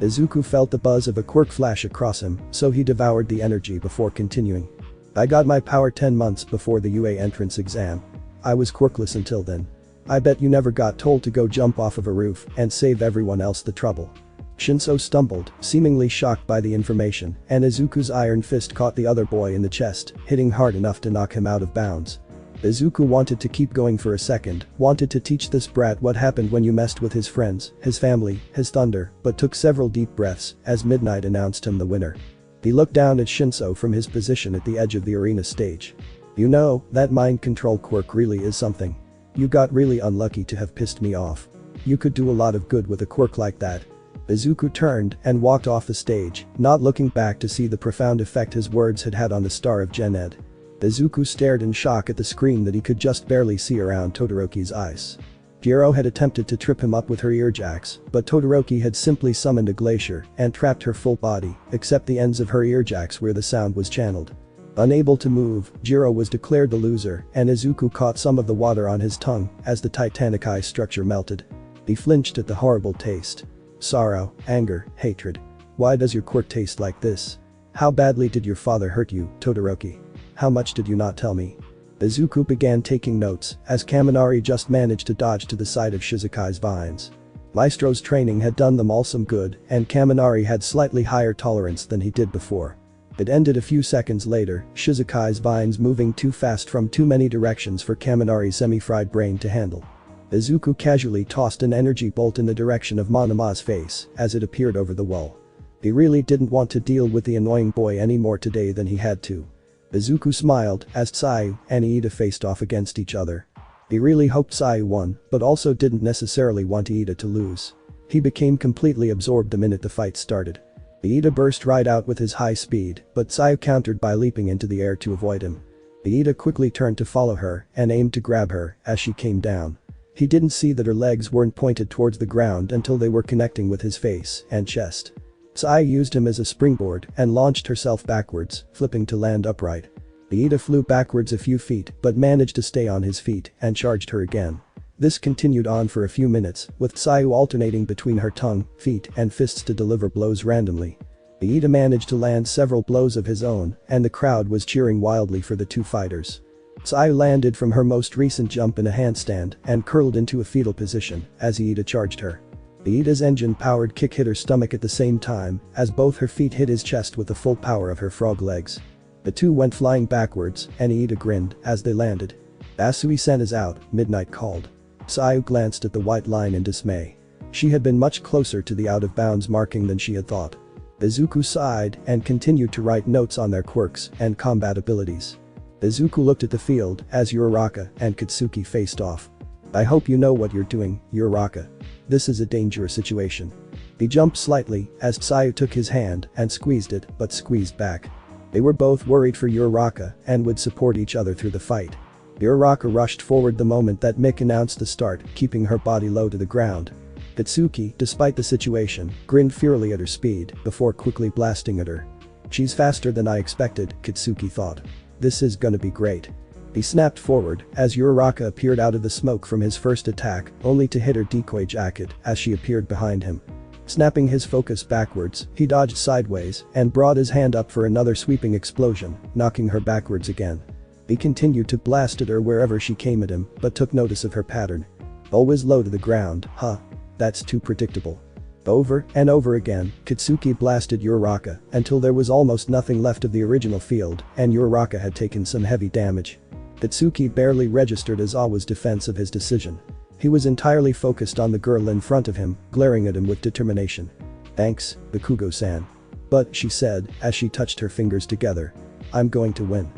Izuku felt the buzz of a quirk flash across him, so he devoured the energy before continuing. "I got my power 10 months before the UA entrance exam. I was quirkless until then. I bet you never got told to go jump off of a roof and save everyone else the trouble." Shinso stumbled, seemingly shocked by the information, and Izuku's iron fist caught the other boy in the chest, hitting hard enough to knock him out of bounds. Izuku wanted to keep going for a second, wanted to teach this brat what happened when you messed with his friends, his family, his thunder, but took several deep breaths as Midnight announced him the winner. He looked down at Shinso from his position at the edge of the arena stage. "You know, that mind control quirk really is something. You got really unlucky to have pissed me off. You could do a lot of good with a quirk like that." Izuku turned and walked off the stage, not looking back to see the profound effect his words had had on the star of Gen Ed. Izuku stared in shock at the screen that he could just barely see around Todoroki's eyes. Jiro had attempted to trip him up with her earjacks, but Todoroki had simply summoned a glacier and trapped her full body, except the ends of her earjacks where the sound was channeled. Unable to move, Jiro was declared the loser, and Izuku caught some of the water on his tongue as the titanic eye structure melted. He flinched at the horrible taste. Sorrow, anger, hatred. "Why does your quirk taste like this? How badly did your father hurt you, Todoroki? How much did you not tell me?" Izuku began taking notes as Kaminari just managed to dodge to the side of Shizukai's vines. Maestro's training had done them all some good, and Kaminari had slightly higher tolerance than he did before. It ended a few seconds later, Shizukai's vines moving too fast from too many directions for Kaminari's semi-fried brain to handle. Izuku casually tossed an energy bolt in the direction of Monama's face as it appeared over the wall. He really didn't want to deal with the annoying boy any more today than he had to. Izuku smiled as Tsuyu and Iida faced off against each other. He really hoped Tsuyu won, but also didn't necessarily want Iida to lose. He became completely absorbed the minute the fight started. Iida burst right out with his high speed, but Tsuyu countered by leaping into the air to avoid him. Iida quickly turned to follow her and aimed to grab her as she came down. He didn't see that her legs weren't pointed towards the ground until they were connecting with his face and chest. Tsuyu used him as a springboard and launched herself backwards, flipping to land upright. Iida flew backwards a few feet but managed to stay on his feet and charged her again. This continued on for a few minutes, with Tsuyu alternating between her tongue, feet and fists to deliver blows randomly. Iida managed to land several blows of his own, and the crowd was cheering wildly for the two fighters. Tsuyu landed from her most recent jump in a handstand and curled into a fetal position as Iida charged her. Iida's engine-powered kick hit her stomach at the same time as both her feet hit his chest with the full power of her frog legs. The two went flying backwards and Iida grinned as they landed. "Asui-san is out," Midnight called. Tsuyu glanced at the white line in dismay. She had been much closer to the out-of-bounds marking than she had thought. Izuku sighed and continued to write notes on their quirks and combat abilities. Izuku looked at the field as Uraraka and Katsuki faced off. "I hope you know what you're doing, Uraraka. This is a dangerous situation." He jumped slightly as Tsuyu took his hand and squeezed it but squeezed back. They were both worried for Uraraka and would support each other through the fight. Uraraka rushed forward the moment that Mick announced the start, keeping her body low to the ground. Katsuki, despite the situation, grinned fiercely at her speed before quickly blasting at her. "She's faster than I expected," Katsuki thought. "This is gonna be great." He snapped forward as Uraraka appeared out of the smoke from his first attack, only to hit her decoy jacket as she appeared behind him. Snapping his focus backwards, he dodged sideways and brought his hand up for another sweeping explosion, knocking her backwards again. He continued to blast at her wherever she came at him but took notice of her pattern. Always low to the ground, huh? That's too predictable. Over and over again, Katsuki blasted Uraraka until there was almost nothing left of the original field and Uraraka had taken some heavy damage. Katsuki barely registered Aizawa's defense of his decision. He was entirely focused on the girl in front of him, glaring at him with determination. "Thanks, Bakugo-san." "But," she said as she touched her fingers together, "I'm going to win."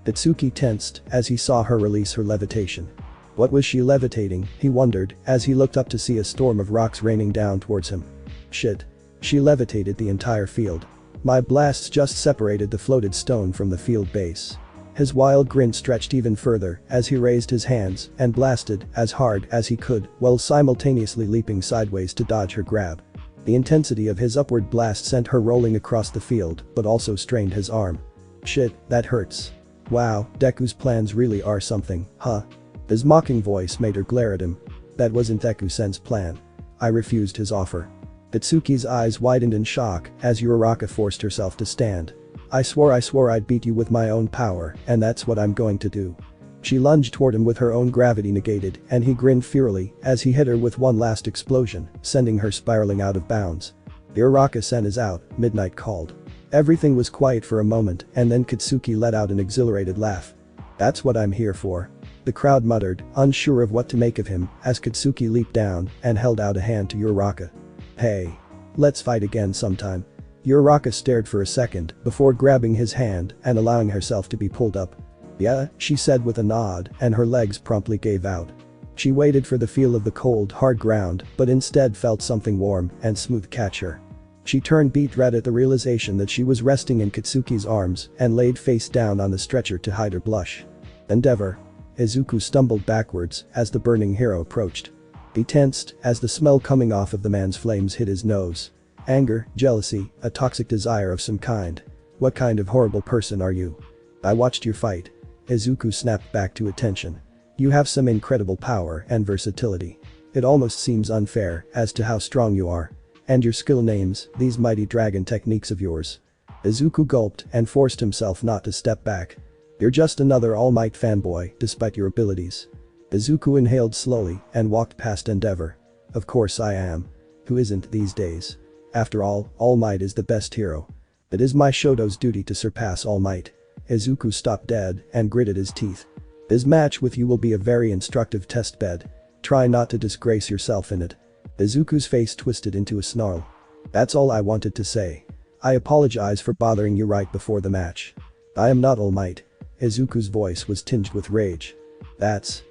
Katsuki tensed as he saw her release her levitation. What was she levitating, he wondered as he looked up to see a storm of rocks raining down towards him. Shit. She levitated the entire field. My blasts just separated the floated stone from the field base. His wild grin stretched even further as he raised his hands and blasted as hard as he could while simultaneously leaping sideways to dodge her grab. The intensity of his upward blast sent her rolling across the field but also strained his arm. "Shit, that hurts." "Wow, Deku's plans really are something, huh?" His mocking voice made her glare at him. "That wasn't Deku-san's plan. I refused his offer." Katsuki's eyes widened in shock as Uraraka forced herself to stand. I swore I'd beat you with my own power, and that's what I'm going to do." She lunged toward him with her own gravity negated and he grinned fierily as he hit her with one last explosion, sending her spiraling out of bounds. "Uraraka-san is out," Midnight called. Everything was quiet for a moment and then Katsuki let out an exhilarated laugh. "That's what I'm here for." The crowd muttered, unsure of what to make of him as Katsuki leaped down and held out a hand to Uraraka. "Hey. Let's fight again sometime." Uraraka stared for a second before grabbing his hand and allowing herself to be pulled up. "Yeah," she said with a nod and her legs promptly gave out. She waited for the feel of the cold, hard ground but instead felt something warm and smooth catch her. She turned beet red at the realization that she was resting in Katsuki's arms and laid face down on the stretcher to hide her blush. "Endeavor." Izuku stumbled backwards as the burning hero approached. He tensed as the smell coming off of the man's flames hit his nose. Anger, jealousy, a toxic desire of some kind. "What kind of horrible person are you?" "I watched your fight." Izuku snapped back to attention. "You have some incredible power and versatility. It almost seems unfair as to how strong you are. And your skill names, these mighty dragon techniques of yours." Izuku gulped and forced himself not to step back. "You're just another All Might fanboy despite your abilities." Izuku inhaled slowly and walked past Endeavor. "Of course I am. Who isn't these days? After All Might is the best hero. It is my Shoto's duty to surpass All Might." Izuku stopped dead and gritted his teeth. "This match with you will be a very instructive test bed. Try not to disgrace yourself in it." Izuku's face twisted into a snarl. "That's all I wanted to say. I apologize for bothering you right before the match. I am not All Might." Izuku's voice was tinged with rage. That's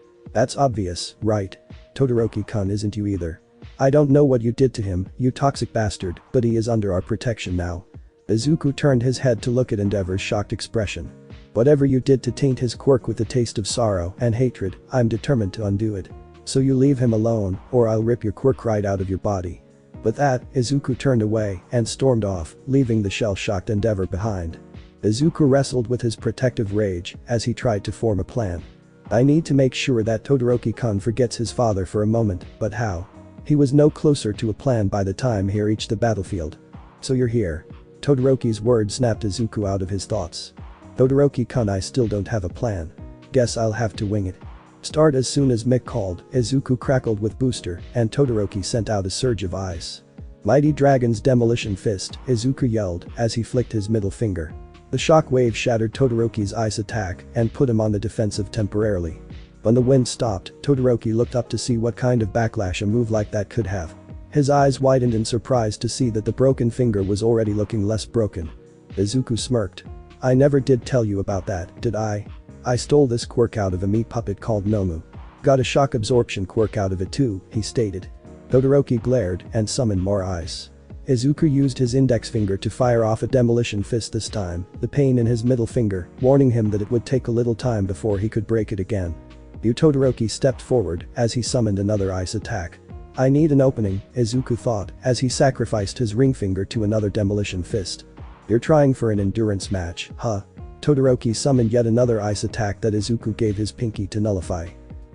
obvious, right? Todoroki-kun isn't you either. I don't know what you did to him, you toxic bastard, but he is under our protection now." Izuku turned his head to look at Endeavor's shocked expression. "Whatever you did to taint his quirk with the taste of sorrow and hatred, I'm determined to undo it. So you leave him alone, or I'll rip your quirk right out of your body." With that, Izuku turned away and stormed off, leaving the shell-shocked Endeavor behind. Izuku wrestled with his protective rage as he tried to form a plan. "I need to make sure that Todoroki-kun forgets his father for a moment, but how?" He was no closer to a plan by the time he reached the battlefield. "So you're here." Todoroki's words snapped Izuku out of his thoughts. "Todoroki-kun, I still don't have a plan. Guess I'll have to wing it." "Start as soon as Mick called." Izuku crackled with booster and Todoroki sent out a surge of ice. "Mighty Dragon's demolition fist," Izuku yelled as he flicked his middle finger. The shock wave shattered Todoroki's ice attack and put him on the defensive temporarily. When the wind stopped, Todoroki looked up to see what kind of backlash a move like that could have. His eyes widened in surprise to see that the broken finger was already looking less broken. Izuku smirked. "I never did tell you about that, did I? I stole this quirk out of a meat puppet called Nomu. Got a shock absorption quirk out of it too," he stated. Todoroki glared and summoned more ice. Izuku used his index finger to fire off a demolition fist this time, the pain in his middle finger warning him that it would take a little time before he could break it again. Todoroki stepped forward as he summoned another ice attack. "I need an opening," Izuku thought as he sacrificed his ring finger to another demolition fist. "You're trying for an endurance match, huh?" Todoroki summoned yet another ice attack that Izuku gave his pinky to nullify.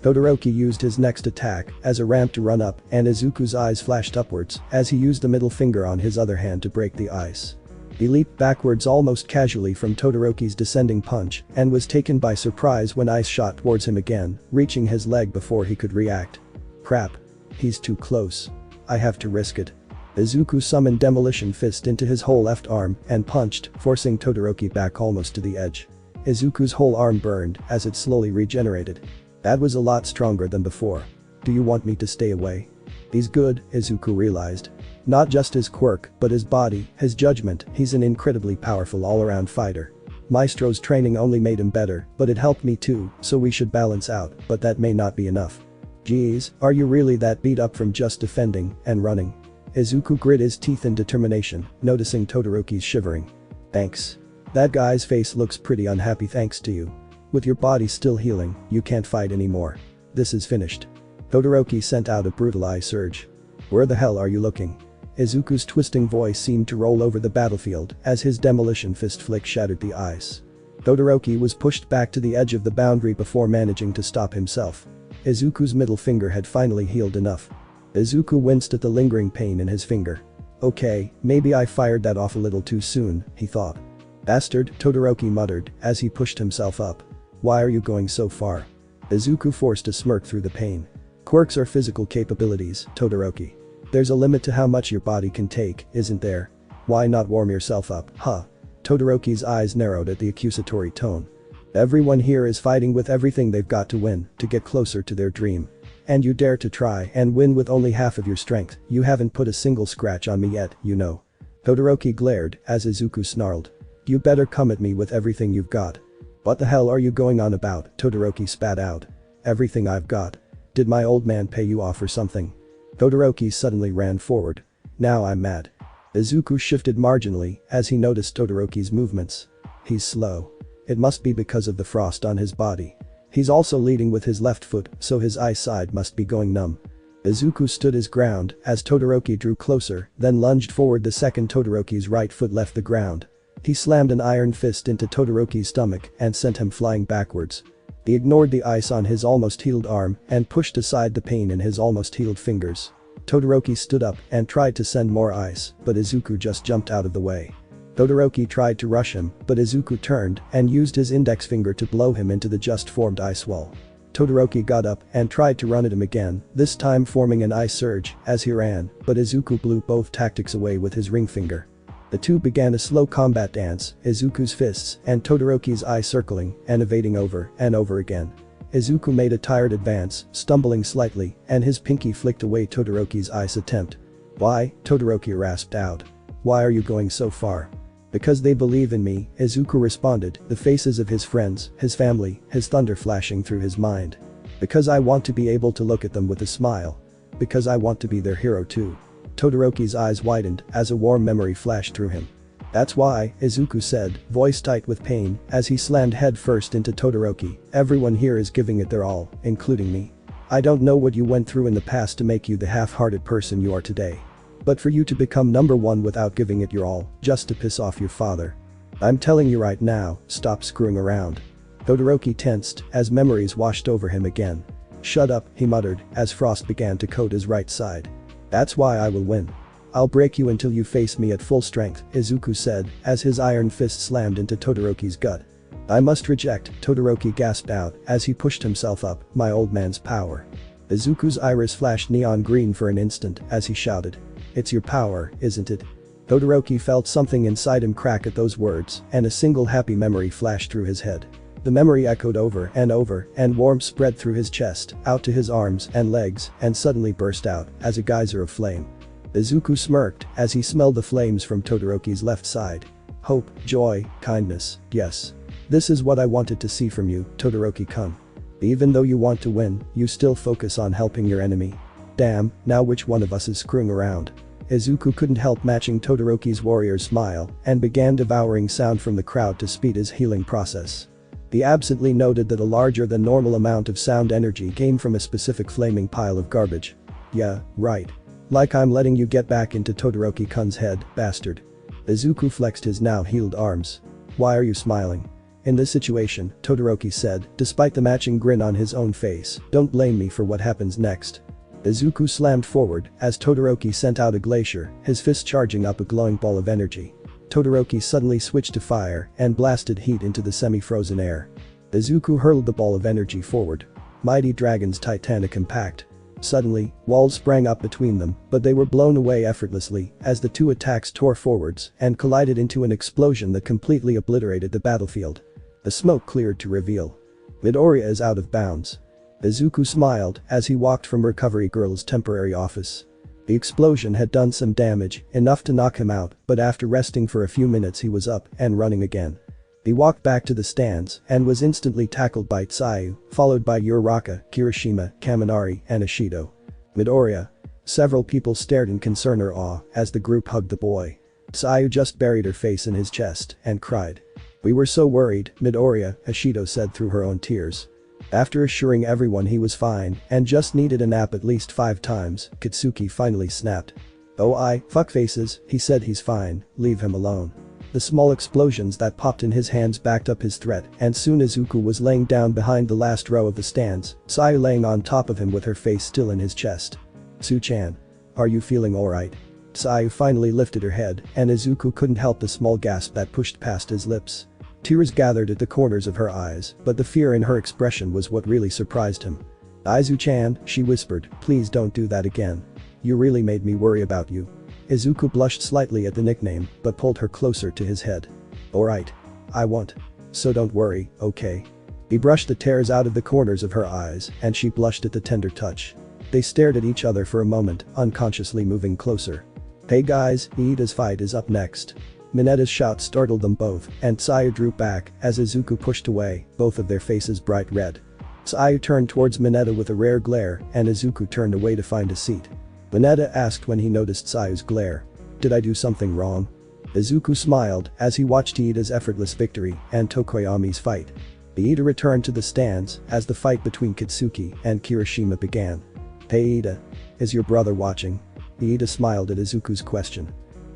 Todoroki used his next attack as a ramp to run up and Izuku's eyes flashed upwards as he used the middle finger on his other hand to break the ice. He leaped backwards almost casually from Todoroki's descending punch and was taken by surprise when ice shot towards him again, reaching his leg before he could react. Crap. He's too close. I have to risk it. Izuku summoned Demolition Fist into his whole left arm and punched, forcing Todoroki back almost to the edge. Izuku's whole arm burned as it slowly regenerated. That was a lot stronger than before. Do you want me to stay away? He's good, Izuku realized. Not just his quirk, but his body, his judgment, he's an incredibly powerful all-around fighter. Maestro's training only made him better, but it helped me too, so we should balance out, but that may not be enough. Geez, are you really that beat up from just defending and running? Izuku grit his teeth in determination, noticing Todoroki's shivering. Thanks. That guy's face looks pretty unhappy thanks to you. With your body still healing, you can't fight anymore. This is finished. Todoroki sent out a brutal eye surge. Where the hell are you looking? Izuku's twisting voice seemed to roll over the battlefield as his demolition fist flick shattered the ice. Todoroki was pushed back to the edge of the boundary before managing to stop himself. Izuku's middle finger had finally healed enough. Izuku winced at the lingering pain in his finger. Okay, maybe I fired that off a little too soon, he thought. Bastard, Todoroki muttered as he pushed himself up. Why are you going so far? Izuku forced a smirk through the pain. Quirks are physical capabilities, Todoroki. There's a limit to how much your body can take, isn't there? Why not warm yourself up, huh? Todoroki's eyes narrowed at the accusatory tone. Everyone here is fighting with everything they've got to win, to get closer to their dream. And you dare to try and win with only half of your strength, you haven't put a single scratch on me yet, you know. Todoroki glared as Izuku snarled. You better come at me with everything you've got. What the hell are you going on about? Todoroki spat out. Everything I've got. Did my old man pay you off or something? Todoroki suddenly ran forward. Now I'm mad. Izuku shifted marginally as he noticed Todoroki's movements. He's slow. It must be because of the frost on his body. He's also leading with his left foot, so his eyesight must be going numb. Izuku stood his ground as Todoroki drew closer, then lunged forward the second Todoroki's right foot left the ground. He slammed an iron fist into Todoroki's stomach and sent him flying backwards. He ignored the ice on his almost healed arm and pushed aside the pain in his almost healed fingers. Todoroki stood up and tried to send more ice, but Izuku just jumped out of the way. Todoroki tried to rush him, but Izuku turned and used his index finger to blow him into the just formed ice wall. Todoroki got up and tried to run at him again, this time forming an ice surge as he ran, but Izuku blew both tactics away with his ring finger. The two began a slow combat dance, Izuku's fists and Todoroki's eye circling and evading over and over again. Izuku made a tired advance, stumbling slightly, and his pinky flicked away Todoroki's ice attempt. Why? Todoroki rasped out. Why are you going so far? Because they believe in me, Izuku responded, the faces of his friends, his family, his thunder flashing through his mind. Because I want to be able to look at them with a smile. Because I want to be their hero too. Todoroki's eyes widened as a warm memory flashed through him. That's why, Izuku said, voice tight with pain, as he slammed head first into Todoroki, everyone here is giving it their all, including me. I don't know what you went through in the past to make you the half-hearted person you are today. But for you to become number one without giving it your all, just to piss off your father. I'm telling you right now, stop screwing around. Todoroki tensed as memories washed over him again. Shut up, he muttered, as frost began to coat his right side. That's why I will win. I'll break you until you face me at full strength, Izuku said, as his iron fist slammed into Todoroki's gut. I must reject, Todoroki gasped out as he pushed himself up, my old man's power. Izuku's iris flashed neon green for an instant as he shouted. It's your power, isn't it? Todoroki felt something inside him crack at those words, and a single happy memory flashed through his head. The memory echoed over, and warmth spread through his chest, out to his arms and legs, and suddenly burst out as a geyser of flame. Izuku smirked as he smelled the flames from Todoroki's left side. Hope, joy, kindness, yes. This is what I wanted to see from you, Todoroki-kun. Even though you want to win, you still focus on helping your enemy. Damn, now which one of us is screwing around? Izuku couldn't help matching Todoroki's warrior's smile and began devouring sound from the crowd to speed his healing process. He absently noted that a larger than normal amount of sound energy came from a specific flaming pile of garbage. Yeah, right. Like I'm letting you get back into Todoroki-kun's head, bastard. Izuku flexed his now healed arms. Why are you smiling? In this situation, Todoroki said, despite the matching grin on his own face, don't blame me for what happens next. Izuku slammed forward as Todoroki sent out a glacier, his fist charging up a glowing ball of energy. Todoroki suddenly switched to fire and blasted heat into the semi-frozen air. Izuku hurled the ball of energy forward. Mighty Dragon's Titanic Impact. Suddenly, walls sprang up between them, but they were blown away effortlessly as the two attacks tore forwards and collided into an explosion that completely obliterated the battlefield. The smoke cleared to reveal Midoriya is out of bounds. Izuku smiled as he walked from Recovery Girl's temporary office. The explosion had done some damage, enough to knock him out, but after resting for a few minutes he was up and running again. He walked back to the stands and was instantly tackled by Tsuyu, followed by Uraraka, Kirishima, Kaminari, and Ishido. Midoriya. Several people stared in concern or awe as the group hugged the boy. Tsuyu just buried her face in his chest and cried. "We were so worried, Midoriya," Ishido said through her own tears. After assuring everyone he was fine and just needed a nap at least 5 times, Katsuki finally snapped. "Oh fuckfaces," he said, "he's fine, leave him alone." The small explosions that popped in his hands backed up his threat, and soon Izuku was laying down behind the last row of the stands, Tsuyu laying on top of him with her face still in his chest. "Tsu-chan. Are you feeling alright?" Tsuyu finally lifted her head, and Izuku couldn't help the small gasp that pushed past his lips. Tears gathered at the corners of her eyes, but the fear in her expression was what really surprised him. "Izu-chan," she whispered, "please don't do that again. You really made me worry about you." Izuku blushed slightly at the nickname, but pulled her closer to his head. "Alright. I won't. So don't worry, okay?" He brushed the tears out of the corners of her eyes, and she blushed at the tender touch. They stared at each other for a moment, unconsciously moving closer. "Hey guys, Iida's fight is up next." Minetta's shout startled them both, and Tsuyu drew back as Izuku pushed away, both of their faces bright red. Tsuyu turned towards Minetta with a rare glare, and Izuku turned away to find a seat. Minetta asked when he noticed Tsuyu's glare. "Did I do something wrong?" Izuku smiled as he watched Iida's effortless victory and Tokoyami's fight. Iida returned to the stands as the fight between Katsuki and Kirishima began. "Hey Iida. Is your brother watching?" Iida smiled at Izuku's question.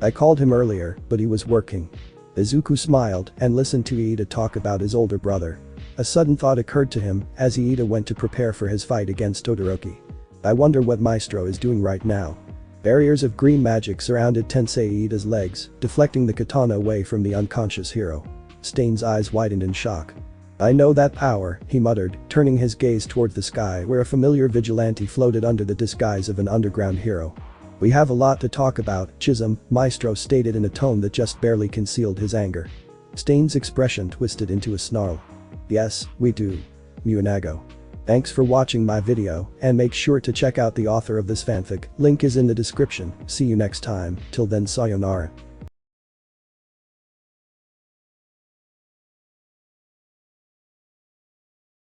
"I called him earlier, but he was working." Izuku smiled and listened to Iida talk about his older brother. A sudden thought occurred to him as Iida went to prepare for his fight against Todoroki. "I wonder what Maestro is doing right now." Barriers of green magic surrounded Tensei Iida's legs, deflecting the katana away from the unconscious hero. Stain's eyes widened in shock. "I know that power," he muttered, turning his gaze toward the sky where a familiar vigilante floated under the disguise of an underground hero. "We have a lot to talk about, Chisholm," Maestro stated in a tone that just barely concealed his anger. Stain's expression twisted into a snarl. "Yes, we do. Muinago. Thanks for watching my video, and make sure to check out the author of this fanfic, link is in the description. See you next time, till then sayonara.